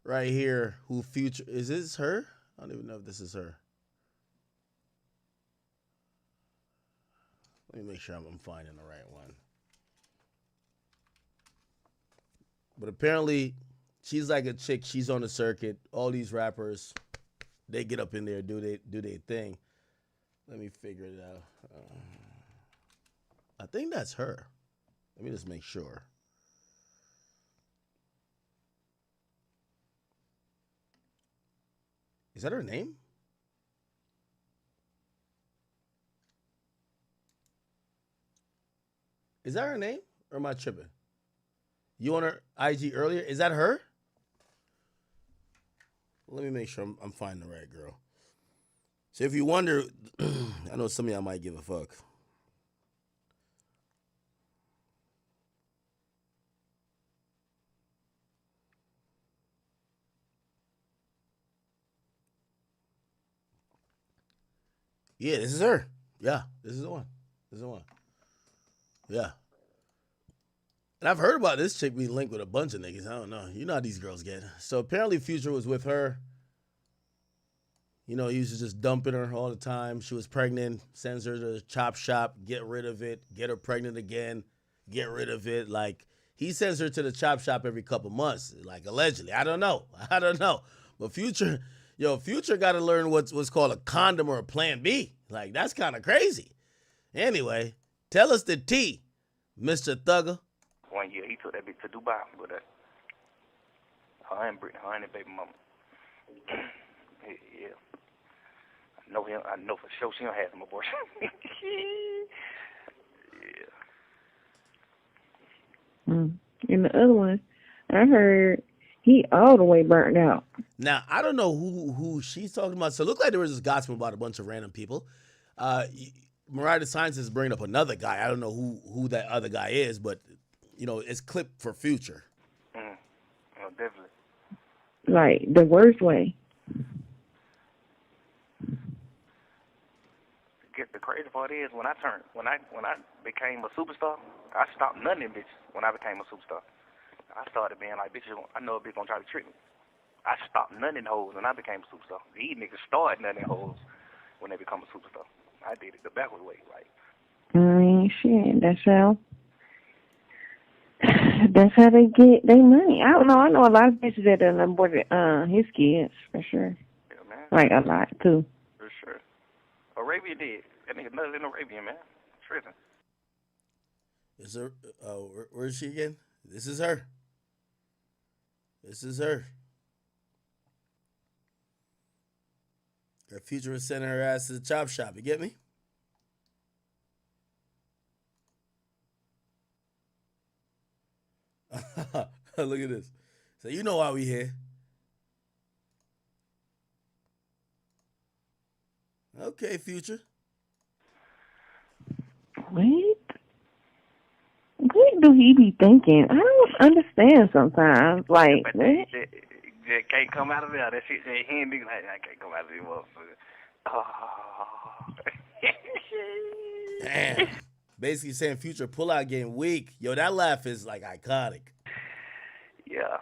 right here who Future, is this her? I don't even know if this is her. Let me make sure I'm finding the right one. But apparently, she's like a chick. She's on the circuit. All these rappers, they get up in there, do their thing. Let me figure it out. I think that's her. Let me just make sure. Is that her name? Is that her name? Or am I tripping? You on her IG earlier? Is that her? Let me make sure I'm finding the right girl. So if you wonder, I know some of y'all might give a fuck. Yeah, this is her. Yeah, this is the one. This is the one. Yeah. And I've heard about this chick being linked with a bunch of niggas. I don't know. You know how these girls get. So apparently Future was with her. You know, he used to just dumping her all the time. She was pregnant, sends her to the chop shop, get rid of it, get her pregnant again, get rid of it. Like, he sends her to the chop shop every couple months, like, allegedly. I don't know. But Future got to learn what's called a condom or a plan B. Like, that's kind of crazy. Anyway, tell us the tea, Mr. Thugger. One year, he took that that bitch to Dubai, but her and Brittany, her and the baby mama. Yeah. I know for sure she don't have some abortion. Yeah. And the other one, I heard he all the way burnt out. Now, I don't know who she's talking about. So it looked like there was this gospel about a bunch of random people. Mariah the Science is bringing up another guy. I don't know who that other guy is, but, you know, it's clipped for Future. Oh, definitely. Like, the worst way. The crazy part is when I became a superstar, I stopped none of them bitches when I became a superstar. I started being like, bitches, I know a bitch gonna try to trick me. I stopped none of them hoes when I became a superstar. These niggas started none of them hoes when they become a superstar. I did it the backward way, like. I mean, shit, that's how they get their money. I don't know. I know a lot of bitches that done aborted his kids, for sure. Yeah, man. Like, a lot, too. For sure. Arabia did. That nigga nuts in Arabia, man. Tripping. Is her? Where is she again? This is her. This is her. Her Future was sending her ass to the chop shop. You get me? Look at this. So you know why we here. Okay, Future. What do he be thinking? I don't understand sometimes. Like, but what? That can't come out of there. That shit, he ain't nigga like, I can't come out of there, motherfucker. Oh. Damn. Basically saying Future pullout game weak. Yo, that laugh is like iconic. Yeah.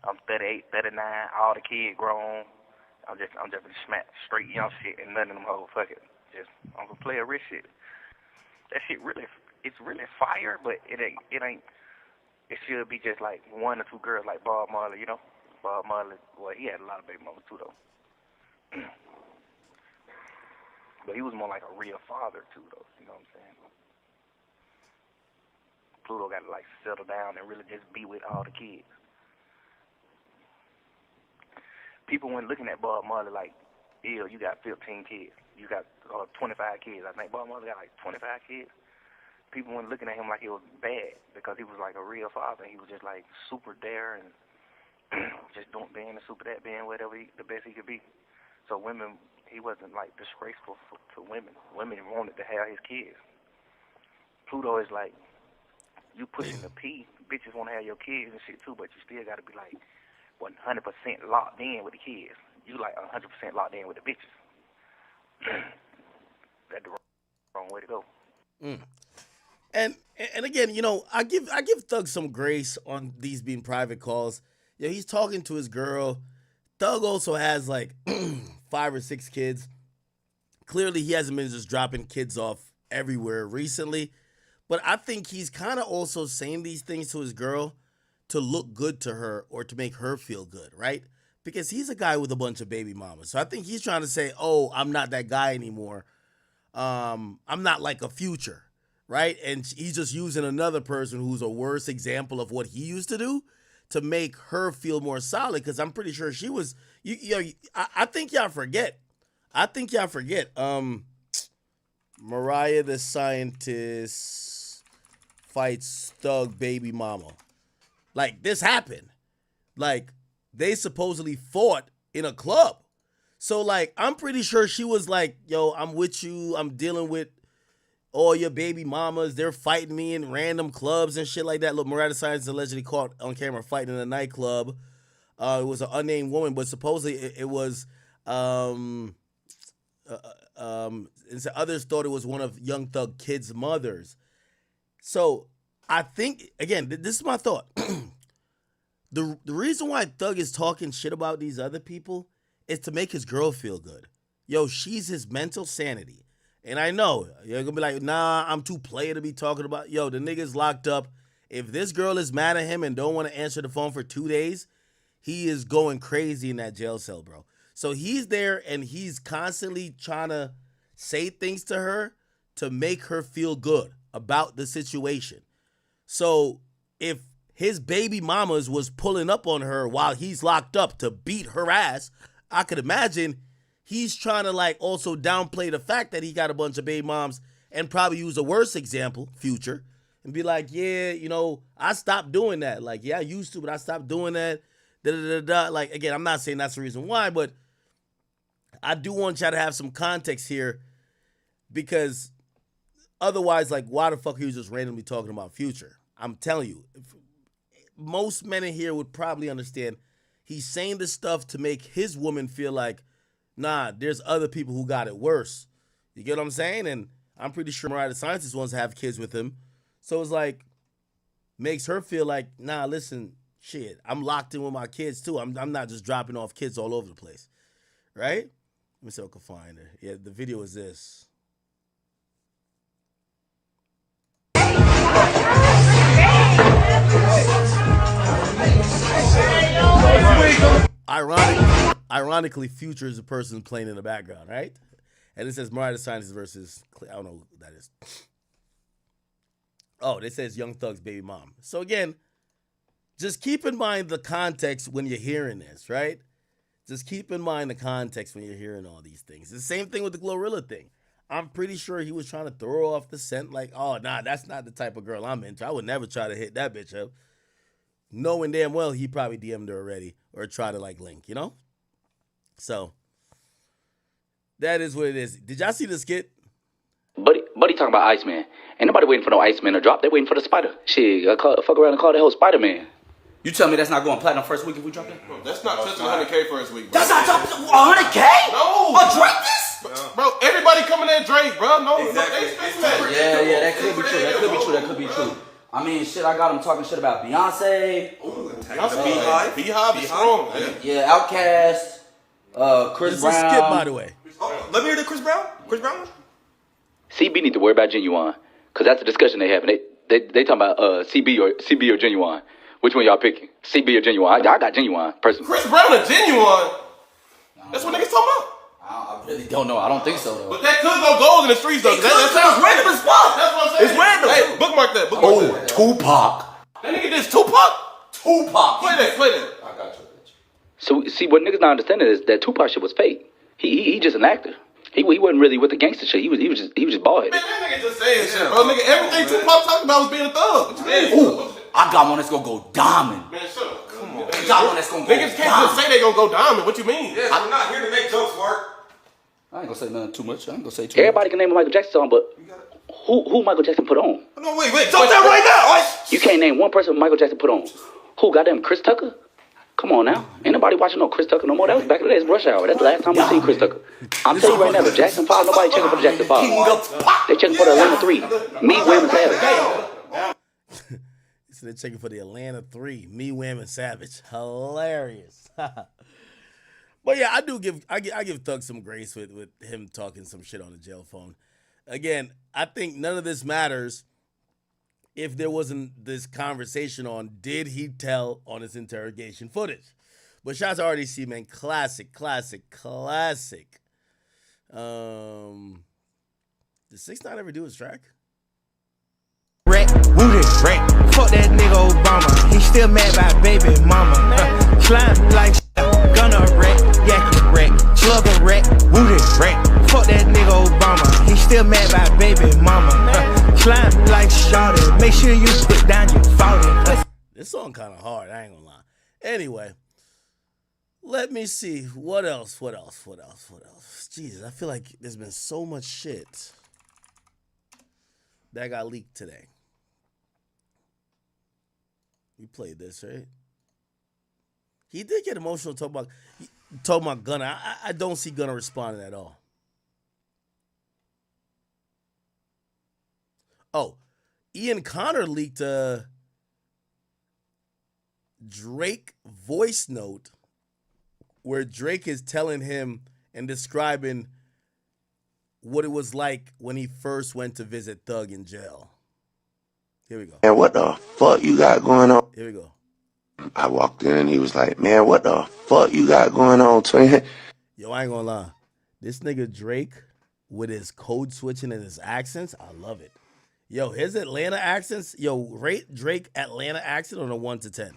I'm 38, 39, all the kids grown. I'm just smack straight young shit and none of them hoes. Fuck it. I'm gonna play a rich shit. That shit it's really fire, but it ain't. It should be just like one or two girls like Bob Marley, you know. Bob Marley, well, he had a lot of baby mamas too though. But he was more like a real father too though. You know what I'm saying? Pluto got to like settle down and really just be with all the kids. People went looking at Bob Marley like, ew, you got 15 kids. You got 25 kids. I think Bob Marley got like 25 kids. People went looking at him like it was bad because he was like a real father. He was just like super there and just being a super that, being whatever the best he could be. So women, he wasn't like disgraceful to women. Women wanted to have his kids. Pluto is like, you pushing the P, bitches want to have your kids and shit too, but you still got to be like 100% locked in with the kids. You like 100% locked in with the bitches. That's the wrong way to go. And again, you know, I give Thug some grace on these being private calls. Yeah, he's talking to his girl. Thug also has like 5 or 6 kids. Clearly, he hasn't been just dropping kids off everywhere recently. But I think he's kind of also saying these things to his girl to look good to her or to make her feel good, right? Because he's a guy with a bunch of baby mamas. So I think he's trying to say, oh, I'm not that guy anymore. I'm not like a Future, right? And he's just using another person who's a worse example of what he used to do to make her feel more solid. Because I'm pretty sure she was, I think y'all forget. Mariah the Scientist fights Thug baby mama. Like, this happened. Like, they supposedly fought in a club. So, like, I'm pretty sure she was like, yo, I'm with you. I'm dealing with all your baby mamas. They're fighting me in random clubs and shit like that. Look, Mariah the Scientist allegedly caught on camera fighting in a nightclub. It was an unnamed woman, but supposedly it was, and so others thought it was one of Young Thug Kid's mothers. So, I think, again, this is my thought. The reason why Thug is talking shit about these other people is to make his girl feel good. Yo, she's his mental sanity. And I know, you're going to be like, nah, I'm too player to be talking about. Yo, the nigga's locked up. If this girl is mad at him and don't want to answer the phone for 2 days, he is going crazy in that jail cell, bro. So he's there and he's constantly trying to say things to her to make her feel good about the situation. So if his baby mamas was pulling up on her while he's locked up to beat her ass, I could imagine he's trying to like also downplay the fact that he got a bunch of baby moms and probably use a worse example, Future, and be like, yeah, you know, I stopped doing that. Like, yeah, I used to, but I stopped doing that. Like, again, I'm not saying that's the reason why, but I do want y'all to have some context here, because otherwise, like, why the fuck he was just randomly talking about Future? I'm telling you, most men in here would probably understand he's saying this stuff to make his woman feel like, nah, there's other people who got it worse. You get what I'm saying? And I'm pretty sure Mariah the Scientist wants to have kids with him. So it's like, makes her feel like, nah, listen, shit, I'm locked in with my kids too. I'm not just dropping off kids all over the place. Right? Let me see if I can find her. Yeah, the video is this. Ironically, Future is the person playing in the background, right? And it says Mariah the Scientist versus, I don't know who that is. Oh, it says Young Thug's baby mom. So again, just keep in mind the context when you're hearing this, right? Just keep in mind the context when you're hearing all these things. The same thing with the Glorilla thing. I'm pretty sure he was trying to throw off the scent like, oh, nah, that's not the type of girl I'm into. I would never try to hit that bitch up. Knowing damn well he probably DM'd her already or try to like link, you know? So, that is what it is. Did y'all see the skit? Buddy talking about Iceman. Ain't nobody waiting for no Iceman to drop. They waiting for the Spider. Shit, fuck around and call the whole Spider-Man. You tell me that's not going platinum first week if we drop that? Bro, that's not touching 100K first week, bro. That's not touching 100K? No. For Drake this? Bro, everybody coming at Drake, bro. No, exactly. Yeah, that could be true. That could be true. I mean, shit, I got him talking shit about Beyonce. Beyonce, Beehive is strong. Yeah, Outkast, Chris Brown. This is a skit, by the way. Let me hear the Chris Brown. Chris Brown? CB need to worry about Genuine, because that's the discussion they having. They talking about CB or Genuine. Which one y'all picking? CB or Genuine? I got Genuine, personally. Chris Brown or Genuine? That's what niggas talking about? I really don't know. I don't think so, though. But that could go gold in the streets, though. That sounds random as fuck. That's what I'm saying. It's random. Hey, bookmark that. That. Tupac. That nigga did Tupac? Play that. I got you. So, see, what niggas not understanding is that Tupac shit was fake. He just an actor. He wasn't really with the gangster shit. He was just bald headed. Man, that nigga just saying shit, bro. Nigga, everything Tupac talked about was being a thug. What you mean? Ooh, I got one that's gonna go diamond. Man, shut up. Come on. I got one that's gonna go niggas can't just say they gonna go diamond. What you mean? Yes, we're not here to make jokes, Mark. I ain't gonna say nothing too much. I ain't gonna say too Everybody can name a Michael Jackson song, but who Michael Jackson put on? No, wait. Jump that right now. You can't name one person Michael Jackson put on. Who? Goddamn Chris Tucker? Come on now. Ain't nobody watching no Chris Tucker no more. That was back in the days of Rush Hour. That's the last time we seen Chris Tucker. I'm telling you right now, the Jackson 5, nobody checking for the Jackson 5. They checking for the Atlanta 3. Me, Wham, and Savage. So they're checking for the Atlanta 3. Me, Wham, and Savage. Hilarious. But yeah, I give Thug some grace with him talking some shit on the jail phone. Again, I think none of this matters if there wasn't this conversation on did he tell on his interrogation footage. But shots to RDC, man. Classic. Did 6ix9ine ever do his track? Wooted, fuck that nigga Obama. He still mad about baby mama. Slime like gunna wreck, yak wreck, slugger wreck, wooted fuck that nigga Obama. He still mad about baby mama. Slime like shawty. Make sure you put down your faulty. This song kind of hard, I ain't gonna lie. Anyway, let me see. What else? Jesus, I feel like there's been so much shit that got leaked today. We played this, right? He did get emotional talking about Gunna. I don't see Gunna responding at all. Oh, Ian Connor leaked a Drake voice note where Drake is telling him and describing what it was like when he first went to visit Thug in jail. Here we go. And what the fuck you got going on? Here we go. I walked in and he was like, man, what the fuck you got going on, twin? Yo, I ain't gonna lie. This nigga Drake with his code switching and his accents. I love it. Yo, his Atlanta accents. Yo, rate Drake Atlanta accent on a 1 to 10.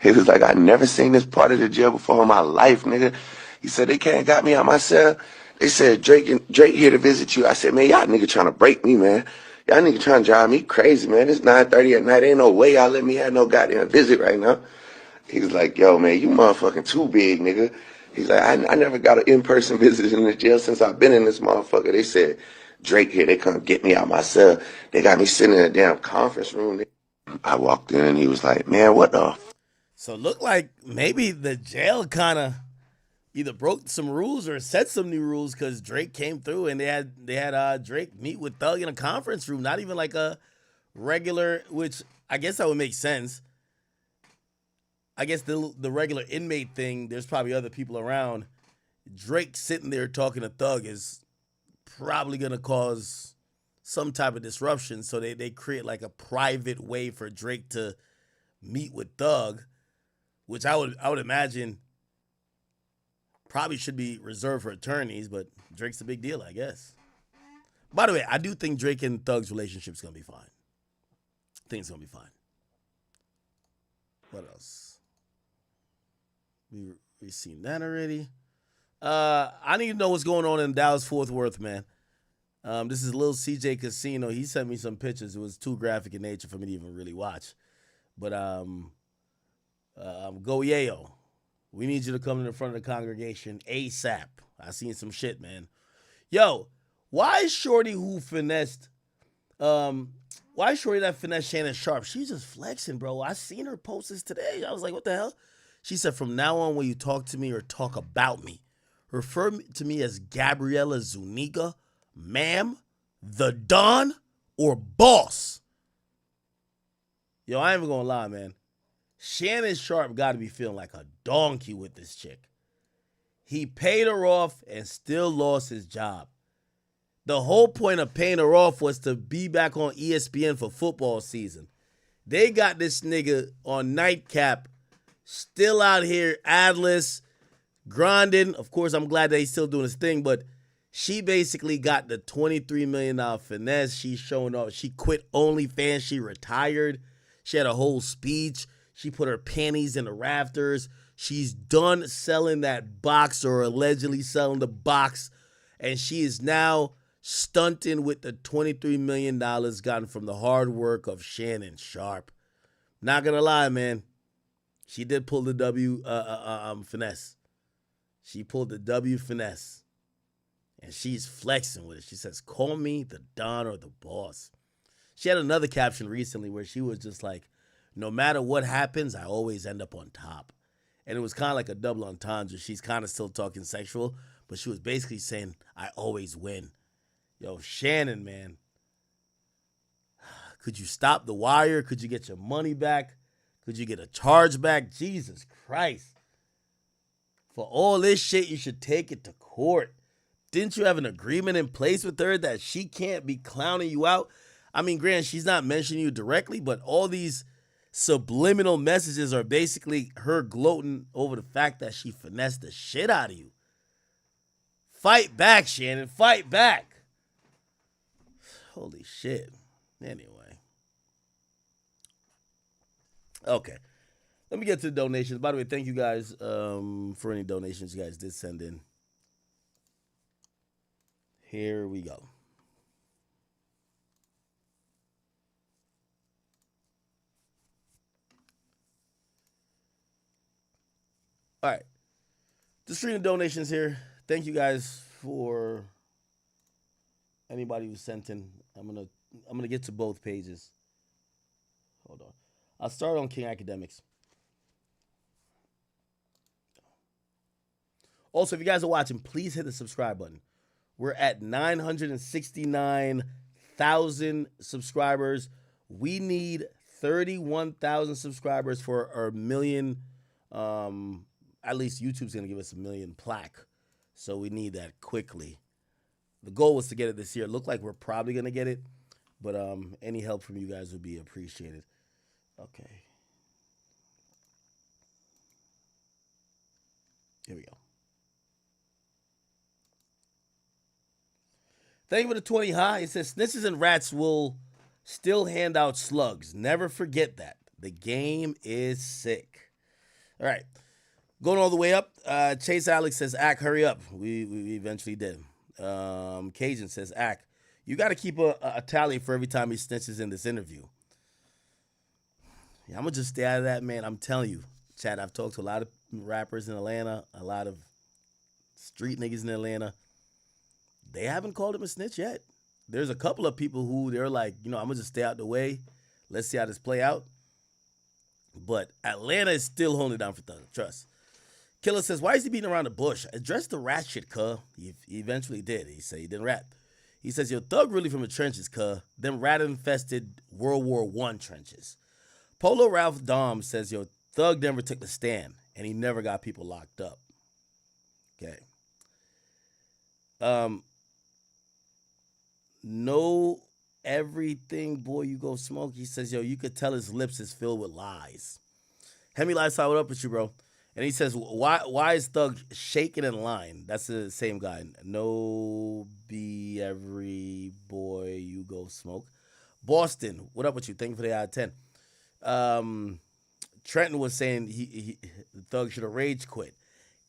He was like, I never seen this part of the jail before in my life, nigga. He said, they can't got me out my cell. They said, Drake here to visit you. I said, man, y'all nigga trying to break me, man. Y'all nigga trying to drive me crazy, man. It's 9:30 at night. Ain't no way y'all let me have no goddamn visit right now. He was like, yo, man, you motherfucking too big, nigga. He's like, I never got an in-person visit in the jail since I've been in this motherfucker. They said, Drake here, they come get me out my cell. They got me sitting in a damn conference room. I walked in, he was like, man, what the So it looked like maybe the jail kind of either broke some rules or set some new rules because Drake came through and they had Drake meet with Thug in a conference room, not even like a regular, which I guess that would make sense. I guess the regular inmate thing, there's probably other people around. Drake sitting there talking to Thug is probably going to cause some type of disruption. So they create like a private way for Drake to meet with Thug, which I would imagine probably should be reserved for attorneys, but Drake's a big deal, I guess. By the way, I do think Drake and Thug's relationship is going to be fine. I think it's going to be fine. What else? We've seen that already. I need to know what's going on in Dallas-Fort Worth, man. This is Lil CJ Casino. He sent me some pictures. It was too graphic in nature for me to even really watch. But go Yayo. We need you to come in the front of the congregation ASAP. I seen some shit, man. Yo, why is Shorty who finessed why is Shorty that finessed Shannon Sharp? She's just flexing, bro. I seen her post this today. I was like, what the hell? She said, from now on, when you talk to me or talk about me, refer to me as Gabriella Zuniga, ma'am, the Don, or boss. Yo, I ain't even gonna lie, man. Shannon Sharp got to be feeling like a donkey with this chick. He paid her off and still lost his job. The whole point of paying her off was to be back on ESPN for football season. They got this nigga on nightcap, still out here, adless, grinding. Of course, I'm glad that he's still doing his thing, but she basically got the $23 million finesse. She's showing off. She quit OnlyFans. She retired. She had a whole speech. She put her panties in the rafters. She's done selling that box or allegedly selling the box, and she is now stunting with the $23 million gotten from the hard work of Shannon Sharp. Not gonna lie, man. She did pull the W finesse. She pulled the W finesse. And she's flexing with it. She says, call me the Don or the boss. She had another caption recently where she was just like, no matter what happens, I always end up on top. And it was kind of like a double entendre. She's kind of still talking sexual, but she was basically saying, I always win. Yo, Shannon, man. Could you stop the wire? Could you get your money back? Could you get a charge back? Jesus Christ. For all this shit, you should take it to court. Didn't you have an agreement in place with her that she can't be clowning you out? I mean, granted, she's not mentioning you directly, but all these subliminal messages are basically her gloating over the fact that she finessed the shit out of you. Fight back, Shannon. Fight back. Holy shit. Anyway. Okay. Let me get to the donations. By the way, thank you guys for any donations you guys did send in. Here we go. All right. Just reading donations here. Thank you guys for anybody who sent in. I'm gonna get to both pages. Hold on. I'll start on King Academics. Also, if you guys are watching, please hit the subscribe button. We're at 969,000 subscribers. We need 31,000 subscribers for our million. At least YouTube's going to give us a million plaque. So we need that quickly. The goal was to get it this year. Look like we're probably going to get it. But any help from you guys would be appreciated. Okay. Here we go. Thank you for the 20 high. It says snitches and rats will still hand out slugs. Never forget that. The game is sick. All right. Going all the way up. Chase Alex says, Ack, hurry up. We eventually did. Cajun says, Ack, you got to keep a tally for every time he snitches in this interview. Yeah, I'm going to just stay out of that, man. I'm telling you, Chad, I've talked to a lot of rappers in Atlanta, a lot of street niggas in Atlanta. They haven't called him a snitch yet. There's a couple of people who they're like, I'm going to just stay out the way. Let's see how this play out. But Atlanta is still holding it down for Thug. Trust. Killer says, why is he beating around the bush? Address the rat shit, cuh. He eventually did. He said he didn't rap. He says, yo, Thug really from the trenches, cuh. Them rat-infested World War I trenches. Polo Ralph Dom says, yo, Thug never took the stand, and he never got people locked up. Okay. No everything, boy, you go smoke. He says, yo, you could tell his lips is filled with lies. Hemi Lifestyle, what up with you, bro? And he says, why is Thug shaking in line? That's the same guy. No be every boy, you go smoke. Boston, what up with you? Thank you for the out of 10. Trenton was saying he Thug should have rage quit.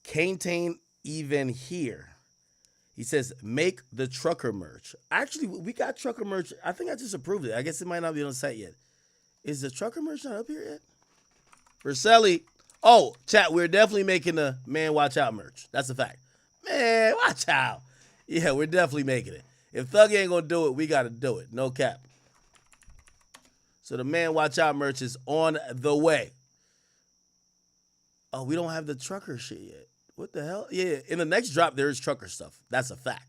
Kane even here. He says, make the trucker merch. Actually, we got trucker merch. I think I just approved it. I guess it might not be on the site yet. Is the trucker merch not up here yet? Verselli. Oh, chat, we're definitely making the Man Watch Out merch. That's a fact. Man, watch out. Yeah, we're definitely making it. If Thug ain't going to do it, we got to do it. No cap. So the Man Watch Out merch is on the way. Oh, we don't have the trucker shit yet. What the hell? Yeah, in the next drop, there is trucker stuff. That's a fact.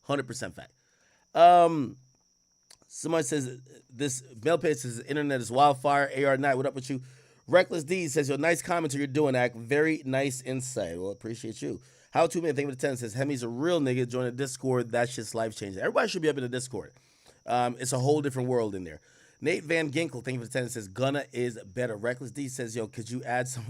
100% fact. Somebody says, this mail page says, internet is wildfire. AR Knight, what up with you? Reckless D says, your nice commentary you're doing, Act. Very nice insight. Well, appreciate you. How to man, thank you for the 10 says, Hemi's a real nigga. Join the Discord. That shit's life changing. Everybody should be up in the Discord. It's a whole different world in there. Nate Van Ginkle, thank you for the 10 says, Gunna is better. Reckless D says, yo, could you add some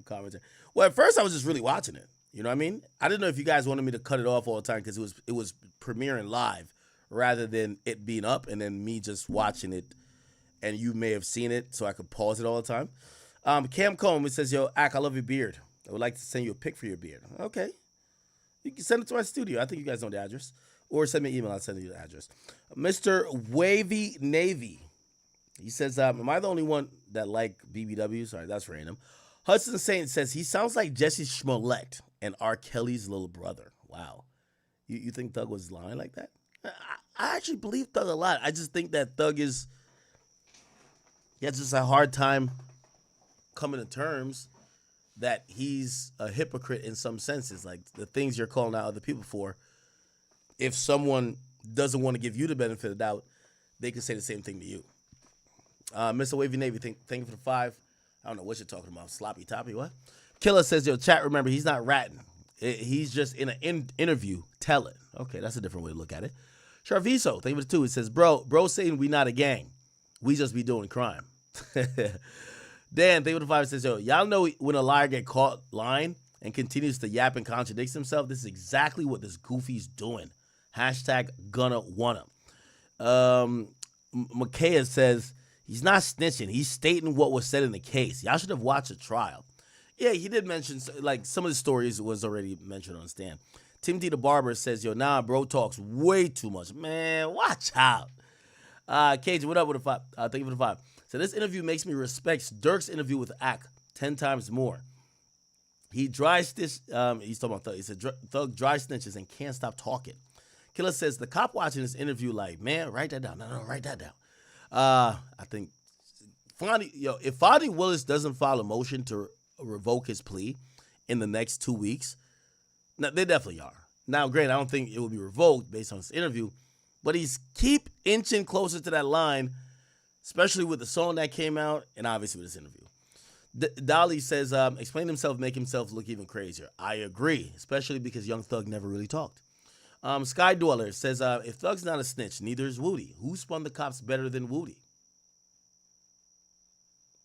commentary? Well, at first I was just really watching it. You know what I mean? I didn't know if you guys wanted me to cut it off all the time because it was premiering live rather than it being up and then me just watching it. And you may have seen it, so I could pause it all the time. Cam Combe, it says, yo, Ack, I love your beard. I would like to send you a pic for your beard. Okay. You can send it to my studio. I think you guys know the address. Or send me an email. I'll send you the address. Mr. Wavy Navy. He says, am I the only one that like BBW? Sorry, that's random. Hudson Saint says, he sounds like Jesse Smollett and R. Kelly's little brother. Wow. You think Thug was lying like that? I actually believe Thug a lot. I just think that Thug is... He has just a hard time coming to terms that he's a hypocrite in some senses. Like the things you're calling out other people for, if someone doesn't want to give you the benefit of the doubt, they can say the same thing to you. Mr. Wavy Navy, thank you for the 5. I don't know what you're talking about. Sloppy toppy, what? Killer says, yo, chat, remember, he's not ratting. He's just in an interview telling. Okay, that's a different way to look at it. Charviso, thank you for the 2. It says, bro saying we not a gang. We just be doing crime. Dan, thank you for the 5. Says, yo, y'all know when a liar get caught lying and continues to yap and contradicts himself, this is exactly what this goofy's doing. Hashtag Gunna wanna. Makaya says, he's not snitching. He's stating what was said in the case. Y'all should have watched the trial. Yeah, he did mention, like, some of the stories was already mentioned on Stan. Timothy the Barber says, yo, nah, bro talks way too much. Man, watch out. Cajun, what up with the 5? Thank you for the 5. So this interview makes me respect Dirk's interview with Ack 10 times more. He dry stitch. He's talking about Thug. He said Thug dry snitches and can't stop talking. Killer says the cop watching this interview like, man, write that down. No, write that down. I think if Fonnie Willis doesn't file a motion to revoke his plea in the next 2 weeks, now, they definitely are. Now, granted, I don't think it will be revoked based on this interview, but he's keep inching closer to that line, especially with the song that came out and obviously with this interview. Dolly says, explain himself, make himself look even crazier. I agree, especially because Young Thug never really talked. Sky Dweller says, if Thug's not a snitch, neither is Woody. Who spun the cops better than Woody?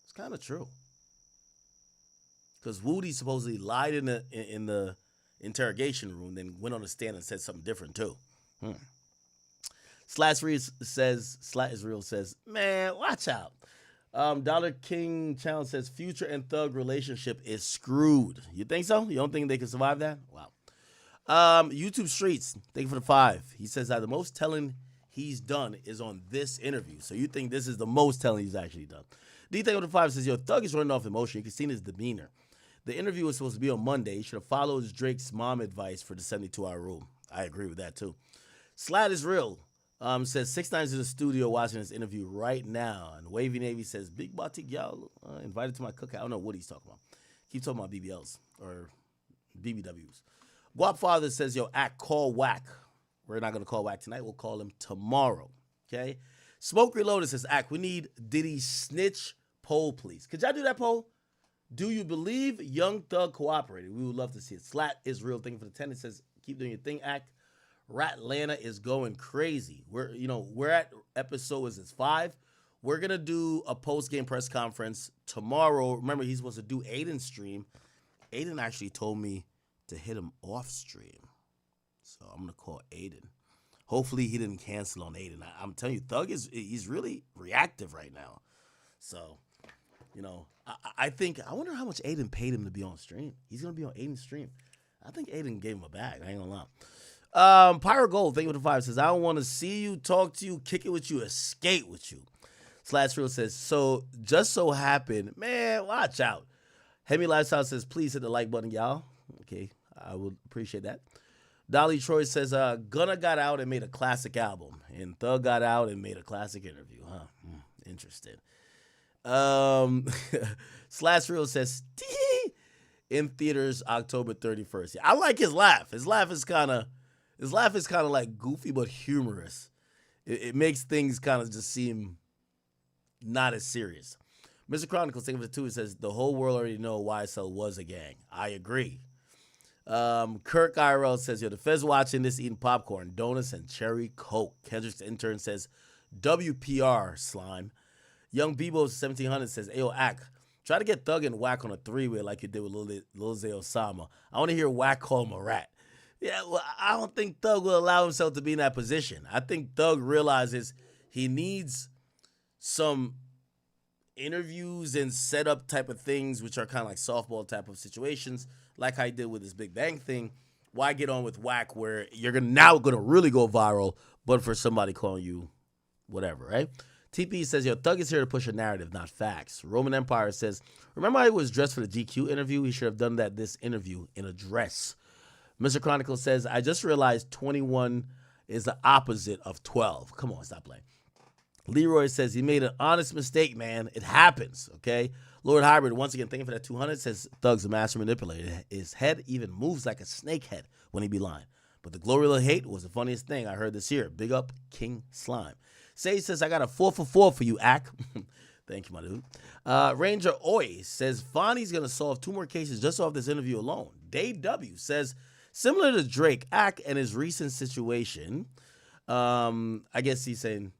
It's kind of true. Because Woody supposedly lied in the interrogation room, then went on the stand and said something different too. Slat is real says, man, watch out. Dollar King Channel says Future and Thug relationship is screwed. You think so? You don't think they can survive that? Wow. YouTube Streets, thank you for the 5. He says that the most telling he's done is on this interview. So you think this is the most telling he's actually done. D thank you for the 5 says, yo, Thug is running off emotion. You can see in his demeanor. The interview was supposed to be on Monday. He should have followed Drake's mom advice for the 72-hour rule. I agree with that too. Slat is real. Says 6ix9ine's in the studio watching this interview right now. And Wavy Navy says, Big Batik, y'all invited to my cookout. I don't know what he's talking about. Keep talking about BBLs or BBWs. Guap Father says, yo, call Whack. We're not going to call Whack tonight. We'll call him tomorrow. Okay? Smoke Reloaded says, we need Diddy snitch poll, please. Could y'all do that poll? Do you believe Young Thug cooperated? We would love to see it. Slat is real. Thank you for the 10. It says, keep doing your thing, Ratlanta is going crazy. We're at episode 5. We're gonna do a post-game press conference tomorrow. Remember, he's supposed to do Aiden's stream. Aiden actually told me to hit him off stream. So I'm gonna call Aiden. Hopefully he didn't cancel on Aiden. I'm telling you, Thug he's really reactive right now. So, I wonder how much Aiden paid him to be on stream. He's gonna be on Aiden's stream. I think Aiden gave him a bag. I ain't gonna lie. Pyro Gold, thank you for the 5, says, I don't want to see you, talk to you, kick it with you, or skate with you. Slash Real says, so just so happened, man, watch out. Hemi Lifestyle says, please hit the like button, y'all. Okay, I would appreciate that. Dolly Troy says, Gunna got out and made a classic album, and Thug got out and made a classic interview, huh? Interesting. Slash Real says, in theaters October 31st. Yeah, I like his laugh. His laugh is kind of like goofy but humorous. It makes things kind of just seem not as serious. Mr. Chronicles, thank you for the 2. It says, the whole world already know YSL was a gang. I agree. Kirk IRL says, yo, the feds watching this eating popcorn, donuts, and cherry Coke. Kendrick's intern says, WPR, slime. Young Bebo 1700 says, ayo, try to get Thug and Whack on a 3-way like you did with Lil Zay Osama. I want to hear Whack call him a rat. Yeah, well, I don't think Thug will allow himself to be in that position. I think Thug realizes he needs some interviews and setup type of things, which are kind of like softball type of situations, like I did with this Big Bang thing. Why get on with Whack where you're now going to really go viral, but for somebody calling you whatever, right? TP says, yo, Thug is here to push a narrative, not facts. Roman Empire says, remember how he was dressed for the GQ interview? He should have done this interview in a dress. Mr. Chronicle says, I just realized 21 is the opposite of 12. Come on, stop playing. Leroy says, he made an honest mistake, man. It happens, okay? Lord Hybrid, once again, thank you for that 200, says Thug's a master manipulator. His head even moves like a snake head when he be lying. But the Glorilla hate was the funniest thing I heard this year. Big up, King Slime. Sage says, I got a 4 for 4 for you, Ak. Thank you, my dude. Ranger Oi says, Fonny's going to solve 2 more cases just off this interview alone. Dave W says, similar to Drake, Ak and his recent situation, I guess he's saying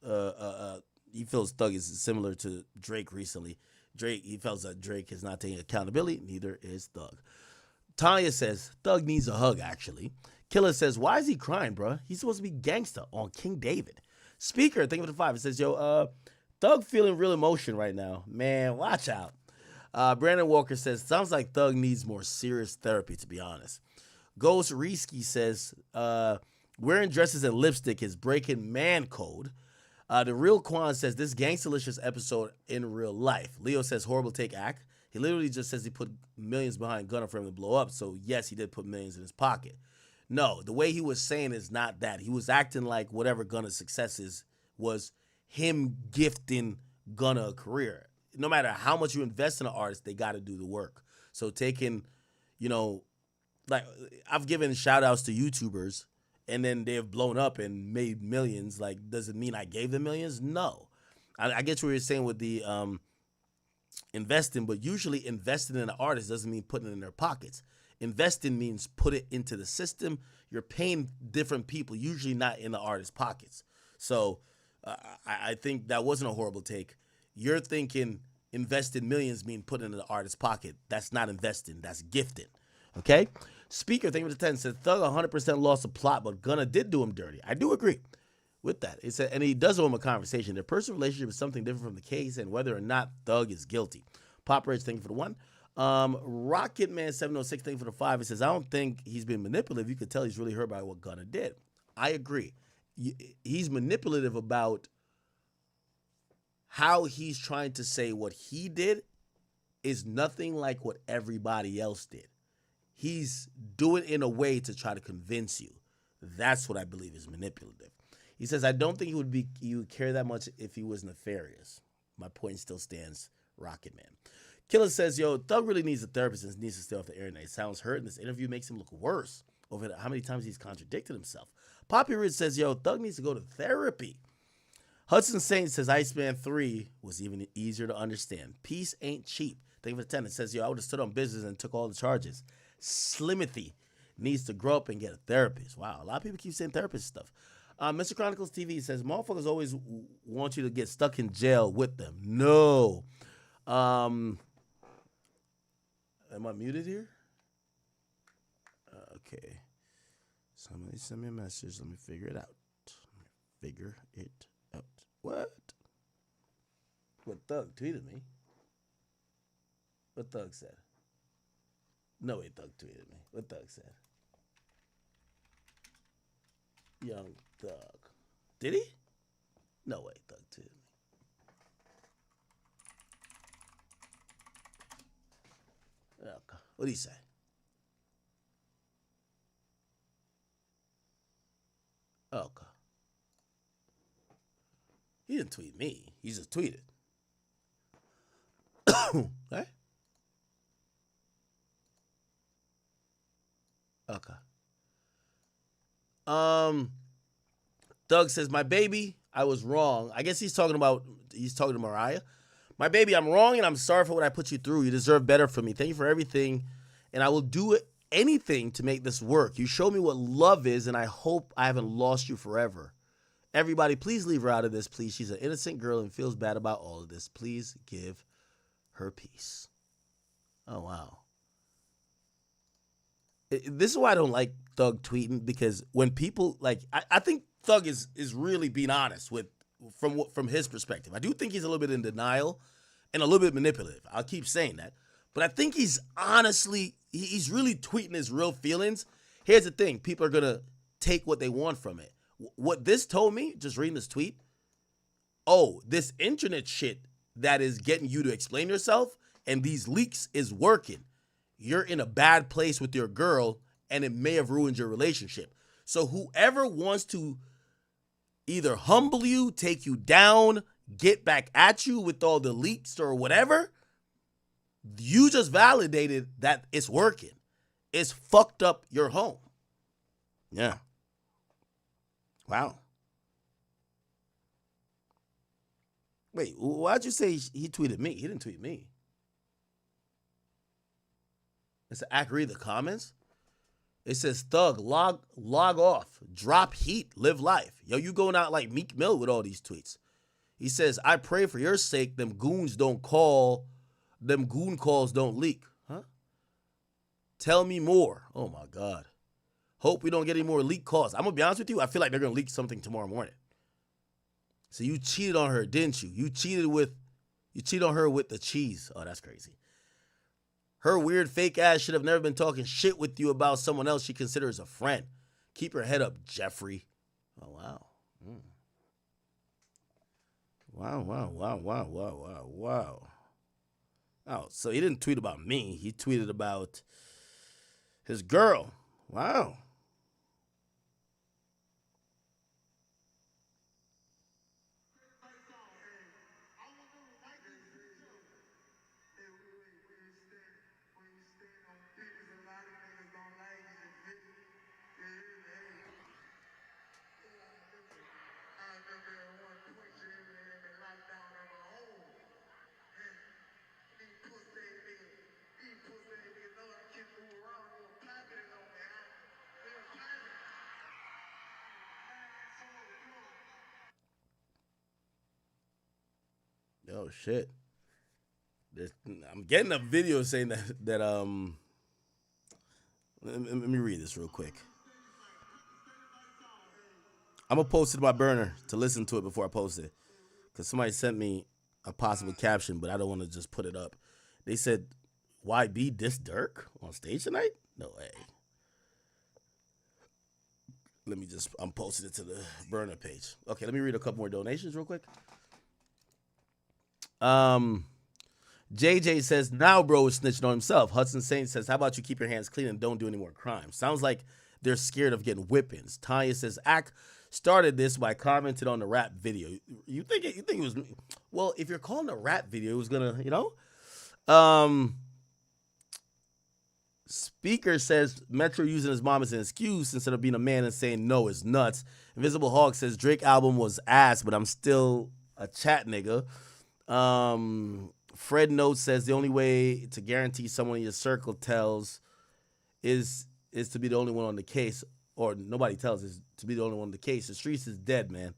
he feels Thug is similar to Drake recently. He feels that Drake is not taking accountability. Neither is Thug. Tanya says, Thug needs a hug, actually. Killer says, why is he crying, bro? He's supposed to be gangsta on King David. Speaker, thank you for the 5. It says, yo, Thug feeling real emotion right now. Man, watch out. Brandon Walker says, sounds like Thug needs more serious therapy, to be honest. Ghost Reesky says, wearing dresses and lipstick is breaking man code. The Real Quan says, this Gangstalicious episode in real life. Leo says, horrible take, Ak. He literally just says he put millions behind Gunna for him to blow up. So, yes, he did put millions in his pocket. No, the way he was saying is not that. He was acting like whatever Gunna's success is was him gifting Gunna a career. No matter how much you invest in an artist, they got to do the work. So taking, like I've given shout outs to YouTubers and then they've blown up and made millions. Like, does it mean I gave them millions? No. I get what you're saying with the investing, but usually investing in an artist doesn't mean putting it in their pockets. Investing means put it into the system. You're paying different people, usually not in the artist's pockets. So I think that wasn't a horrible take. You're thinking investing millions mean putting it in the artist's pocket. That's not investing. That's gifting. Okay? Speaker, thank you for the 10, said Thug 100% lost the plot, but Gunna did do him dirty. I do agree with that. It said, and he does owe him a conversation. Their personal relationship is something different from the case and whether or not Thug is guilty. Pop Rich, thank you for the 1. Rocketman 706, thank you for the 5. It says, I don't think he's been manipulative. You could tell he's really hurt by what Gunna did. I agree. He's manipulative about how he's trying to say what he did is nothing like what everybody else did. He's doing it in a way to try to convince you. That's what I believe is manipulative. He says, I don't think he would care that much if he was nefarious. My point still stands, Rocket Man. Killer says, yo, Thug really needs a therapist and needs to stay off the internet. He sounds hurt, and this interview makes him look worse over how many times he's contradicted himself. Poppy Ridge says, yo, Thug needs to go to therapy. Hudson Saint says, Iceman 3 was even easier to understand. Peace ain't cheap. Thank you for the 10. It says, yo, I would have stood on business and took all the charges. Slimothy needs to grow up and get a therapist. Wow, a lot of people keep saying therapist stuff. Mr. Chronicles TV says, motherfuckers always want you to get stuck in jail with them. No. Am I muted here? Okay. Somebody send me a message. Let me figure it out. What? What Thug tweeted me? What Thug said? No way Thug tweeted me. What Thug said? Young Thug. Did he? No way Thug tweeted me. Okay. What did he say? Okay. He didn't tweet me. He just tweeted. Right? Okay. Doug says, my baby, I was wrong. I guess he's talking to Mariah. My baby, I'm wrong and I'm sorry for what I put you through. You deserve better from me. Thank you for everything. And I will do anything to make this work. You showed me what love is, and I hope I haven't lost you forever. Everybody, please leave her out of this, please. She's an innocent girl and feels bad about all of this. Please give her peace. Oh, wow. This is why I don't like Thug tweeting, because when people, like, I think Thug is really being honest from his perspective. I do think he's a little bit in denial and a little bit manipulative. I'll keep saying that. But I think he's really tweeting his real feelings. Here's the thing. People are going to take what they want from it. What this told me, just reading this tweet, this internet shit that is getting you to explain yourself and these leaks is working. You're in a bad place with your girl and it may have ruined your relationship. So whoever wants to either humble you, take you down, get back at you with all the leaks or whatever, you just validated that it's working. It's fucked up your home. Yeah. Wow. Wait, why'd you say he tweeted me? He didn't tweet me. It's read the comments. It says, Thug, log off, drop heat, live life. Yo, you going out like Meek Mill with all these tweets. He says, I pray for your sake them goon calls don't leak. Huh? Tell me more. Oh my God. Hope we don't get any more leak calls. I'm gonna be honest with you, I feel like they're gonna leak something tomorrow morning. So you cheated on her, didn't you? You cheated on her with the cheese. Oh, that's crazy. Her weird fake ass should have never been talking shit with you about someone else she considers a friend. Keep your head up, Jeffrey. Oh, wow. Wow. Oh, so he didn't tweet about me. He tweeted about his girl. Wow. Oh shit! I'm getting a video saying that Let me read this real quick. I'm going to post it to my burner to listen to it before I post it. Because somebody sent me a possible caption, but I don't want to just put it up. They said, YB diss Dirk on stage tonight? No way. I'm posting it to the burner page. Okay, let me read a couple more donations real quick. JJ says, now bro is snitching on himself. Hudson Saint says, how about you keep your hands clean and don't do any more crimes? Sounds like they're scared of getting whippings. Tanya says, Ack started this by commenting on the rap video. You think it was, well, if you're calling a rap video, it was gonna, you know? Speaker says Metro using his mom as an excuse instead of being a man and saying no is nuts. Invisible Hawk says Drake album was ass, but I'm still a chat nigga. Fred Note says the only way to guarantee someone in your circle tells is to be the only one on the case, or nobody tells is to be the only one on the case. The streets is dead, man.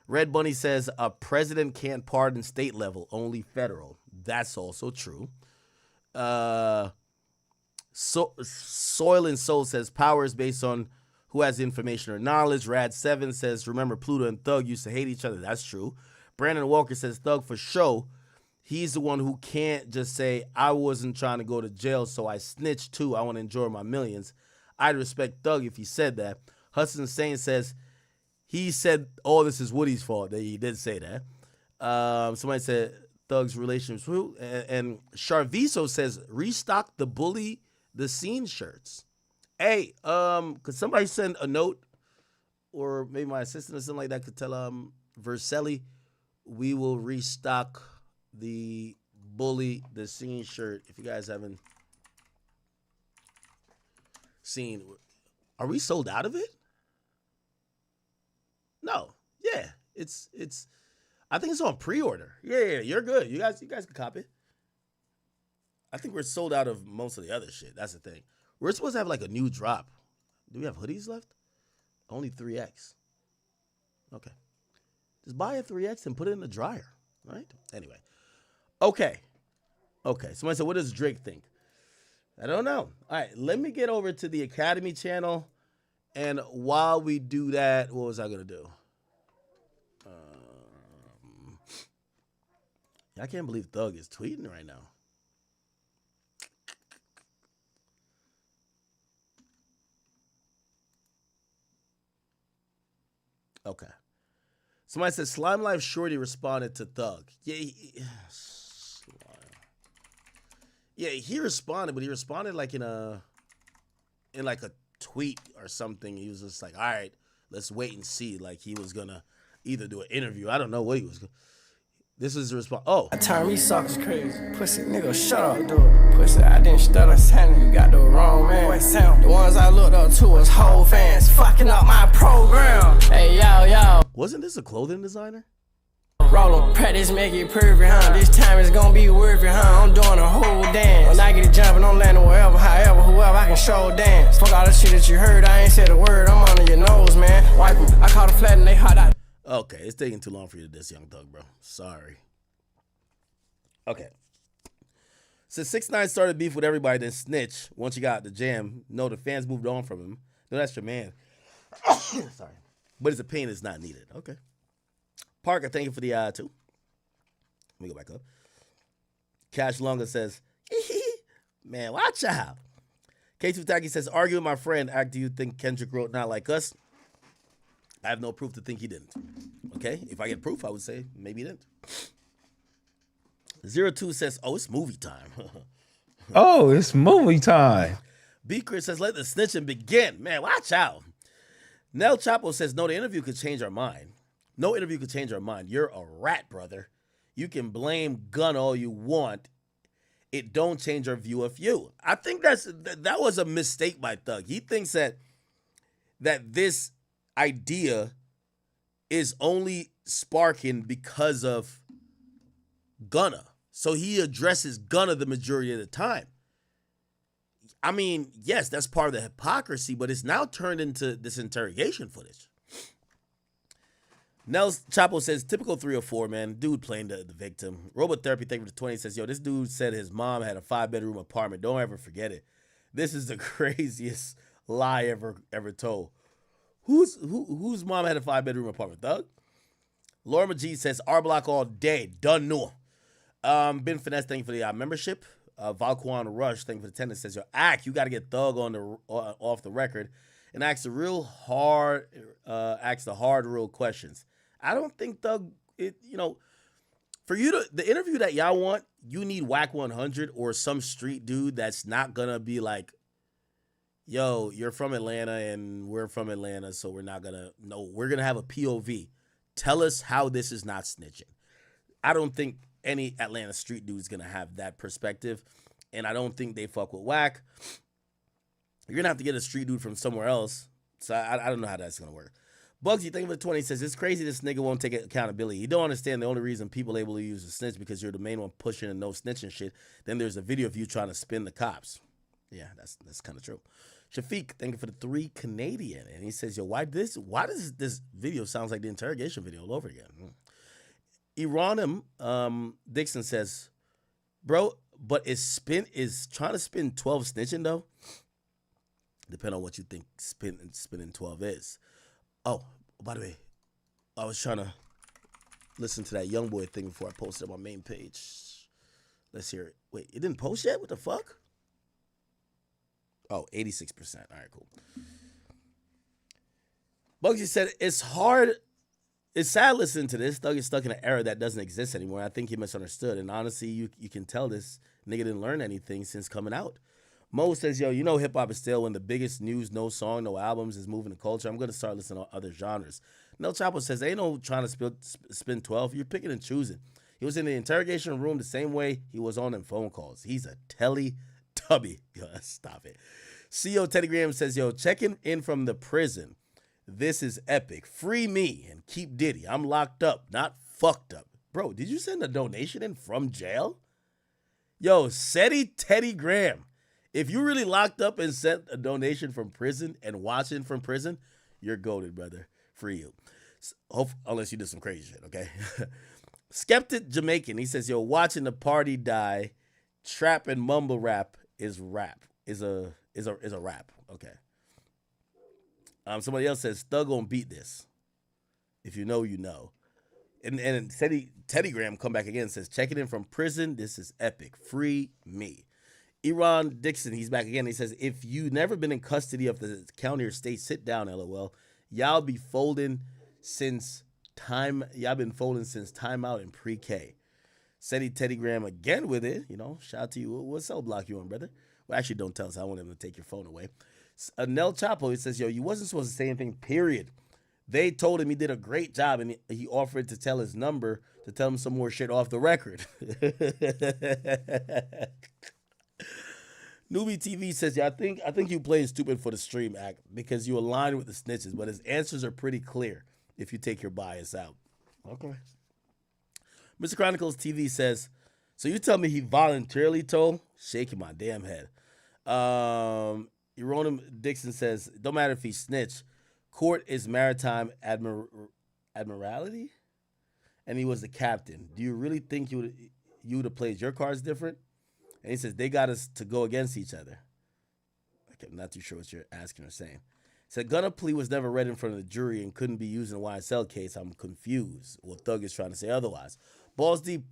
Red Bunny says a president can't pardon state level, only federal. That's also true. Soil and Soul says power is based on who has the information or knowledge. Rad7 says remember Pluto and Thug used to hate each other. That's true. Brandon Walker says Thug for show. He's the one who can't just say I wasn't trying to go to jail, so I snitched too. I want to enjoy my millions. I'd respect Thug if he said that. Hudson Saint says he said all this is Woody's fault. He did say that. Somebody said Thug's relationship. And Charviso says restock the Bully the Scene shirts. Hey, could somebody send a note, or maybe my assistant or something like that could tell Verselli we will restock the Bully the Scene shirt. If you guys haven't seen, are we sold out of it? No. Yeah, it's. I think it's on pre-order. Yeah, you're good. You guys can copy. I think we're sold out of most of the other shit. That's the thing. We're supposed to have like a new drop. Do we have hoodies left? Only 3X. Okay. Just buy a 3X and put it in the dryer, right? Anyway. Okay. Somebody said, what does Drake think? I don't know. All right, let me get over to the Academy channel. And while we do that, what was I going to do? I can't believe Thug is tweeting right now. Okay. Somebody said Slime Life Shorty responded to Thug. Yeah, he responded, but he responded like in like a tweet or something. He was just like, all right, let's wait and see. Like he was gonna either do an interview. I don't know what he was gonna. This is the response. Oh. I turn me suckers crazy. Pussy nigga, shut up, dude. Pussy, I didn't stutter, Santa. You got the wrong man. What sound? The ones I looked up to was whole fans. Fucking up my program. Hey, yo. Wasn't this a clothing designer? Roll up, practice, make it perfect, huh? This time it's gonna be worth it, huh? I'm doing a whole dance. When I get it jumping, I'm landing wherever, however, whoever, I can show dance. Fuck all the shit that you heard, I ain't said a word. I'm under your nose, man. Wipe 'em. I caught a flat and they hot out. Okay, it's taking too long for you to diss Young Thug, bro. Sorry. Okay. Since 6ix9ine started beef with everybody, then snitch once you got the jam. No, the fans moved on from him. No, that's your man. Sorry. But his opinion is not needed. Okay. Parker, thank you for the too. Let me go back up. Cash Longa says, man, watch out. K2 Taki says, argue with my friend. Do you think Kendrick wrote Not Like Us? I have no proof to think he didn't. Okay? If I get proof, I would say maybe he didn't. 02 says, oh, it's movie time. Oh, it's movie time. B. Chris says, let the snitching begin. Man, watch out. Nell Chapo says, no, the interview could change our mind. No interview could change our mind. You're a rat, brother. You can blame Gunna all you want. It don't change our view of you. I think that was a mistake by Thug. He thinks that this idea is only sparking because of Gunna. So he addresses Gunna the majority of the time. I mean, yes, that's part of the hypocrisy, but it's now turned into this interrogation footage. Nels Chapo says, typical 304, man. Dude playing the victim. Robotherapy, thank you for the 20, says, yo, this dude said his mom had a 5-bedroom apartment. Don't ever forget it. This is the craziest lie ever told. Whose mom had a 5-bedroom apartment? Thug? Laura Majid says R Block all day. Done no. Ben Finesse, thank you for the membership. Valquan Rush, thank you for the attendance. Says, yo, Ack, you got to get Thug on the off the record and ask the hard real questions. I don't think Thug, for you to, the interview that y'all want, you need Whack 100 or some street dude that's not gonna be like, yo, you're from Atlanta and we're from Atlanta, so we're not gonna, no, we're gonna have a POV. Tell us how this is not snitching. I don't think any Atlanta street dude is gonna have that perspective, and I don't think they fuck with Whack. You're gonna have to get a street dude from somewhere else, so I don't know how that's gonna work. Bugsy, thank you for the 20, says, it's crazy this nigga won't take accountability. You don't understand the only reason people able to use a snitch because you're the main one pushing and no snitching shit. Then there's a video of you trying to spin the cops. Yeah, that's kind of true. Shafiq, thank you for the 3 Canadian. And he says, yo, why does this video sounds like the interrogation video all over again? Ironim Dixon says, bro, but is trying to spin 12 snitching though? Depending on what you think spinning 12 is. Oh, by the way, I was trying to listen to that YoungBoy thing before I posted it on my main page. Let's hear it. Wait, it didn't post yet? What the fuck? Oh, 86%. All right, cool. Bugsy said, it's sad listening to this. Thug is stuck in an era that doesn't exist anymore. I think he misunderstood. And honestly, you can tell this nigga didn't learn anything since coming out. Mo says, yo, hip-hop is still one of the biggest news, no song, no albums is moving the culture. I'm going to start listening to other genres. Nel Chapo says, ain't no trying to spin 12. You're picking and choosing. He was in the interrogation room the same way he was on them phone calls. He's a Teletubby. Yo, stop it. CO Teddy Graham says, yo, checking in from the prison. This is epic. Free me and keep Diddy. I'm locked up, not fucked up. Bro, did you send a donation in from jail? Yo, SETI Teddy Graham. If you really locked up and sent a donation from prison and watching from prison, you're goated, brother. Free you. Unless you did some crazy shit, okay? Skeptic Jamaican, he says, yo, watching the party die, trap and mumble rap is rap. Is a rap. Okay. Somebody else says, Thug gonna beat this. If you know, you know. And Teddy Graham come back again and says, check it in from prison. This is epic. Free me. Iran Dixon, he's back again. He says, if you never been in custody of the county or state, sit down, LOL. Y'all been folding since time out in pre-K. SETI Teddy Graham again with it. Shout out to you. What cell block you on, brother? Well, actually, don't tell us. I want him to take your phone away. Nel Chapo, he says, yo, you wasn't supposed to say anything, period. They told him he did a great job, and he offered to tell his number to tell him some more shit off the record. Newbie TV says, yeah, I think you played stupid for the stream act because you align with the snitches, but his answers are pretty clear if you take your bias out. Okay. Mr. Chronicles TV says, so you tell me he voluntarily told? Shaking my damn head. Eronim Dixon says, don't matter if he snitched. Court is maritime admiralty, and he was the captain. Do you really think you would have played your cards different? And he says, they got us to go against each other. Okay, I'm not too sure what you're asking or saying. He said, Gunna plea was never read in front of the jury and couldn't be used in a YSL case. I'm confused. Well, Thug is trying to say otherwise. Balls Deep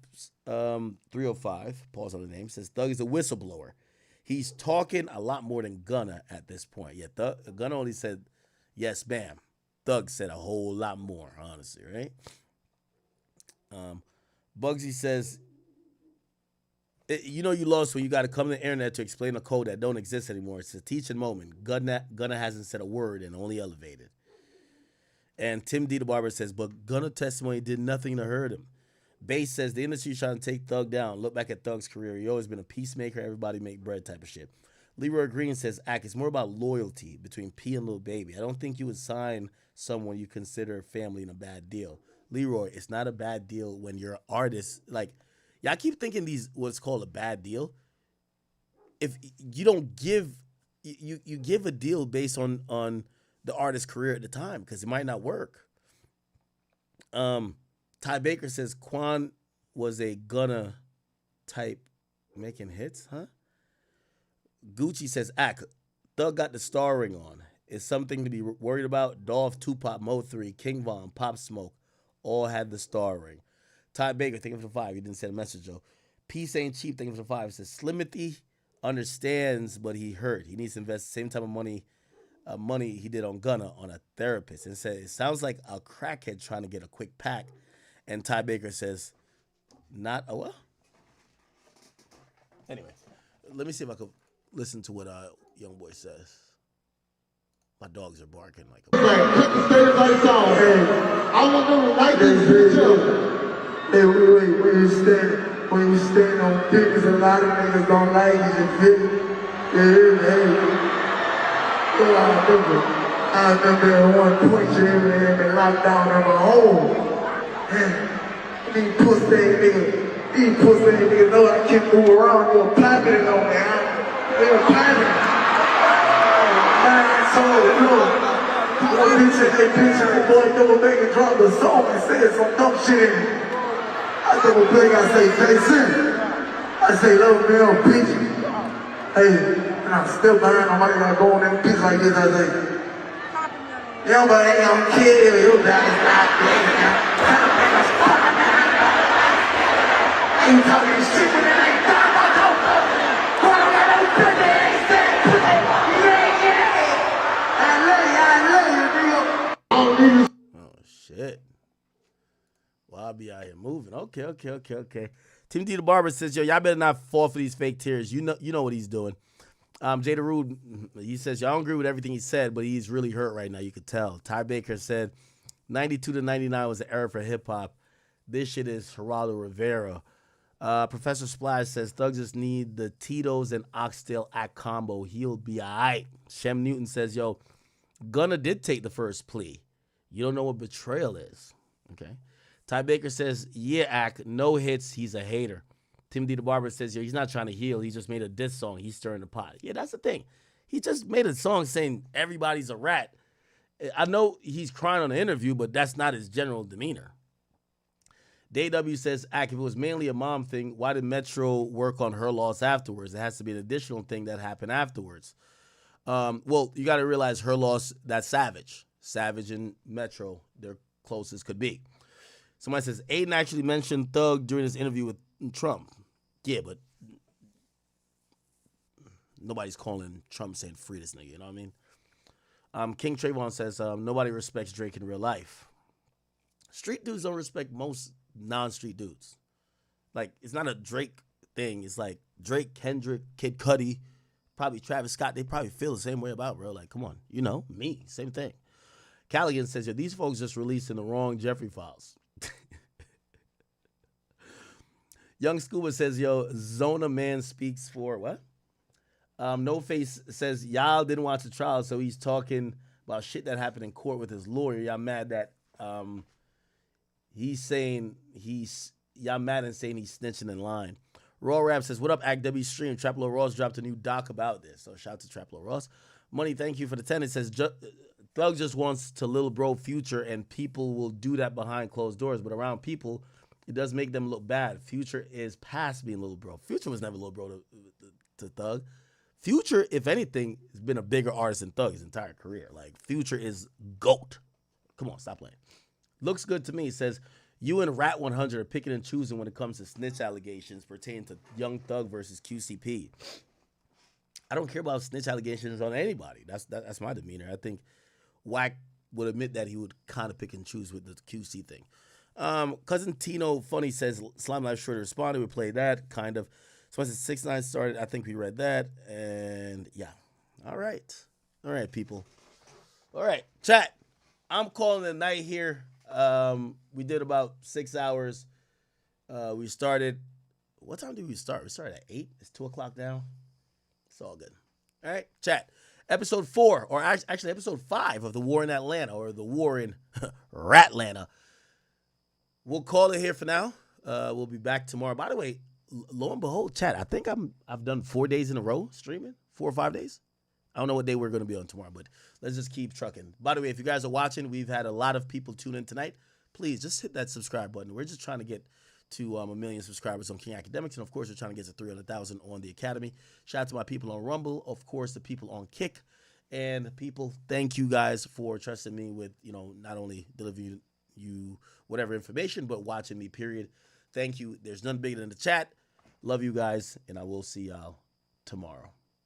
305, pause on the name, says, Thug is a whistleblower. He's talking a lot more than Gunna at this point. Yeah, Gunna only said, yes, ma'am. Thug said a whole lot more, honestly, right? Bugsy says, you lost when you got to come to the internet to explain a code that don't exist anymore. It's a teaching moment. Gunna hasn't said a word and only elevated. And Tim D. the Barber says, but Gunna testimony did nothing to hurt him. Bass says, the industry's trying to take Thug down. Look back at Thug's career. He always been a peacemaker, everybody make bread type of shit. Leroy Green says, it's more about loyalty between P and Lil Baby. I don't think you would sign someone you consider family in a bad deal. Leroy, it's not a bad deal when you're an artist. Like, y'all keep thinking what's called a bad deal. If you don't give, you give a deal based on the artist's career at the time because it might not work. Ty Baker says Quan was a Gunna type making hits, huh? Gucci says, Thug got the star ring on. It's something to be worried about. Dolph, Tupac, Mo3, King Von, Pop Smoke, all had the star ring. Ty Baker, thank you for the 5. He didn't send a message, though. Peace ain't cheap, thank you for the 5. He says, Slimothy understands, but he hurt. He needs to invest the same type of money he did on Gunna on a therapist. And said, it sounds like a crackhead trying to get a quick pack. And Ty Baker says, not a what? Anyway, let me see if I could listen to what young boy says. My dogs are barking like a... Everybody song, hey, I want them to like this bitch up. Hey, wait, when you stand on pictures, a lot of niggas don't like it, you feel me? Hey. I remember at one point you had me locked down in my home. These pussy niggas know I can't move around, they were popping it on me, They were popping it. So, that boy double back dropped the song and said some dumb shit in it. I double back, I say, Jason. I say, little male bitch. Hey, and I'm still behind nobody gotta go on that bitch like this. I say, yo, but I'm kidding you, that is not good. I ain't talking shit when it ain't done, my dog. What am I gonna do? They ain't saying, Oh, shit. Well, I'll be out here moving. Okay. Tim D the Barber says, yo, y'all better not fall for these fake tears. You know what he's doing. Jada Rude, he says, y'all don't agree with everything he said, but he's really hurt right now. You could tell. Ty Baker said, 92 to 99 was the era for hip-hop. This shit is Geraldo Rivera. Professor Splash says, Thug just need the Tito's and Oxtail Act combo. He'll be all right. Shem Newton says, yo, Gunna did take the first plea. You don't know what betrayal is. Okay. Ty Baker says, yeah, Act, no hits. He's a hater. Tim D the Barber says, yo, he's not trying to heal. He just made a diss song. He's stirring the pot. Yeah, that's the thing. He just made a song saying everybody's a rat. I know he's crying on the interview, but that's not his general demeanor. DW says, Ack, if it was mainly a mom thing, why did Metro work on her loss afterwards? It has to be an additional thing that happened afterwards. Well, you got to realize her loss, that's Savage. Savage and Metro, they're close as could be. Somebody says, Aiden actually mentioned Thug during his interview with Trump. Yeah, but nobody's calling Trump saying free this nigga, you know what I mean? King Trayvon says, nobody respects Drake in real life. Street dudes don't respect most non-street dudes. Like, it's not a Drake thing. It's like Drake, Kendrick, Kid Cudi, probably Travis Scott. They probably feel the same way about, bro. Like, come on. You know, me. Same thing. Callaghan says, yo, these folks just released in the wrong Jeffrey files. Young Scuba says, yo, Zona Man speaks for what? No Face says, y'all didn't watch the trial, so he's talking about shit that happened in court with his lawyer. Y'all mad that he's saying y'all mad and saying he's snitching in line. Raw Rap says, what up, Act W Stream? Traplo Ross dropped a new doc about this. So shout out to Traplo Ross. Money, thank you for the 10. It says, Thug just wants to little bro Future, and people will do that behind closed doors. But around people, it does make them look bad. Future is past being little bro. Future was never little bro to Thug. Future, if anything, has been a bigger artist than Thug his entire career. Like, Future is GOAT. Come on, stop playing. Looks good to me. It says, you and Rat 100 are picking and choosing when it comes to snitch allegations pertaining to Young Thug versus QCP. I don't care about snitch allegations on anybody. That's my demeanor. I think Wack would admit that he would kind of pick and choose with the QC thing. Cousin Tino Funny says, Slime Life Shorter responded. We played that, kind of. So I said 6ix9ine started. I think we read that. And yeah. All right. All right, people. All right. Chat. I'm calling it a night here. We did about 6 hours. We started. What time did we start? We started at 8. It's 2 o'clock now. It's all good. All right. Chat. Episode 4, or actually episode 5 of The War in Atlanta, or The War in Ratlanta. We'll call it here for now. We'll be back tomorrow. By the way, lo and behold, chat, I think I've done 4 days in a row streaming, 4 or 5 days. I don't know what day we're going to be on tomorrow, but let's just keep trucking. By the way, if you guys are watching, we've had a lot of people tune in tonight. Please just hit that subscribe button. We're just trying to get to 1 million subscribers on King Academics. And, of course, we're trying to get to 300,000 on the Academy. Shout out to my people on Rumble. Of course, the people on Kick. And people, thank you guys for trusting me with, not only delivering you whatever information, but watching me, period. Thank you. There's none bigger than the chat. Love you guys, and I will see y'all tomorrow.